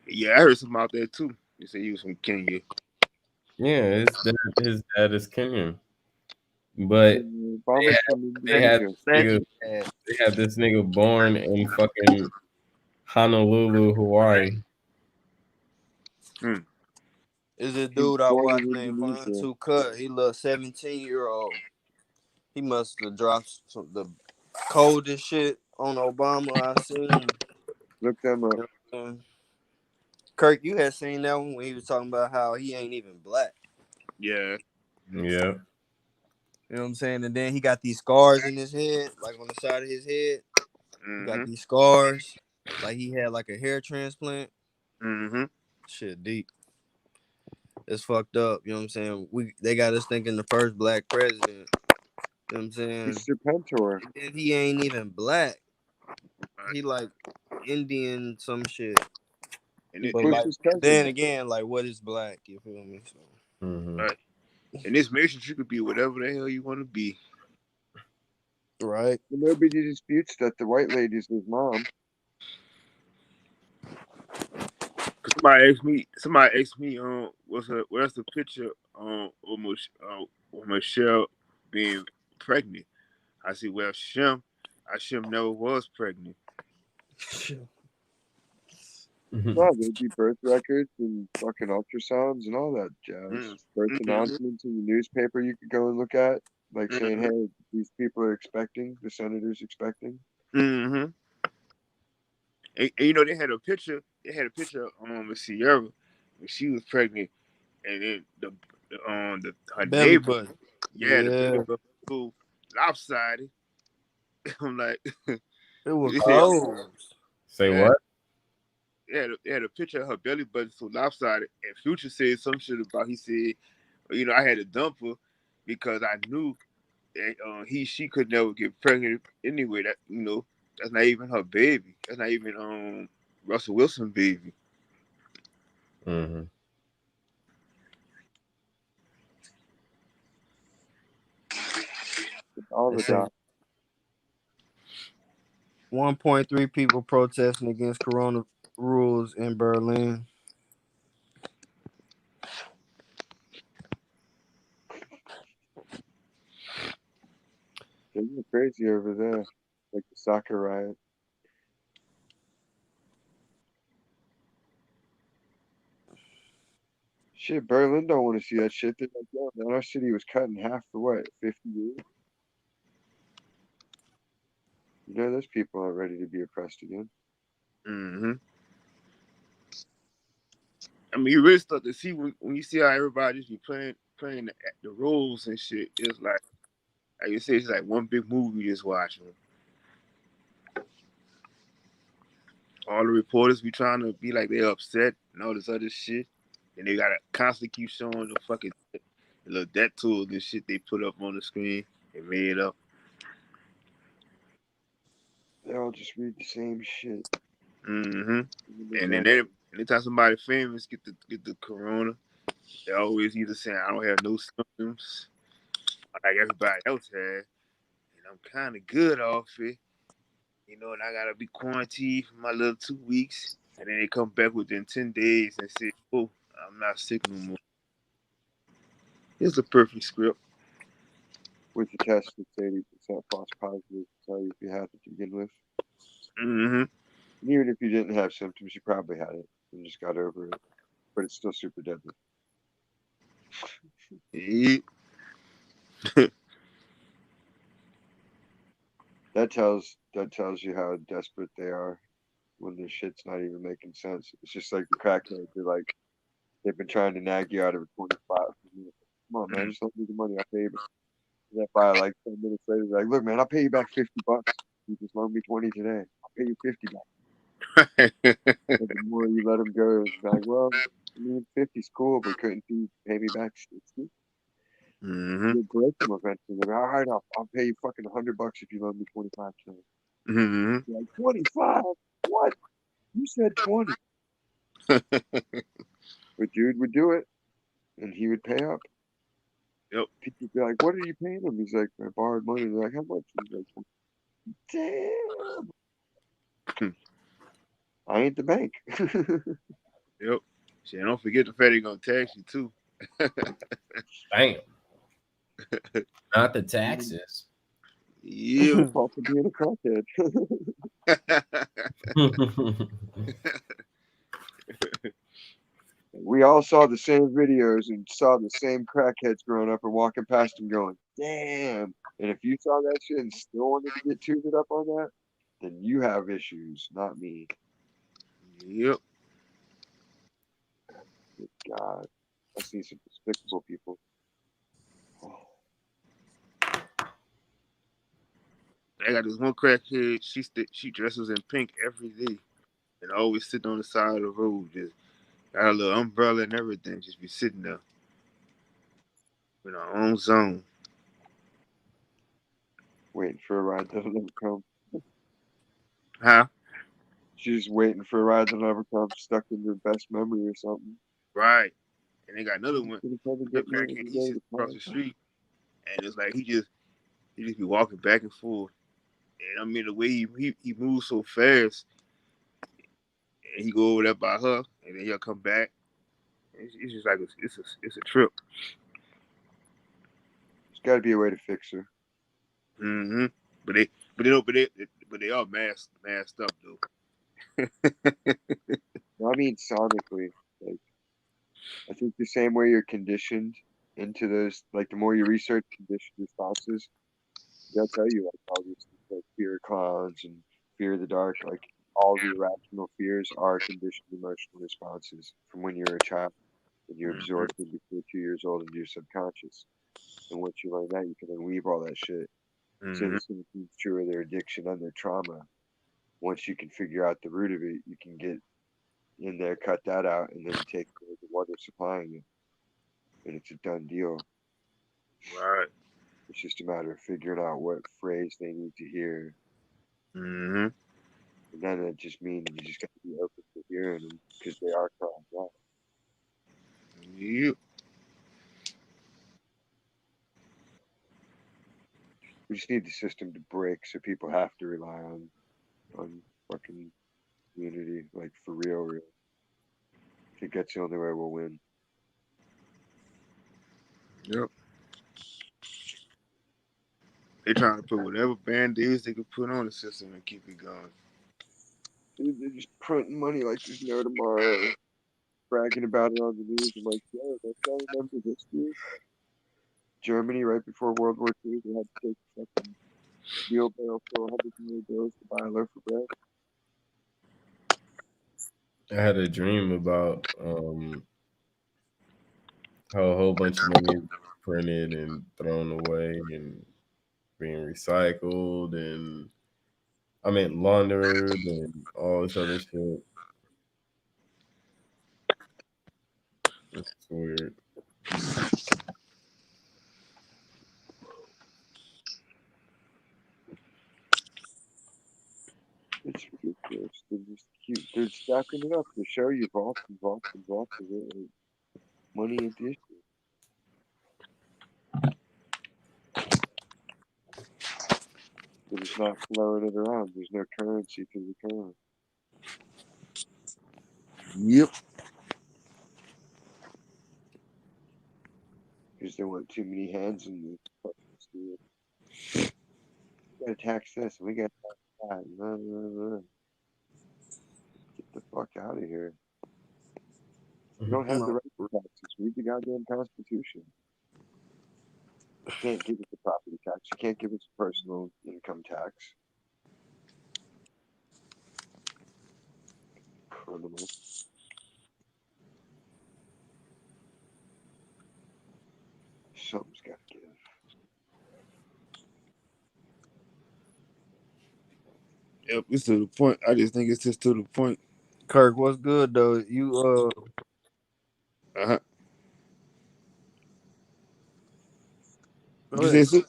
Yeah, I heard something out there too. They say he was from Kenya. Yeah, his dad is Kenyan. But they Obama's had, from they had Indonesia. this nigga, they had this nigga born in fucking Honolulu, Hawaii. Hmm. Is a He was dude I born watched in named Fun Indonesia. Two Cut. He look 17-year-old. He must have dropped the coldest shit on Obama I seen. Look them up. You know what I'm saying? Kirk, you had seen that one when he was talking about how he ain't even black. Yeah. Yeah. You know what I'm saying? And then he got these scars in his head, like on the side of his head. He got Mm-hmm. these scars, like he had like a hair transplant. Mm-hmm. Shit deep. It's fucked up. You know what I'm saying? They got us thinking the first black president. You know what I'm saying? He's Serpentor. And then he ain't even black. He like Indian some shit. And it, But and, like Bush's then cousin. again, like what is black? You feel me? So Mm-hmm. right. In this matrix, you could be whatever the hell you want to be. right. And nobody disputes that the white lady's his mom. Cause somebody asked me, what's the picture of Michelle being pregnant? I said, well, Shem never was pregnant. Mm-hmm. No, there'd be birth records and fucking ultrasounds and all that jazz. Birth Mm-hmm. announcements in the newspaper you could go and look at, like saying, Mm-hmm. hey, these people are expecting, the senator's expecting. Mm-hmm. And you know they had a picture. They had a picture of Sierra when she was pregnant, and then the her Belly neighbor, button. yeah, the Yeah. belly button was so lopsided. I'm like, It was they said, closed. Say yeah, what? they had a picture of her belly button so lopsided, and Future said some shit about. He said, you know, I had to dump her because I knew that she could never get pregnant anyway. That that's not even her baby. That's not even Russell Wilson baby. Mm-hmm. All They the say doc. 1.3 people protesting against corona rules in Berlin. They're crazy over there. Like the soccer riot. Shit, Berlin don't want to see that shit. They're like, yo, man, our city was cut in half for what, 50 years? You know, those people aren't ready to be oppressed again. Mm-hmm. I mean, you really start to see when you see how everybody just be playing the roles and shit. It's like you say, it's like one big movie just watching. All the reporters be trying to be like they're upset and all this other shit, and they gotta constantly keep showing the fucking little death tools and shit they put up on the screen and made up. They all just read the same shit. Mm-hmm. And then anytime somebody famous get the corona, they always either saying I don't have no symptoms like everybody else had, and I'm kind of good off it, and I gotta be quarantined for my little 2 weeks, and then they come back within 10 days and say, "Oh, I'm not sick no more." It's a perfect script. With the test, it's 80% false positive. Tell you if you had it to begin with. Mm-hmm. And even if you didn't have symptoms, you probably had it and just got over it. But it's still super deadly. Yeah. That tells you how desperate they are when this shit's not even making sense. It's just like the crackheads. They're like, they've been trying to nag you out of a 25. Come on, man, just let me the money. I'll pay you back. That by like 10 minutes later, they're like, look, man, I'll pay you back $50. You just loan me 20 today. I'll pay you 50 back. And the more you let them go, it's like, well, I mean, 50's cool, but couldn't you pay me back 60? Mm-hmm. You'll break them eventually. They're like, all right, I'll pay you fucking $100 if you loan me 25 today. Mm-hmm. You're like, 25? What? You said 20. But dude would do it, and he would pay up. Yep. People would be like, what are you paying him? He's like, I borrowed money. They're like, how much? He's like, damn. I ain't the bank. Yep. Shit, don't forget the fact they're gonna tax you too. Damn. Not the taxes. Yeah. That's all for being a crackhead. We all saw the same videos and saw the same crackheads growing up and walking past them going, damn. And if you saw that shit and still wanted to get tuned up on that, then you have issues, not me. Yep. Good God. I see some despicable people. Oh, I got this one crackhead. She dresses in pink every day and always sitting on the side of the road, just got a little umbrella and everything, just be sitting there in her own zone. waiting for a ride that'll never come. Huh? She's waiting for a ride that'll never come, stuck in her best memory or something. Right. And they got another one. Gonna come and The get me crackhead, every he day sits to across the come. street, and it's like he just be walking back and forth. And I mean the way he moves so fast, and he go over there by her, and then he'll come back. It's just like it's a trip. There's got to be a way to fix her. Mm-hmm. But they all masked up though. No, I mean sonically. Like, I think the same way you're conditioned into those, like the more you research conditioned responses, they'll tell you like all these things like fear of clowns and fear of the dark. Like all the irrational fears are conditioned emotional responses from when you're a child and you Mm-hmm. absorb them before 2 years old into your subconscious. And once you learn that, you can unweave all that shit. So Mm-hmm. the same thing's true of their addiction and their trauma. Once you can figure out the root of it, you can get in there, cut that out, and then take away the water supplying it, and it's a done deal. Right. It's just a matter of figuring out what phrase they need to hear, Mm-hmm. and then it just means you just got to be open to hearing them because they are crying out. Yep. We just need the system to break so people have to rely on fucking community, like for real, real. I think that's the only way we'll win. Yep. They trying to put whatever band-aids they can put on the system and keep it going. Dude, they're just printing money like there's no tomorrow. bragging about it on the news. I'm like, yo, don't y'all remember this dude? Germany, right before World War II, they had to take a fucking wheelbarrow full of $100 to buy a loaf of bread. I had a dream about how a whole bunch of money is printed and thrown away and being recycled and I mean laundered and all this other shit. It's weird. It's ridiculous. They're stacking it up to show you vaults and vaults and vaults of it. Like, money addition. But it's not flowing it around. There's no currency to the currency. Yep. Because there weren't too many hands in the fucking steel. We gotta tax this and we gotta tax that. Blah, blah, blah. Get the fuck out of here. You don't have the No. right to taxes. Read the goddamn Constitution. You can't give us a property tax. You can't give us a personal income tax. Criminal. Something's got to give. Yep. It's to the point. I just think it's just to the point. Kirk, what's good though? You Uh-huh. go What you ahead. say, Sue?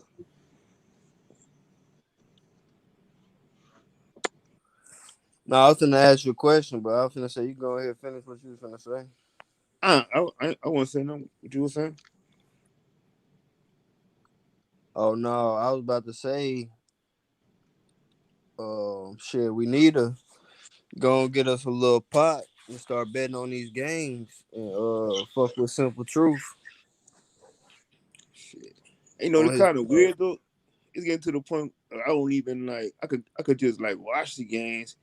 No, I was gonna ask you a question, but I was gonna say you go ahead and finish what you was gonna say. I want to say no. What you were saying? Oh no, I was about to say, shit, we need to go and get us a little pot and start betting on these games and fuck with Simple Truth Shit. You know, on it's his kind of weird though. It's getting to the point I don't even like. I could just like watch the games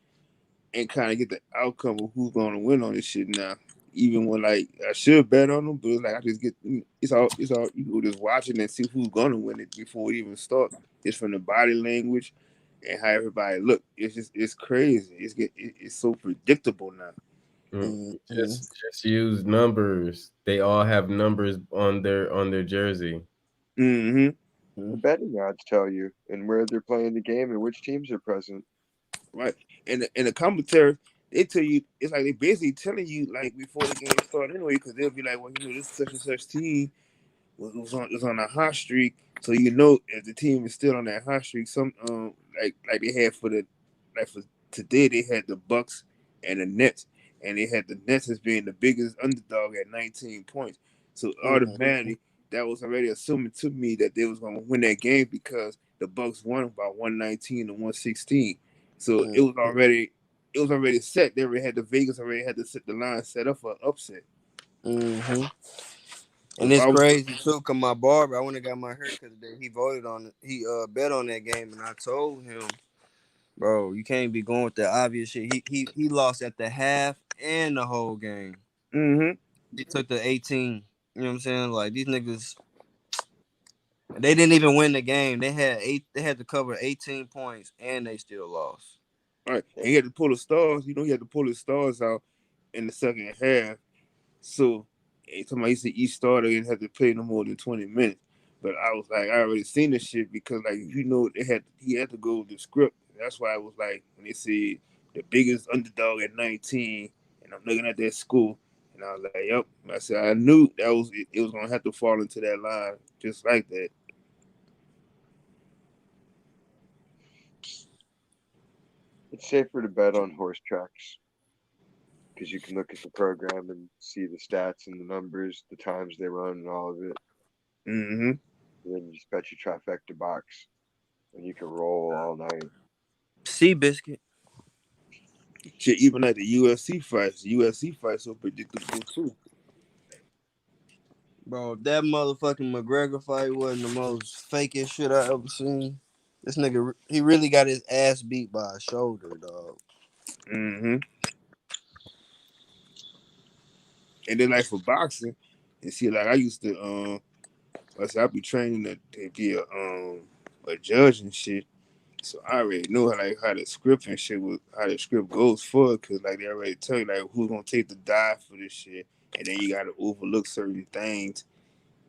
and kind of get the outcome of who's going to win on this shit now. Even when like I should bet on them, but it's like I just get it's all you can just watch it and see who's going to win it before it even start. Just from the body language and how everybody look. It's crazy. It's so predictable now. Mm. Mhm. Just use numbers. They all have numbers on their jersey. Mm-hmm. The betting odds tell you and where they're playing the game and which teams are present. Right. And the commentary, they tell you it's like they basically telling you like before the game start anyway, because they'll be like, well, this such and such team was on a hot streak, so if the team is still on that hot streak, some like they had for today they had the Bucks and the Nets, and they had the Nets as being the biggest underdog at 19 points. So Mhm. automatically that was already assuming to me that they was going to win that game because the Bucks won by 119 to 116. So Mhm. it was already set. They already had the Vegas already had to set the line set up for an upset. Mhm. So And if it's I was crazy too, cause my barber, I went and got my haircut today. He voted on it. He bet on that game, and I told him, bro, you can't be going with that obvious shit. He lost at the half and the whole game. mm-hmm. He took the 18. You know what I'm saying? Like these niggas, they didn't even win the game. They had eight. They had to cover 18 points, and they still lost. Right. And he had to pull the stars. He had to pull his stars out in the second half. So somebody said each starter didn't have to play no more than 20 minutes. But I was like, I already seen this shit because like he had to go with the script. That's why I was like when they said the biggest underdog at 19, and I'm looking at that school, and I was like, yep. I said I knew it was gonna have to fall into that line just like that. It's safer to bet on horse tracks because you can look at the program and see the stats and the numbers, the times they run, and all of it. Mm-hmm. And then you just bet your trifecta box, and you can roll all night. Seabiscuit, Shit, even like the UFC fights so predictable too. bro. That motherfucking McGregor fight wasn't the most fakest shit I ever seen. This nigga, he really got his ass beat by a shoulder, dog. Mm-hmm. And then like for boxing, and see, like I used to I'd be training to be a judge and shit. So I already know how the script and shit was, how the script goes for it, cause like they already tell you like who's gonna take the dive for this shit, and then you gotta overlook certain things,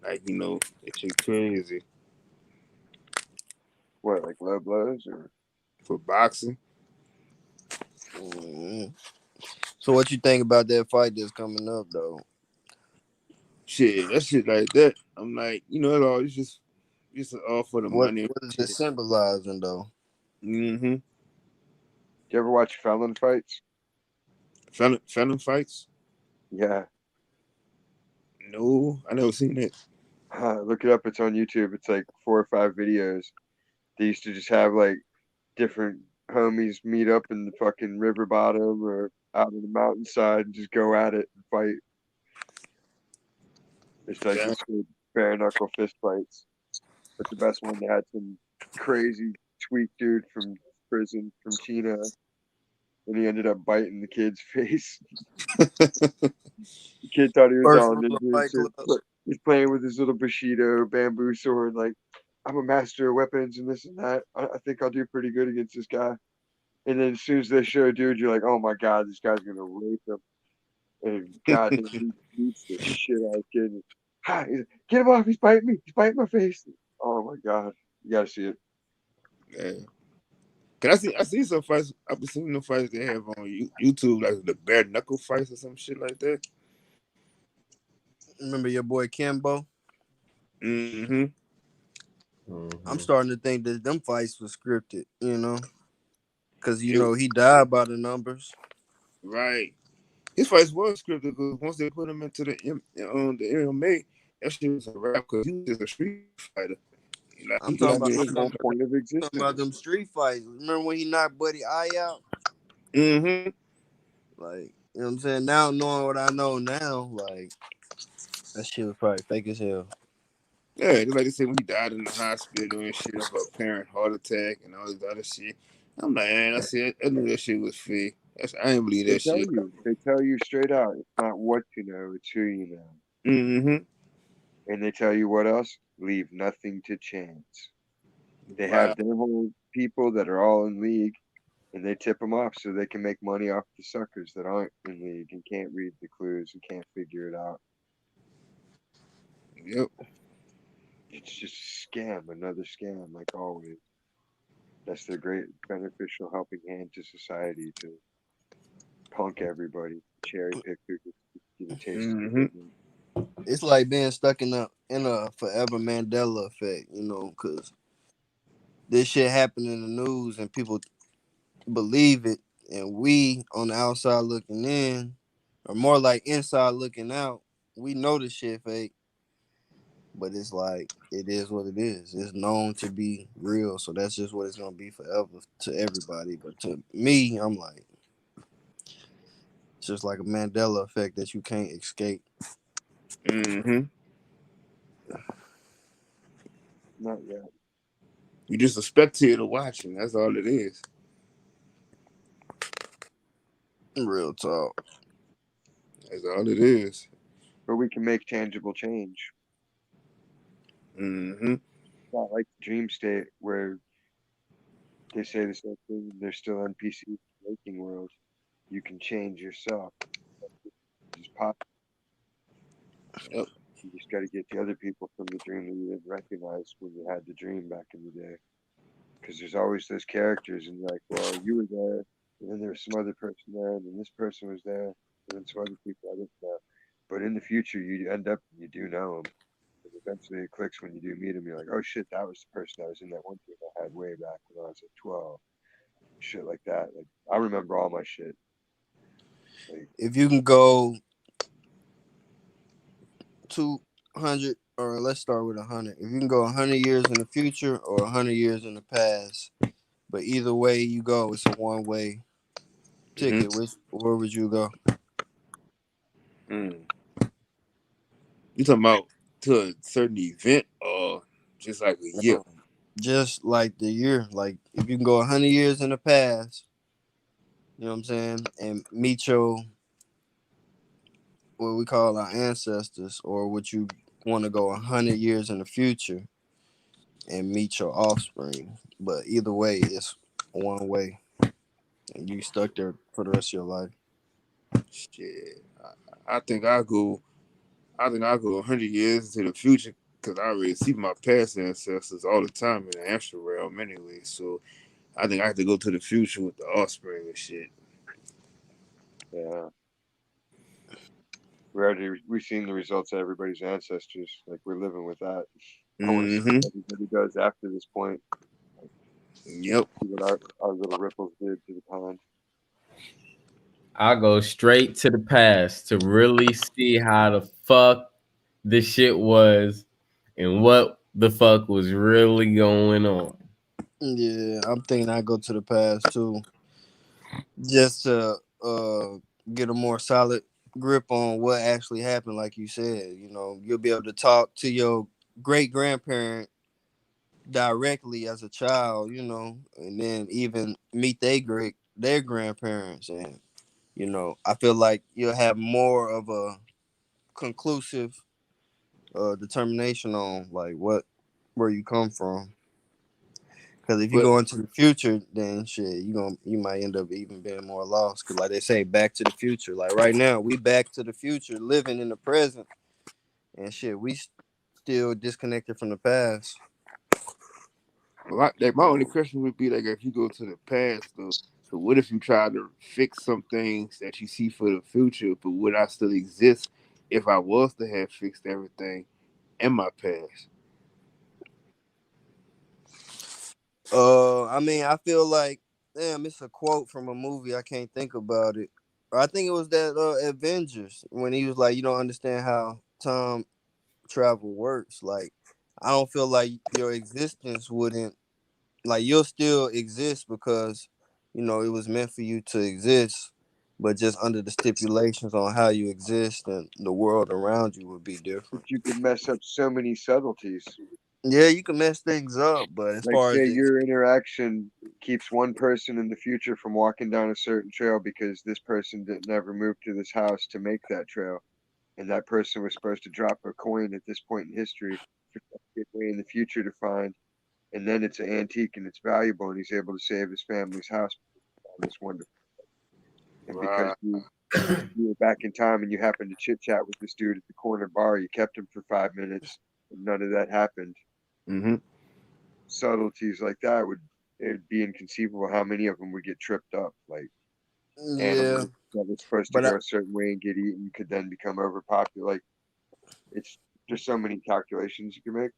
like it's shit crazy What, like low blows or? for boxing. Mhm. So what you think about that fight that's coming up though? Shit, that shit like that. I'm like, it all it's just all for the What money and what is it shit. symbolizing though? Mm-hmm. You ever watch Felon fights? Felon fights? Yeah. No, I never seen that. Look it up. It's on YouTube. It's like 4 or 5 videos. They used to just have like different homies meet up in the fucking river bottom or out on the mountainside and just go at it and fight. It's like Yeah, just good bare knuckle fist fights. But the best one, they had some crazy tweak dude from prison from China, and he ended up biting the kid's face. The kid thought he was First all rule ninja of and Fight shit. Club. He's playing with his little Bushido bamboo sword, like, I'm a master of weapons and this and that. I think I'll do pretty good against this guy. And then as soon as they show a dude, you're like, oh my god, this guy's gonna rape him. And goddamn, he beats the shit out of the kid. Hi, get him off! He's biting me! He's biting my face! Oh my god, you gotta see it. yeah. Cause I see some fights. I've been seeing the fights they have on YouTube, like the bare knuckle fights or some shit like that. Remember your boy Kimbo? Mm-hmm. I'm Mhm. starting to think that them fights was scripted, because It, he died by the numbers. right. His fights was scripted because once they put him into the MMA, that shit was a rap because he was just a street fighter. Like I'm he talking That about just was I'm his talking whole about point of talking about them existence. street fights. Remember when he knocked Buddy Eye out? mm-hmm. Like, you know what I'm saying? Now knowing what I know now, like that shit was probably fake as hell. Yeah, just like they said when he died in the hospital and shit of a apparent heart attack and all this other shit. I'm like, man, I said I knew that shit was fake. I didn't believe They that tell shit. you. They tell you straight out. It's not what you know, it's who you know. Mm-hmm. And they tell you what else? Leave nothing to chance. They have Right. their whole people that are all in league, and they tip them off so they can make money off the suckers that aren't in league and can't read the clues and can't figure it out. Yep. It's just a scam, another scam, like always. That's their great beneficial helping hand to society to punk everybody, cherry pick who gets to get a taste of the Mm-hmm. goodness. It's like being stuck in a forever Mandela effect, because this shit happened in the news and people believe it, and we on the outside looking in, or more like inside looking out, we know the shit fake, but it's like it is what it is. It's known to be real, so that's just what it's gonna be forever to everybody. But to me, I'm like, it's just like a Mandela effect that you can't escape. Mm-hmm. Not yet. You just a spectator watching. That's all it is. Real talk. That's all it is. But we can make tangible change. Mm-hmm. Not like the dream state where they say the same thing and they're still NPCs in the waking world. You can change yourself. Just pop. Yep. You just got to get the other people from the dream that you didn't recognize when you had the dream back in the day. Because there's always those characters, and you're like, well, you were there, and then there was some other person there, and then this person was there, and then some other people I didn't know. But in the future, you end up, you do know them. And eventually it clicks when you do meet them. You're like, oh shit, that was the person that was in that one thing I had way back when I was at 12. Shit like that. Like, I remember all my shit. Like, If you can go 200, or let's start with 100. If you can go 100 years in the future or 100 years in the past, but either way you go, it's a one-way ticket. Mm-hmm. Where would you go? Mm. You talking about to a certain event or just like a year? No, just like the year. Like if you can go 100 years in the past, you know what I'm saying, and meet your what we call our ancestors, or would you want to go 100 years in the future and meet your offspring? But either way, it's one way, and you stuck there for the rest of your life. Shit, I think I go. I think I go 100 years into the future because I already see my past ancestors all the time in the astral realm anyway. So I think I have to go to the future with the offspring and shit. Yeah. We've seen the results of everybody's ancestors. Like we're living with that. I want to see Mm-hmm. what everybody does after this point. Yep. See what our little ripples did to the pond. I go straight to the past to really see how the fuck the shit was and what the fuck was really going on. Yeah, I'm thinking I go to the past too, just to get a more solid grip on what actually happened. Like you said, you'll be able to talk to your great grandparent directly as a child, and then even meet their grandparents, and I feel like you'll have more of a conclusive determination on like where you come from. Because if you But go into the future, then shit, you might end up even being more lost. Because like they say, back to the future. Like right now, we back to the future, living in the present, and shit, we still disconnected from the past. my only question would be like if you go to the past though. So what if you try to fix some things that you see for the future, but would I still exist if I was to have fixed everything in my past? I mean, I feel like, damn, it's a quote from a movie. I can't think about it. I think it was that Avengers when he was like, "You don't understand how time travel works." Like, I don't feel like your existence wouldn't like you'll still exist because it was meant for you to exist, but just under the stipulations on how you exist and the world around you would be But different. you could mess up so many subtleties. Yeah, you can mess things up, but as Like far say as your interaction keeps one person in the future from walking down a certain trail because this person didn't ever move to this house to make that trail. And that person was supposed to drop a coin at this point in history for way in the future to find. And then it's an antique and it's valuable, and he's able to save his family's house on this wonderful. And because Right. you were back in time and you happened to chit chat with this dude at the corner bar, you kept him for 5 minutes, and none of that happened. Mm-hmm. Subtleties like that it'd be inconceivable how many of them would get tripped up. Like yeah, animals that were supposed to but go a certain way and get eaten could then become overpopular. Like it's there's so many calculations you can make.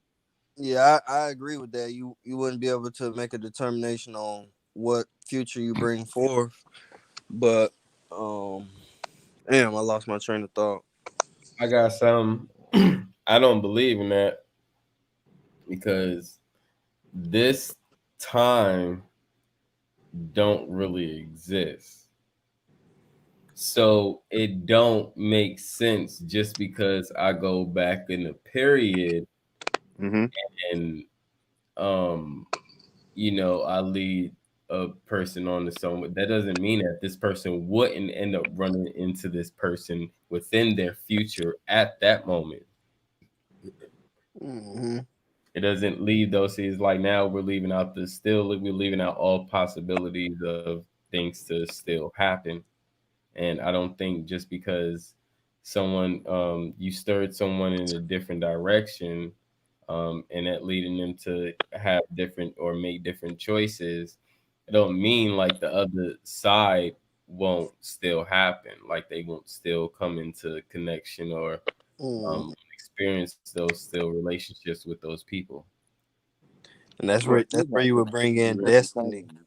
yeah, I agree with that. You wouldn't be able to make a determination on what future you bring forth, but um, damn, I lost my train of thought. I got some. I don't believe in that because this time don't really exist. So it don't make sense just because I go back in the period Mm-hmm. and um I lead a person on to someone. That doesn't mean that this person wouldn't end up running into this person within their future at that moment. Hmm. It doesn't leave those things like now we're leaving out we're leaving out all possibilities of things to still happen. And I don't think just because you stirred someone in a different direction, and that leading them to have different or make different choices, it don't mean like the other side won't still happen, like they won't still come into connection or experience those still relationships with those people. And that's Well, where it did you happen would bring in in different destiny. times.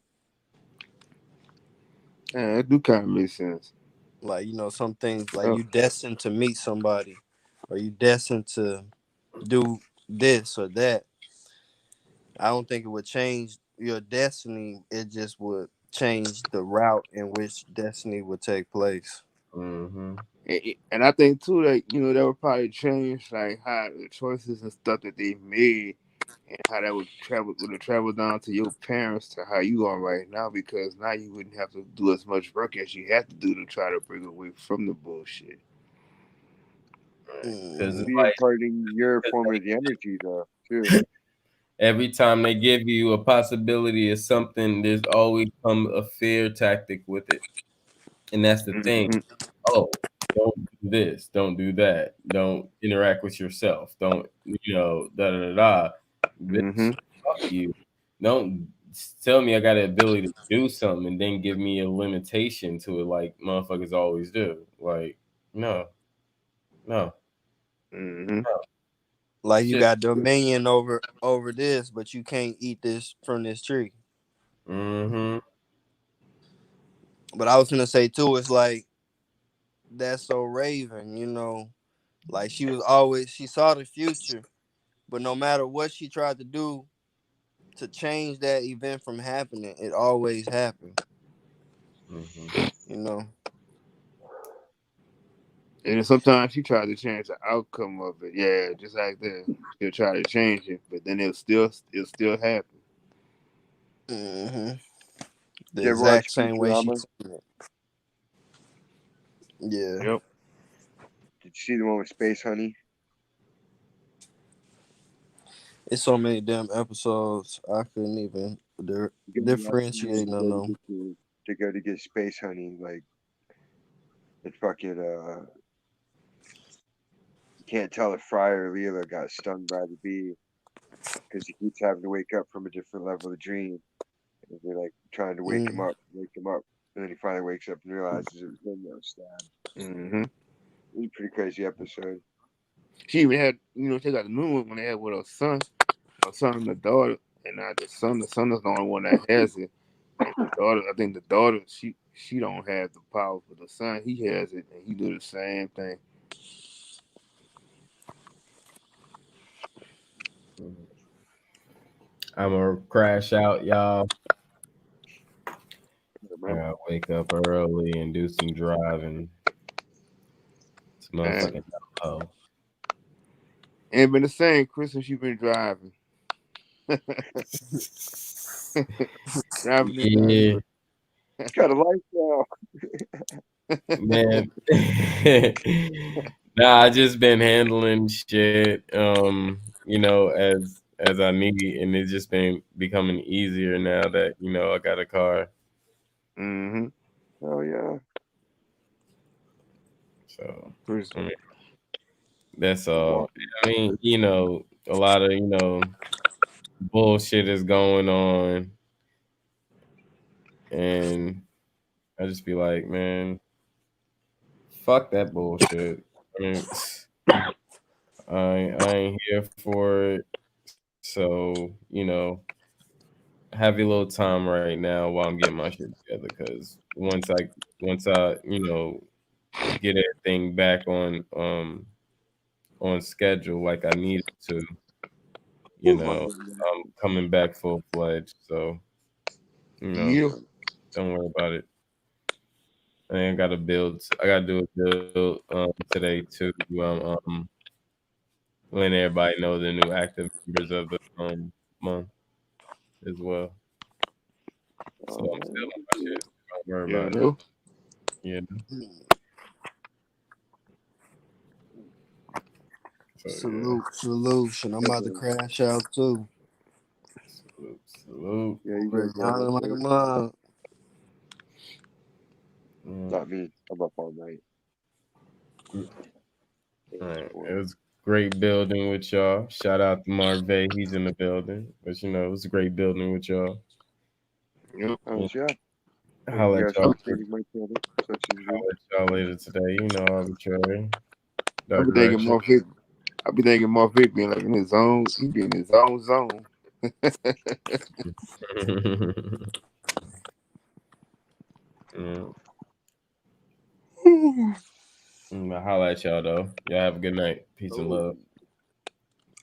Yeah, that do kind of make sense. Like some things like Oh, you destined to meet somebody, or you destined to do this or that. I don't think it would change your destiny. It just would change the route in which destiny would take place. Hmm. and I think too that that would probably change like how the choices and stuff that they made, and how that would have traveled down to your parents to how you are right now because now you wouldn't have to do as much work as you have to do to try to bring away from the bullshit. Because Mhm. it's Be like imparting your form of the energy though, too. every time they give you a possibility of something, there's always come a fear tactic with it. And that's the thing. Mm-hmm. Oh, don't do this, don't do that, don't interact with yourself, don't da da da da. Mm-hmm. Bitch, fuck you. Don't tell me I got the ability to do something and then give me a limitation to it like motherfuckers always do. Like, no, no, Mm-hmm. no. Like you Shit. got dominion over this, but you can't eat this from this tree. Mm-hmm. But I was gonna say too, it's like that's so Raven, you know. Like she saw the future, but no matter what she tried to do to change that event from happening, it always happened. Mm-hmm. You know. And then sometimes she tries to change the outcome of it. Yeah, just like that. She'll try to change it, but then it'll still happen. Hmm. The You ever watch exact same way she Futurama? seen it. Yeah. Yep. Did you see the one with Space Honey? It's so many damn episodes. I couldn't even You gotta watch the differentiate one no where no. to go to get Space Honey, like it fucking you can't tell if Fry or Leela got stung by the bee because he keeps having to wake up from a different level of dream. And they're like trying to Mm. wake him up, and then he finally wakes up and realizes it was him that was stabbed. Mm-hmm. It was a pretty crazy episode. She even had, she got the new one when they had with her son and the daughter, and now the son is the only one that has it. And the daughter, I think the daughter, she don't have the power, but the son he has it, and he do the same thing. I'm gonna crash out, y'all. I Man, gotta wake up early and do some driving. It's And motherfucking oh. ain't been the same, Chris, since you been driving. Driving is Yeah, different. he's got a life now. man. Nah, I just been handling shit, as I need, and it's just been becoming easier now that I got a car. Mm-hmm. Oh yeah. So Chris. I mean, that's I'm all. walking. I mean, a lot of bullshit is going on, and I just be like, man, fuck that bullshit. I mean, I ain't here for it. So, have a little time right now while I'm getting my shit together. Because once I get everything back on schedule like I needed to, I'm coming back full fledged. So, you know, Yeah. don't worry about it. I ain't got to build. I got to do a build today too. Letting everybody know the new active members of the month as well. So I'm still on my shit. Don't worry Yeah, about it. no. Yeah. So yeah. Salute, solution. I'm about to crash out too. Salute, salute. Yeah, you Ready guys got yawning up like a there. mom. Mm, Not me. I'm up all night. mm. All right. It was great building with y'all. Shout out to Marvey. He's in the building. But it was great building with y'all. Yep. Yeah. Yeah. Thank Holla you at guys for y'all. updating my channel. Such as you. Holla at y'all later today. Arbitrary. I be thinking Direction. more Vic. I be thinking more Vic being like in his own. He be in his own zone. Yeah. Holla at y'all though. Y'all have a good night. Peace and Oh, love.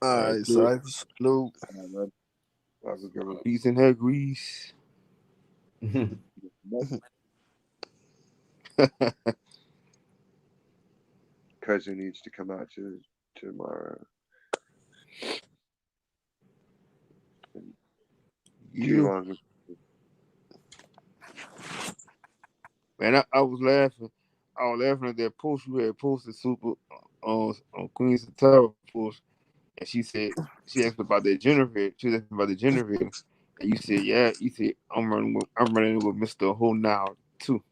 All All right, right, good. so salute. man. Have a good one. Peace in her grease. Cousin needs to come out to my too Yeah. long. Man, I was laughing. I was laughing at that post you had posted super on Queen's Tower post, and she asked about that generator. She was asking about the generator, and you said, yeah. You said I'm running with Mr. Ho now too.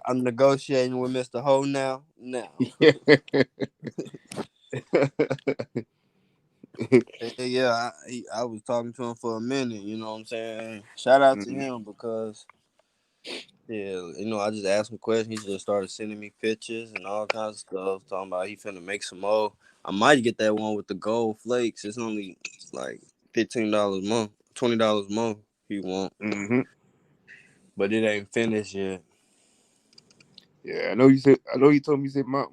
I'm negotiating with Mr. Ho now. Now. Yeah. Yeah, I was talking to him for a minute, you know what I'm saying? Shout out to him because yeah, I just asked him questions. He just started sending me pictures and all kinds of stuff, talking about he finna make some more. I might get that one with the gold flakes. It's only like $15 a month, $20 a month he want. Mm-hmm. But it ain't finished yet. Yeah, I know you said. I know you told me. You said my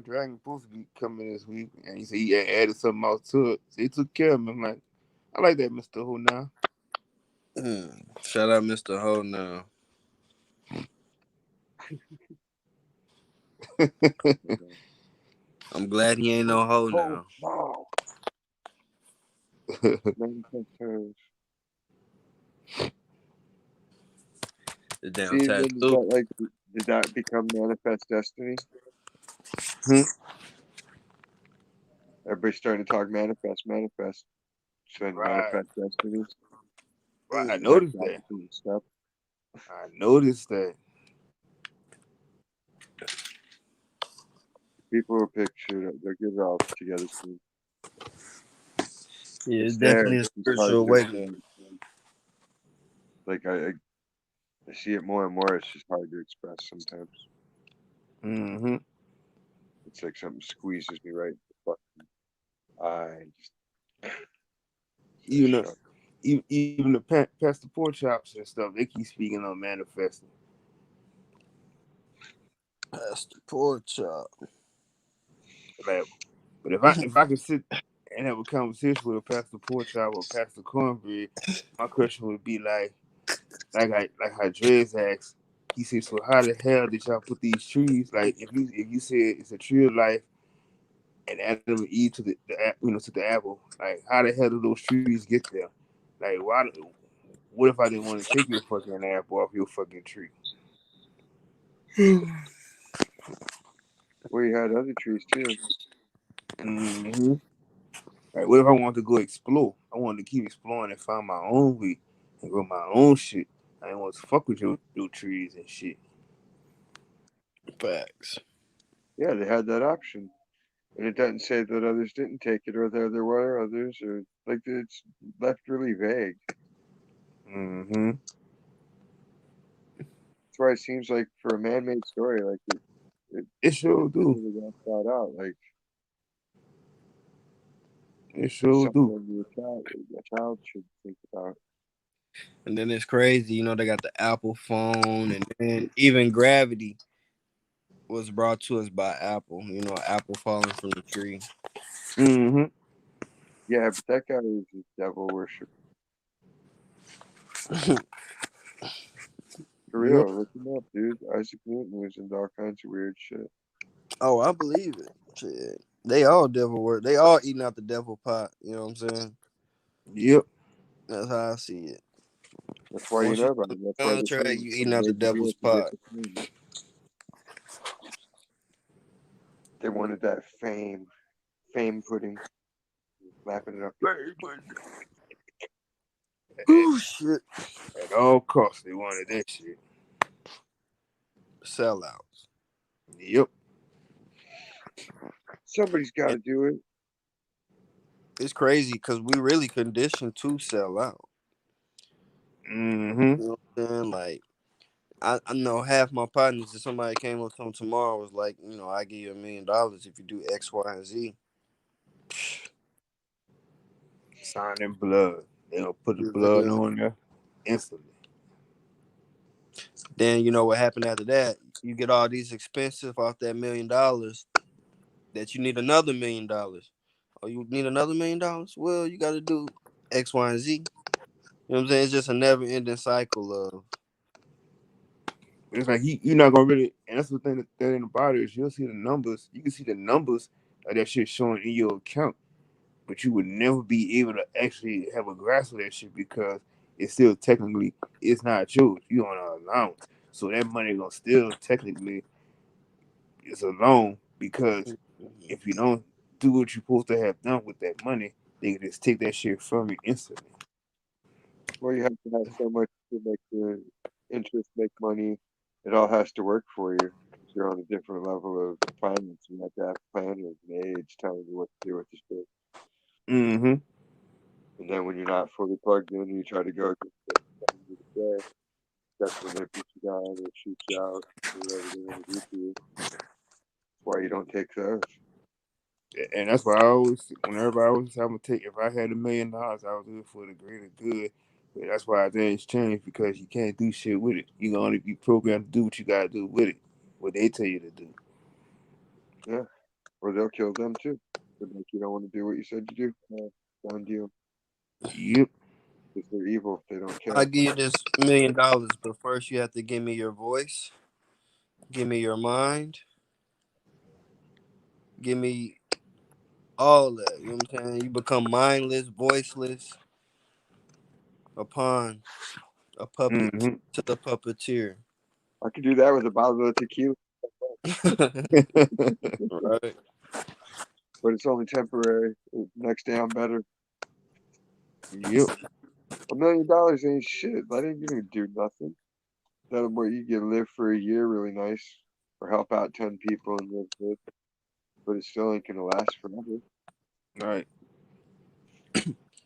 dragon supposed to be coming this week, and you said he had added something else to it. So he took care of me. I'm like, I like that Mr. Ho now. Shout out Mr. Ho now. I'm glad he ain't no hoe Oh now. no, manifest. The damn See, then did tattoo. that did that become manifest destiny? Hmm? Everybody's starting to talk manifest. So Right, manifest destiny. right. I Check noticed out that. some stuff. I noticed that. People will picture it. They'll get it all together soon. Yeah, it's It's there. definitely a It's just hard spiritual to awakening. explain. Like I see it more and more. It's just hard to express sometimes. Mm-hmm. It's like something squeezes me right in the fucking eye. Just Even the shut. even the pastor pork chops and stuff, they keep speaking on manifesting. That's the pork chop. Like, but if I could sit and have a conversation with a pastor pork chop or pastor cornbread, my question would be like how Dre's asked. He said, "So how the hell did y'all put these trees? Like, if you said it's a tree of life and Adam and Eve to the apple, like how the hell did those trees get there? Like, why? What if I didn't want to take your fucking apple off your fucking tree? Well, you had other trees too. Mm-hmm. Like, what if I wanted to go explore? I wanted to keep exploring and find my own way and grow my own shit. I didn't want to fuck with your trees and shit. Facts. Yeah, they had that option. And it doesn't say that others didn't take it or there were others or like it's left really vague. Mm-hmm. That's why it seems like for a man-made story, like it It sure it's not do. really that thought out. Like It it's sure do. something a child should think about. And then it's crazy, they got the Apple phone, and then even gravity was brought to us by Apple. Apple falling from the tree. Mm-hmm. Yeah, but that guy is a devil worship. For Yep. real, look him up, dude. Isaac Newton was into all kinds of weird shit. Oh, I believe it. Shit. They all devil work. They all eating out the devil pot. You know what I'm saying? Yep. That's how I see it. That's why you Once you know about sign it. That's a why the contract, thing you they eating out the made you do devil's it to get pot. the fame. They wanted that fame pudding, lapping it up. Oh shit. At all costs, they wanted that shit. Sellouts. Yep. Somebody's got And to do it. it's crazy because we really conditioned to sell out. Mm-hmm. You know what I'm saying? Like I know half my partners. If somebody came up to them tomorrow, was like, I give you $1 million if you do X, Y, and Z. Sign in blood. They gonna put the You blood feel me? on there instantly. Then you know what happened after that? You get all these expensive off that $1 million that you need another $1 million. Oh, you need another $1 million? Well, you got to do X, Y, and Z. You know what I'm saying? It's just a never ending cycle of. But it's like you're not gonna really, and that's the thing that ain't about it is you'll see the numbers. You can see the numbers of that shit showing in your account, but you would never be able to actually have a grasp of that shit because it's still technically it's not yours. You on an allowance. So that money gonna still technically is a loan because if you don't do what you're supposed to have done with that money, they can just take that shit from you instantly. Well, you have to have so much to make the interest make money. It all has to work for you. 'Cause you're on a different level of finance. You have to have planners and aides telling you what to do with the shit. Mm-hmm. And then when you're not fully plugged in, you try to go against what they're telling you to say. That's when they put you down or shoot you out or whatever they want to do to you. That's why you don't take those. And that's why I always, whenever I was, I'm gonna take. If I had $1 million, I would do it for the greater good. But that's why things change because you can't do shit with it. You can only be programmed to do what you gotta do with it, what they tell you to do. Yeah. Or they'll kill them too. But like you don't want to do what you said to do. Done deal. Yep. Because they're evil if they don't I care. give you this $1 million, but first you have to give me your voice, give me your mind, give me all that. You know what I'm saying? You become mindless, voiceless upon a puppet Mm-hmm. to the puppeteer. I could do that with a bottle of tequila, Right. but it's only temporary. Next day I'm better. Yep. $1 million ain't shit. That ain't gonna do nothing. That'll where you can live for a year really nice, or help out 10 people and live good. But it still ain't gonna last forever. Right.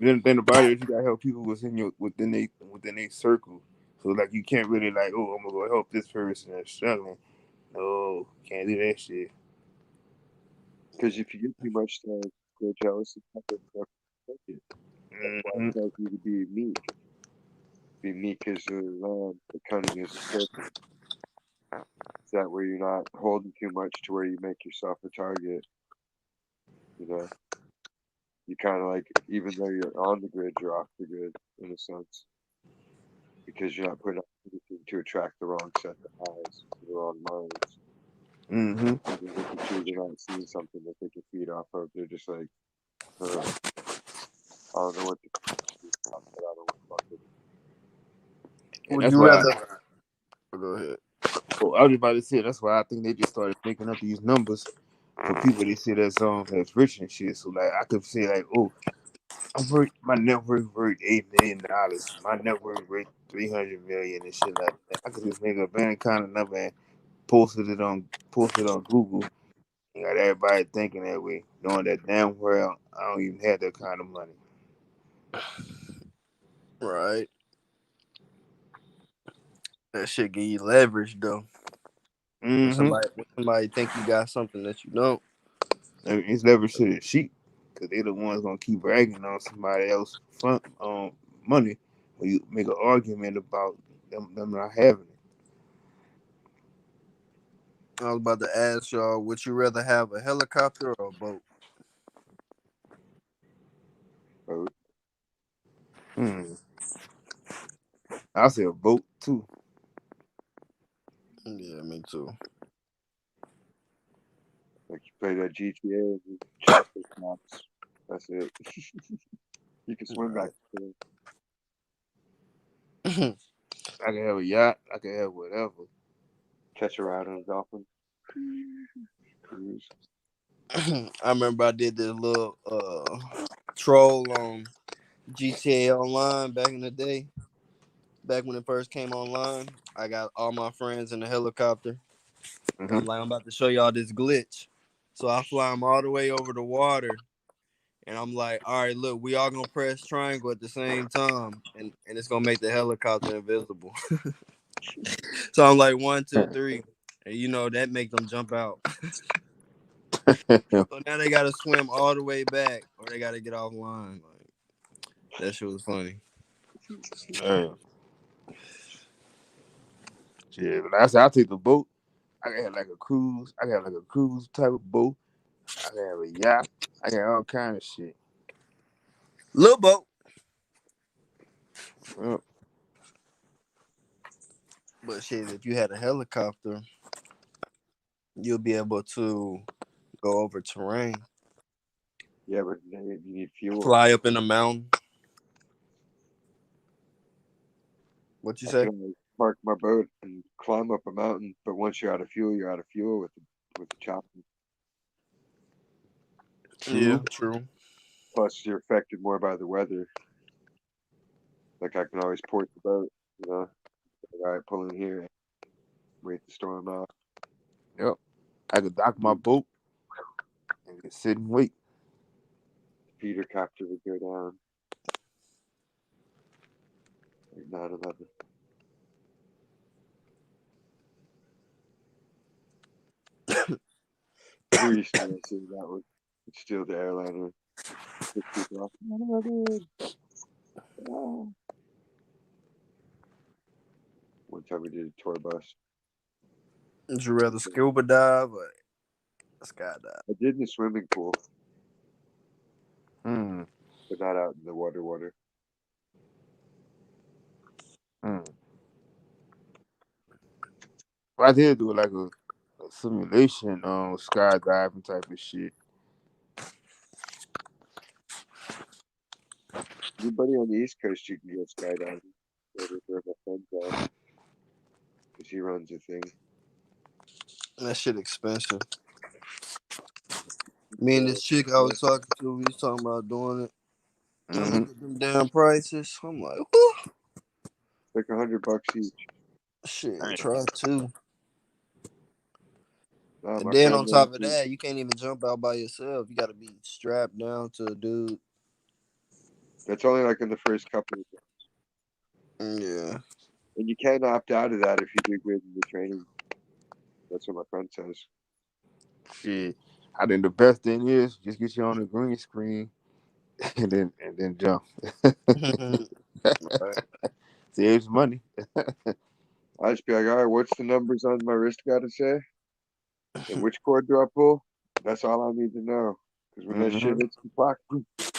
Then about it, you gotta help people within a circle. So like you can't really like, oh, I'm gonna go help this person that's struggling. No, can't do that shit. Because if you get too much to go jealous and stuff, take it. That's why Mm-hmm. it tells you to be meek. Be meek as a lamb, but cunning as a serpent. Is that where you're not holding too much to where you make yourself a target? You know, you kind of like, even though you're on the grid, you're off the grid in a sense because you're not putting up anything to attract the wrong set of eyes, the wrong minds. Mm-hmm. Even if it's true, they're not seeing something that they can feed off of. They're just like, I don't know what to do, but I don't want to fuck with And Would that's you why. rather? Go ahead. Oh, I was about to say that's why I think they just started making up these numbers for people they see that's rich and shit. So like I could say like, oh, my net worth worth $8 million. My net worth worth 300 million and shit like that. I could just make a bank kind of number and post it on Google. You got everybody thinking that way, knowing that damn well I don't even have that kind of money. Right. That shit give you leverage though. When Mm-hmm. somebody think you got something that you don't. I mean, it's leverage to the sheep because they're the ones gonna keep bragging on somebody else front money when you make an argument about them not having it. I was about to ask y'all, would you rather have a helicopter or a boat? it. Hmm. I say a boat too. Yeah, me too. Like you play that GTA and you chocolate maps. That's it. You can swim back Right. to I can have a yacht. I can have whatever. catch a ride on a dolphin. Cruise. I remember I did this little troll on GTA Online back in the day. Back when it first came online, I got all my friends in the helicopter. And Hmm. I'm like, I'm about to show y'all this glitch. So I fly them all the way over the water. And I'm like, all right, look, we all gonna press triangle at the same time, and it's gonna make the helicopter invisible. So I'm like 1, 2, 3, and that make them jump out. So now they gotta swim all the way back, or they gotta get offline. Like that shit was funny. Man, shit. But I said I take the boat. I can have like a cruise. I can have like a cruise type of boat. I can have a yacht. I can have all kind of shit. Little boat, Well, but shit, if you had a helicopter, you'll be able to go over terrain, Yeah, but you need fuel. fly up in the mountain. What you I say? can only park my boat and climb up a mountain. But once you're out of fuel, you're out of fuel with the chopper. Yeah, True. true. Plus, you're affected more by the weather. Like I can always port the boat, you know. Like, all right, pull in here, wait the storm out. Yep. I could dock my boat and just sit and wait. Feeder copter would go down. Like 9/11. Who used to say that would steal the airliner? Pick people off. 9/11. Ah. One time we did a tour bus. Would you rather scuba dive or skydive? I did in the swimming pool, Hmm. but not out in the water. Hmm. But I did do like a simulation skydiving type of shit. Anybody on the East Coast, you can go skydiving. Where my friends are, because he runs a thing. That shit expensive. Me and So, this chick I was talking to, we was talking about doing it. I Mm-hmm. look at them damn prices. I'm like, whew, it's like $100 each. shit, Dang. try to. And My then friend on runs top of it. that, you can't even jump out by yourself. You got to be strapped down to a dude. That's only like in the first couple of Yeah. and you can opt out of that if you do good in the training. That's what my friend says. Shit. I think the best thing is just get you on the green screen and then jump. Right. Saves money. I just be like, all right, what's the numbers on my wrist got to say? And which cord do I pull? That's all I need to know. Because when that shit Mm-hmm. hits the clock,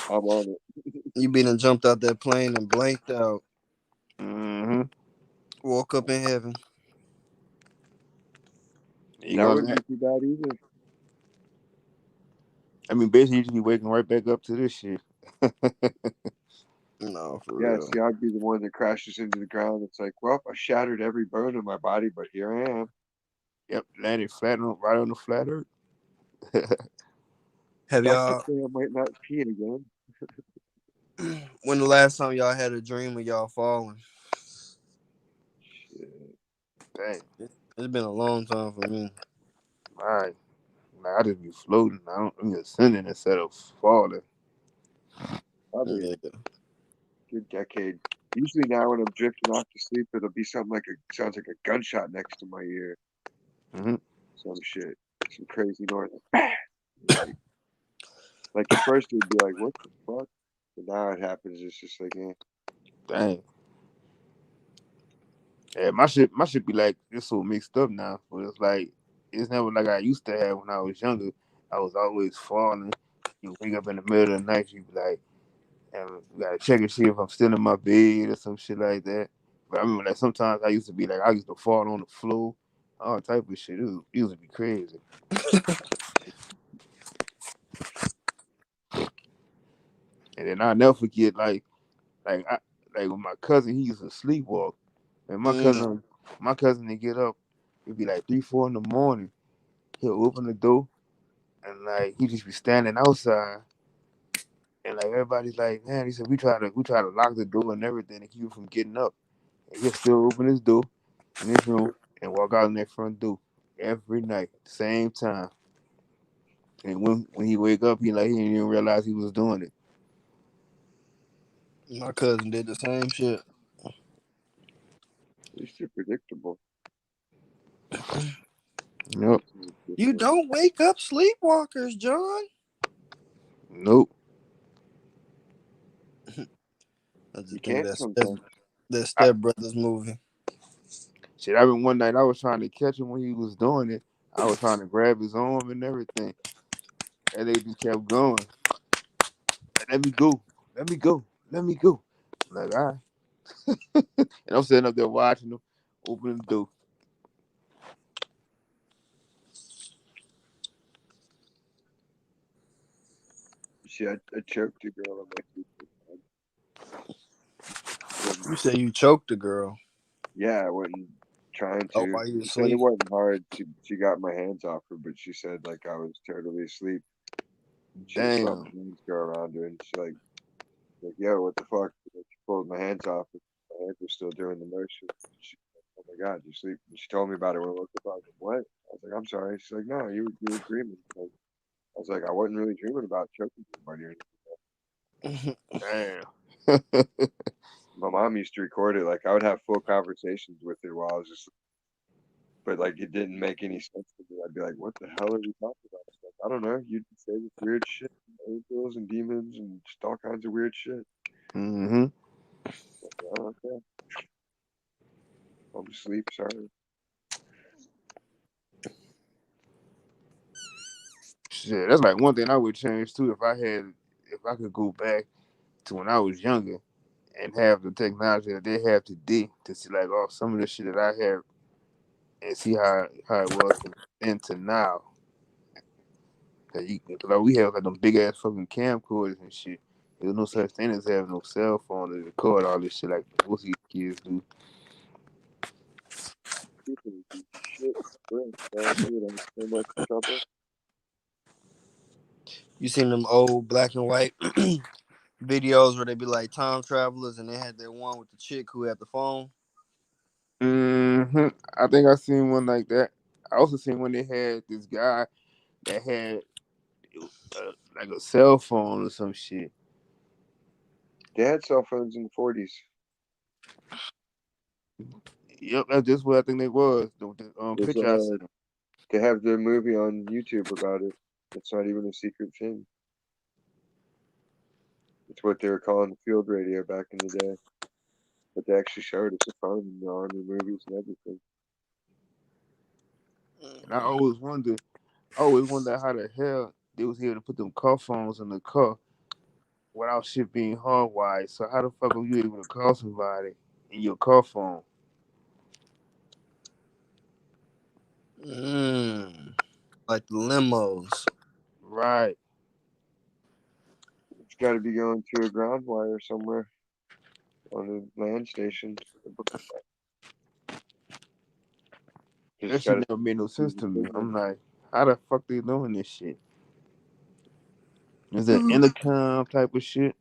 I'm on it. You been and jumped out that plane and blanked out. Mm-hmm. Woke up in heaven. You That gonna wouldn't be too bad either. I mean basically you just be waking right back up to this shit. No, for Yeah, real. see, I'd be the one that crashes into the ground. It's like, well, I shattered every bone in my body, but here I am. Yep, landed flat on right on the flat earth. Have Doctors y'all, say I might not pee again. when the last time y'all had a dream of y'all falling? Shit. Dang. It's been a long time for me. Right. Like I just be floating. I'm ascending instead of falling. Probably Yeah. a good decade. Usually now when I'm drifting off to sleep, it'll be something like sounds like a gunshot next to my ear. Mm-hmm. Some shit. Some crazy noise. Like at first it would be like, what the fuck? But now it happens. It's just like, Dang. Yeah, my shit be like it's so mixed up now. But it's like it's never like I used to have when I was younger. I was always falling. You wake up in the middle of the night, you be like, and you gotta check and see if I'm still in my bed or some shit like that. But I remember like sometimes I used to be like I used to fall on the floor, all type of shit. It used to be crazy. And then I'll never forget like I like when my cousin he used to sleepwalk. And Mm. my cousin would get up, it'd be like 3, 4 in the morning. He'll open the door and like he just be standing outside and like everybody's like, man, he said we try to lock the door and everything to keep him from getting up. And he'll still open his door in his room and walk out in that front door every night, same time. And when he wake up, he didn't even realize he was doing it. My cousin did the same shit. at least you're predictable. Nope. You don't wake up sleepwalkers, John. Nope. I just You think can't sometimes. that I, Step Brothers movie. shit, I remember one night I was trying to catch him when he was doing it. I was trying to grab his arm and everything. And they just kept going. Like, let me go. Let me go. Let me go. I'm like, all right. And I'm sitting up there watching them open the door. See, I choked a girl on my feet. You say you choked the girl. Yeah, I wasn't trying Oh, to. while you She said it asleep? wasn't hard. She got my hands off her, but she said like I was totally asleep. She just felt Damn. my hands go around her, and she like, yo, what the fuck? And she pulled my hands off. And my hands were still doing the motion. She, oh my god, you sleep? And she told me about it when I woke up. I was like, what? I was like, I'm sorry. She's like, no, you were dreaming. Like, I was like, I wasn't really dreaming about choking somebody or anything. Damn. My mom used to record it. Like I would have full conversations with her while I was just, but like it didn't make any sense to me. I'd be like, what the hell are we talking about? She's like, I don't know. You say this weird shit, angels and demons and just all kinds of weird shit. Mm-hmm. Oh, okay. I'm asleep. Sorry. Shit, that's like one thing I would change too if I could go back to when I was younger and have the technology that they have today to see like some of the shit that I have and see how it was from then to now. Cause like we have like them big ass fucking camcorders and shit. There's no such thing as having no cell phone to record all this shit like most of these kids do. People do shit. Bro, man, they would have so much trouble. You seen them old black and white videos where they be like time travelers and they had that one with the chick who had the phone? Hmm. I think I seen one like that. I also seen when they had this guy that had like a cell phone or some shit. They had cell phones in the 40s. Yep, that's just what I think they was. The There's picture I seen. they have the movie on YouTube about it. It's not even a secret thing. It's what they were calling the field radio back in the day. But they actually showed us a phone in the army movies and everything. And I always wonder how the hell they was able to put them car phones in the car without shit being hardwired. So how the fuck are you able to call somebody in your car phone? Mm, like the limos. Right. It's got to be going to a ground wire somewhere on a land station. That Just got shit to never made no sense use the to me. signal. I'm like, how the fuck they doing this shit? Is that intercom type of shit?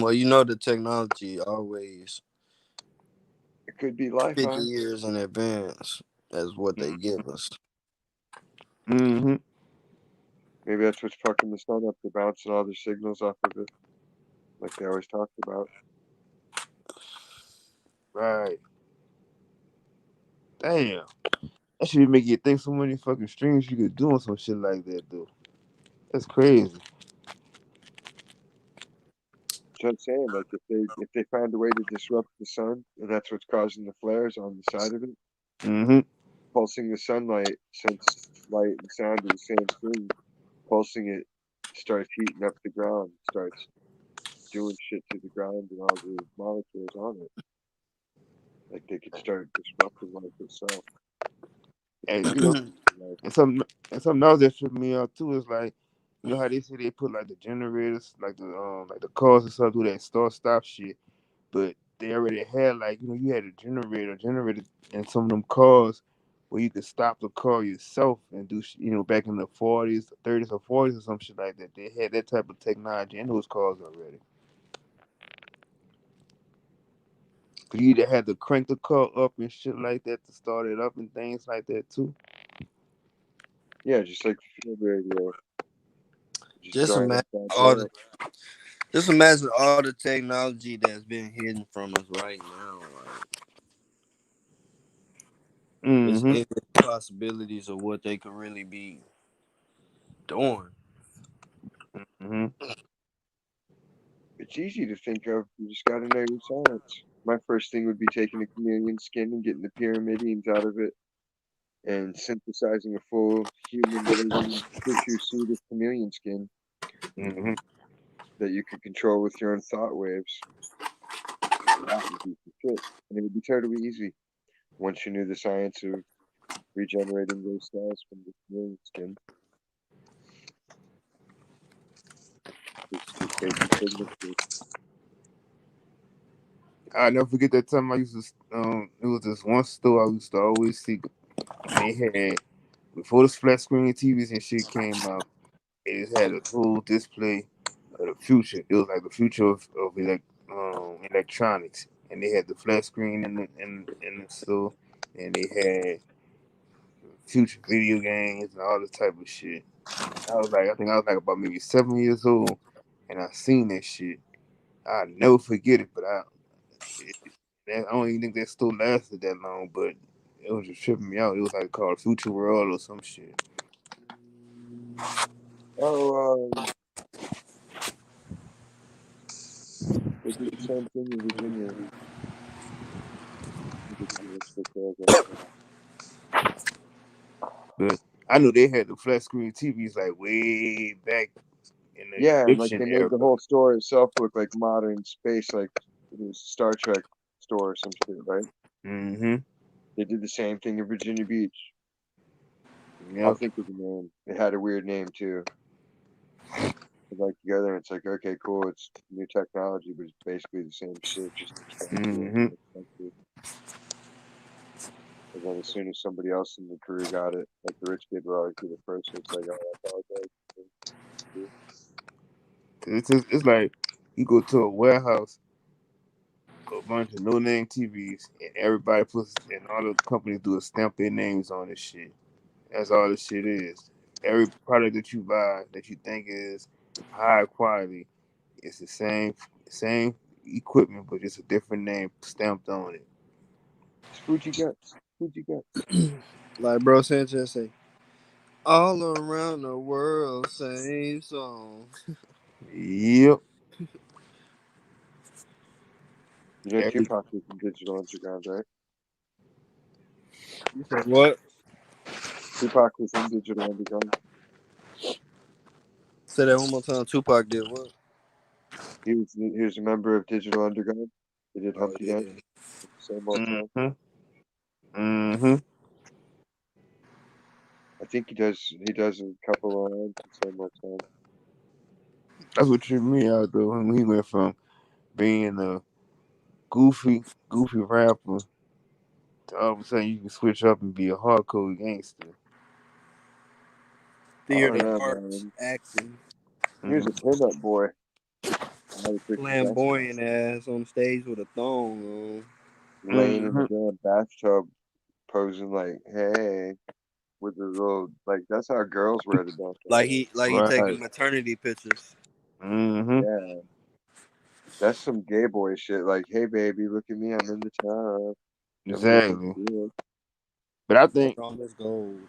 Well, you know the technology always It could be life, 50 huh? years in advance as what they give us. Mm-hmm. Maybe that's what's fucking the sun up. They're bouncing all their signals off of it, like they always talked about. Right. Damn. That should make you think so many fucking streams you could do on some shit like that, though. That's crazy. So I'm saying, like, if they find a way to disrupt the sun, and that's what's causing the flares on the side of it, Mm-hmm. pulsing the sunlight, since light and sound are the same thing, pulsing it starts heating up the ground, starts doing shit to the ground and all the molecules on it. Like they could start disrupting life itself. And Like, and something else that tripped me out too is like, you know how they say they put like the generators, like the cars and stuff do that start stop shit, but they already had like you had a generator in some of them cars where you could stop the car yourself and do back in the 40s, 30s or 40s or some shit like that. They had that type of technology in those cars already. Cause you either had to crank the car up and shit like that to start it up and things like that too. yeah, just like the field radio, just Just drawing imagine up that all the bell. just imagine all the technology that's been hidden from us right now. Like, it's Mm-hmm. infinite possibilities of what they could really be doing. Mm-hmm. It's easy to think of. You just got to know your science. My first thing would be taking a chameleon skin and getting the pyramidions out of it and synthesizing a full human living tissue suit of chameleon skin Mm-hmm. that you could control with your own thought waves. That would be some shit. And it would be totally easy once you knew the science of regenerating those cells from the chameleon skin. Just basic signatures. I never forget that time I used to. It was this one store I used to always see. They had before the flat screen TVs and shit came out. It just had a whole display of the future. It was like the future of electronics, and they had the flat screen in the store, and they had future video games and all this type of shit. I think I was like about maybe 7 years old, and I seen that shit. I never forget it, but it, I don't even think that still lasted that long. But it was just tripping me out. It was like called Future World or some shit. Oh, they did the same thing in Virginia. Virginia stick there, I guess. But I knew they had the flat screen TVs like way back in the Yeah, and like Egyptian they era. made the whole store itself look like modern space, like it was a Star Trek store or some shit, right? Mm-hmm. They did the same thing in Virginia Beach. I'll Yep. think of the name. It had a weird name too. Like you go there, and it's like, okay, cool, it's new technology, but it's basically the same shit, just expensive. Mm-hmm. Expensive. And then as soon as somebody else in the crew got it, like the rich kid would always be the first. So it's like, oh, I apologize. It's like you go to a warehouse, a bunch of no name TVs, and everybody puts and all the companies do is stamp their names on this shit. That's all this shit is. Every product that you buy that you think is high quality, it's the same equipment, but just a different name stamped on it. It's Fuji Guts. Fuji Guts. Like bro Sanchez say, all around the world, same song. Yep. You know, Every Tupac was in Digital Underground, right? You said what? Tupac was in Digital Underground. Say that one more time. Tupac did what? He was a member of Digital Underground. They did Oh Humpty yeah. Dance at the same old time. mm-hmm. Mm-hmm. I think he does a couple of lines at the same old time. That's what tripped me out though. When he went from being a goofy rapper to all of a sudden you can switch up and be a hardcore gangster. I don't Theater know, arts, man. acting, He was a Mm-hmm. pinup boy. Not a quick gangster. flamboyant ass on stage with a thong on. Laying in the Mm-hmm. damn bathtub, posing like, hey, with the little, like, that's how girls wear the damn thing. Like he Right. taking maternity pictures. Mm-hmm. Yeah, that's some gay boy shit. Like, hey, baby, look at me, I'm in the tub. Let me look at Exactly. you. But I Put think, on this gold.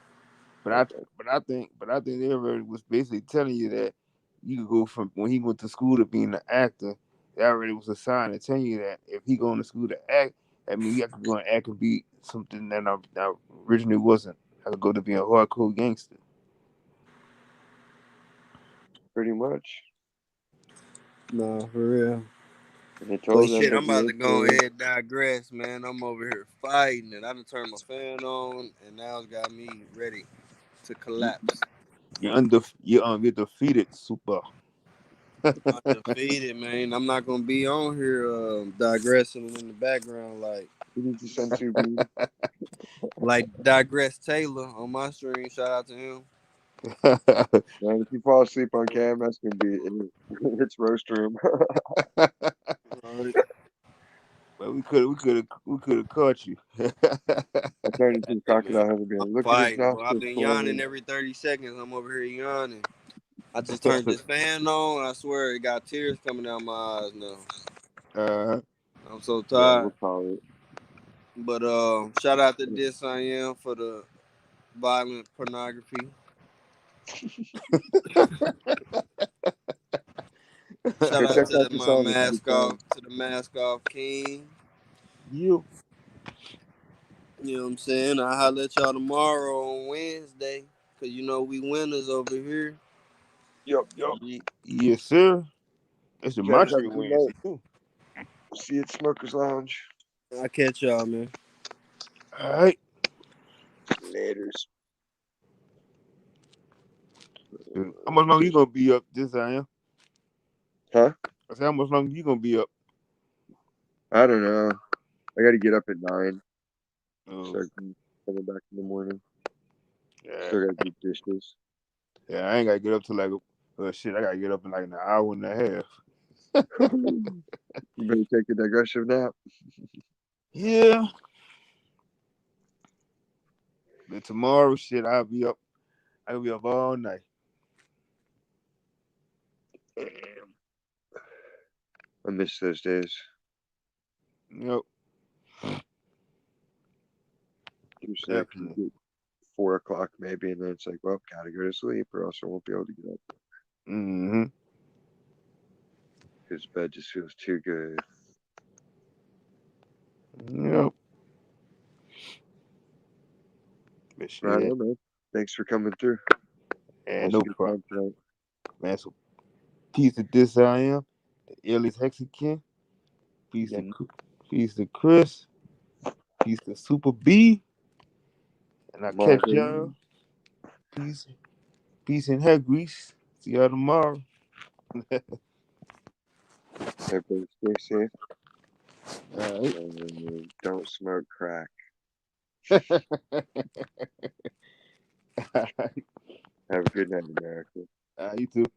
but I, but I think they already was basically telling you that you could go from when he went to school to being an actor. That already was a sign to tell you that if he going to school to act, I mean, you have to go and act and be something that I originally wasn't. I could go to being a hardcore gangster. Pretty much. Nah, for real. And they But told them shit, I'm at about the to age go of, ahead and digress, man. I'm over here fighting and I done turned my fan on and now it's got me ready to You, collapse. you're defeated, super. Undefeated, man. I'm not gonna be on here digressing in the background he needs to send to me. like digress Taylor on my stream. Shout out to him. Man, if you fall asleep on cam, that's gonna be it. It's roast room. Alright. But we could have caught you. I turned into a Hey man, crocodile again. Look at his fighting, bro. I've nostrils been yawning glowing. every 30 seconds. I'm over here yawning. I just turned this fan on. I swear it got tears coming out my eyes now. uh, I'm so Yeah, tired. we'll call it. But shout out to Dis I Am for the violent pornography. Shout Go out check out to the my song. It's a good mask off, song. to the mask off king. you. You know what I'm saying? I'll holler at y'all tomorrow on Wednesday. Cause you know we winners over here. Yup, yup. Yes, sir. It's a Guys, have Montreal a good Wednesday night. too. See you at Smokers Lounge. I'll catch y'all, man. All right. Laters. How much longer you gonna be up? This I am. Huh? I said, how much longer you gonna be up? I don't know. I got to get up at 9, Oh, so I can coming back in the morning. yeah, Still got to do dishes. yeah. I ain't gotta get up to like shit. I gotta get up in like an hour and a half. You better take a digressive nap. Yeah, but tomorrow, shit, I'll be up. I'll be up all night. I miss those days. Yep, Usually I can definitely. get 4 o'clock maybe, and then it's like, well, gotta go to sleep, or else I won't be able to get up Mm-hmm. because bed just feels too good. Yep. But Right shit, on, man. Thanks for coming through. That and was a no good problem, time tonight. man. So piece of this I am, the illest Mexican. Piece of Yeah, piece of Chris. Piece of Super B. And I catch Marvin. y'all. Peace, peace and hair grease. See y'all tomorrow. Everybody stay safe All right. and don't smoke crack. Have a good night, America. You too.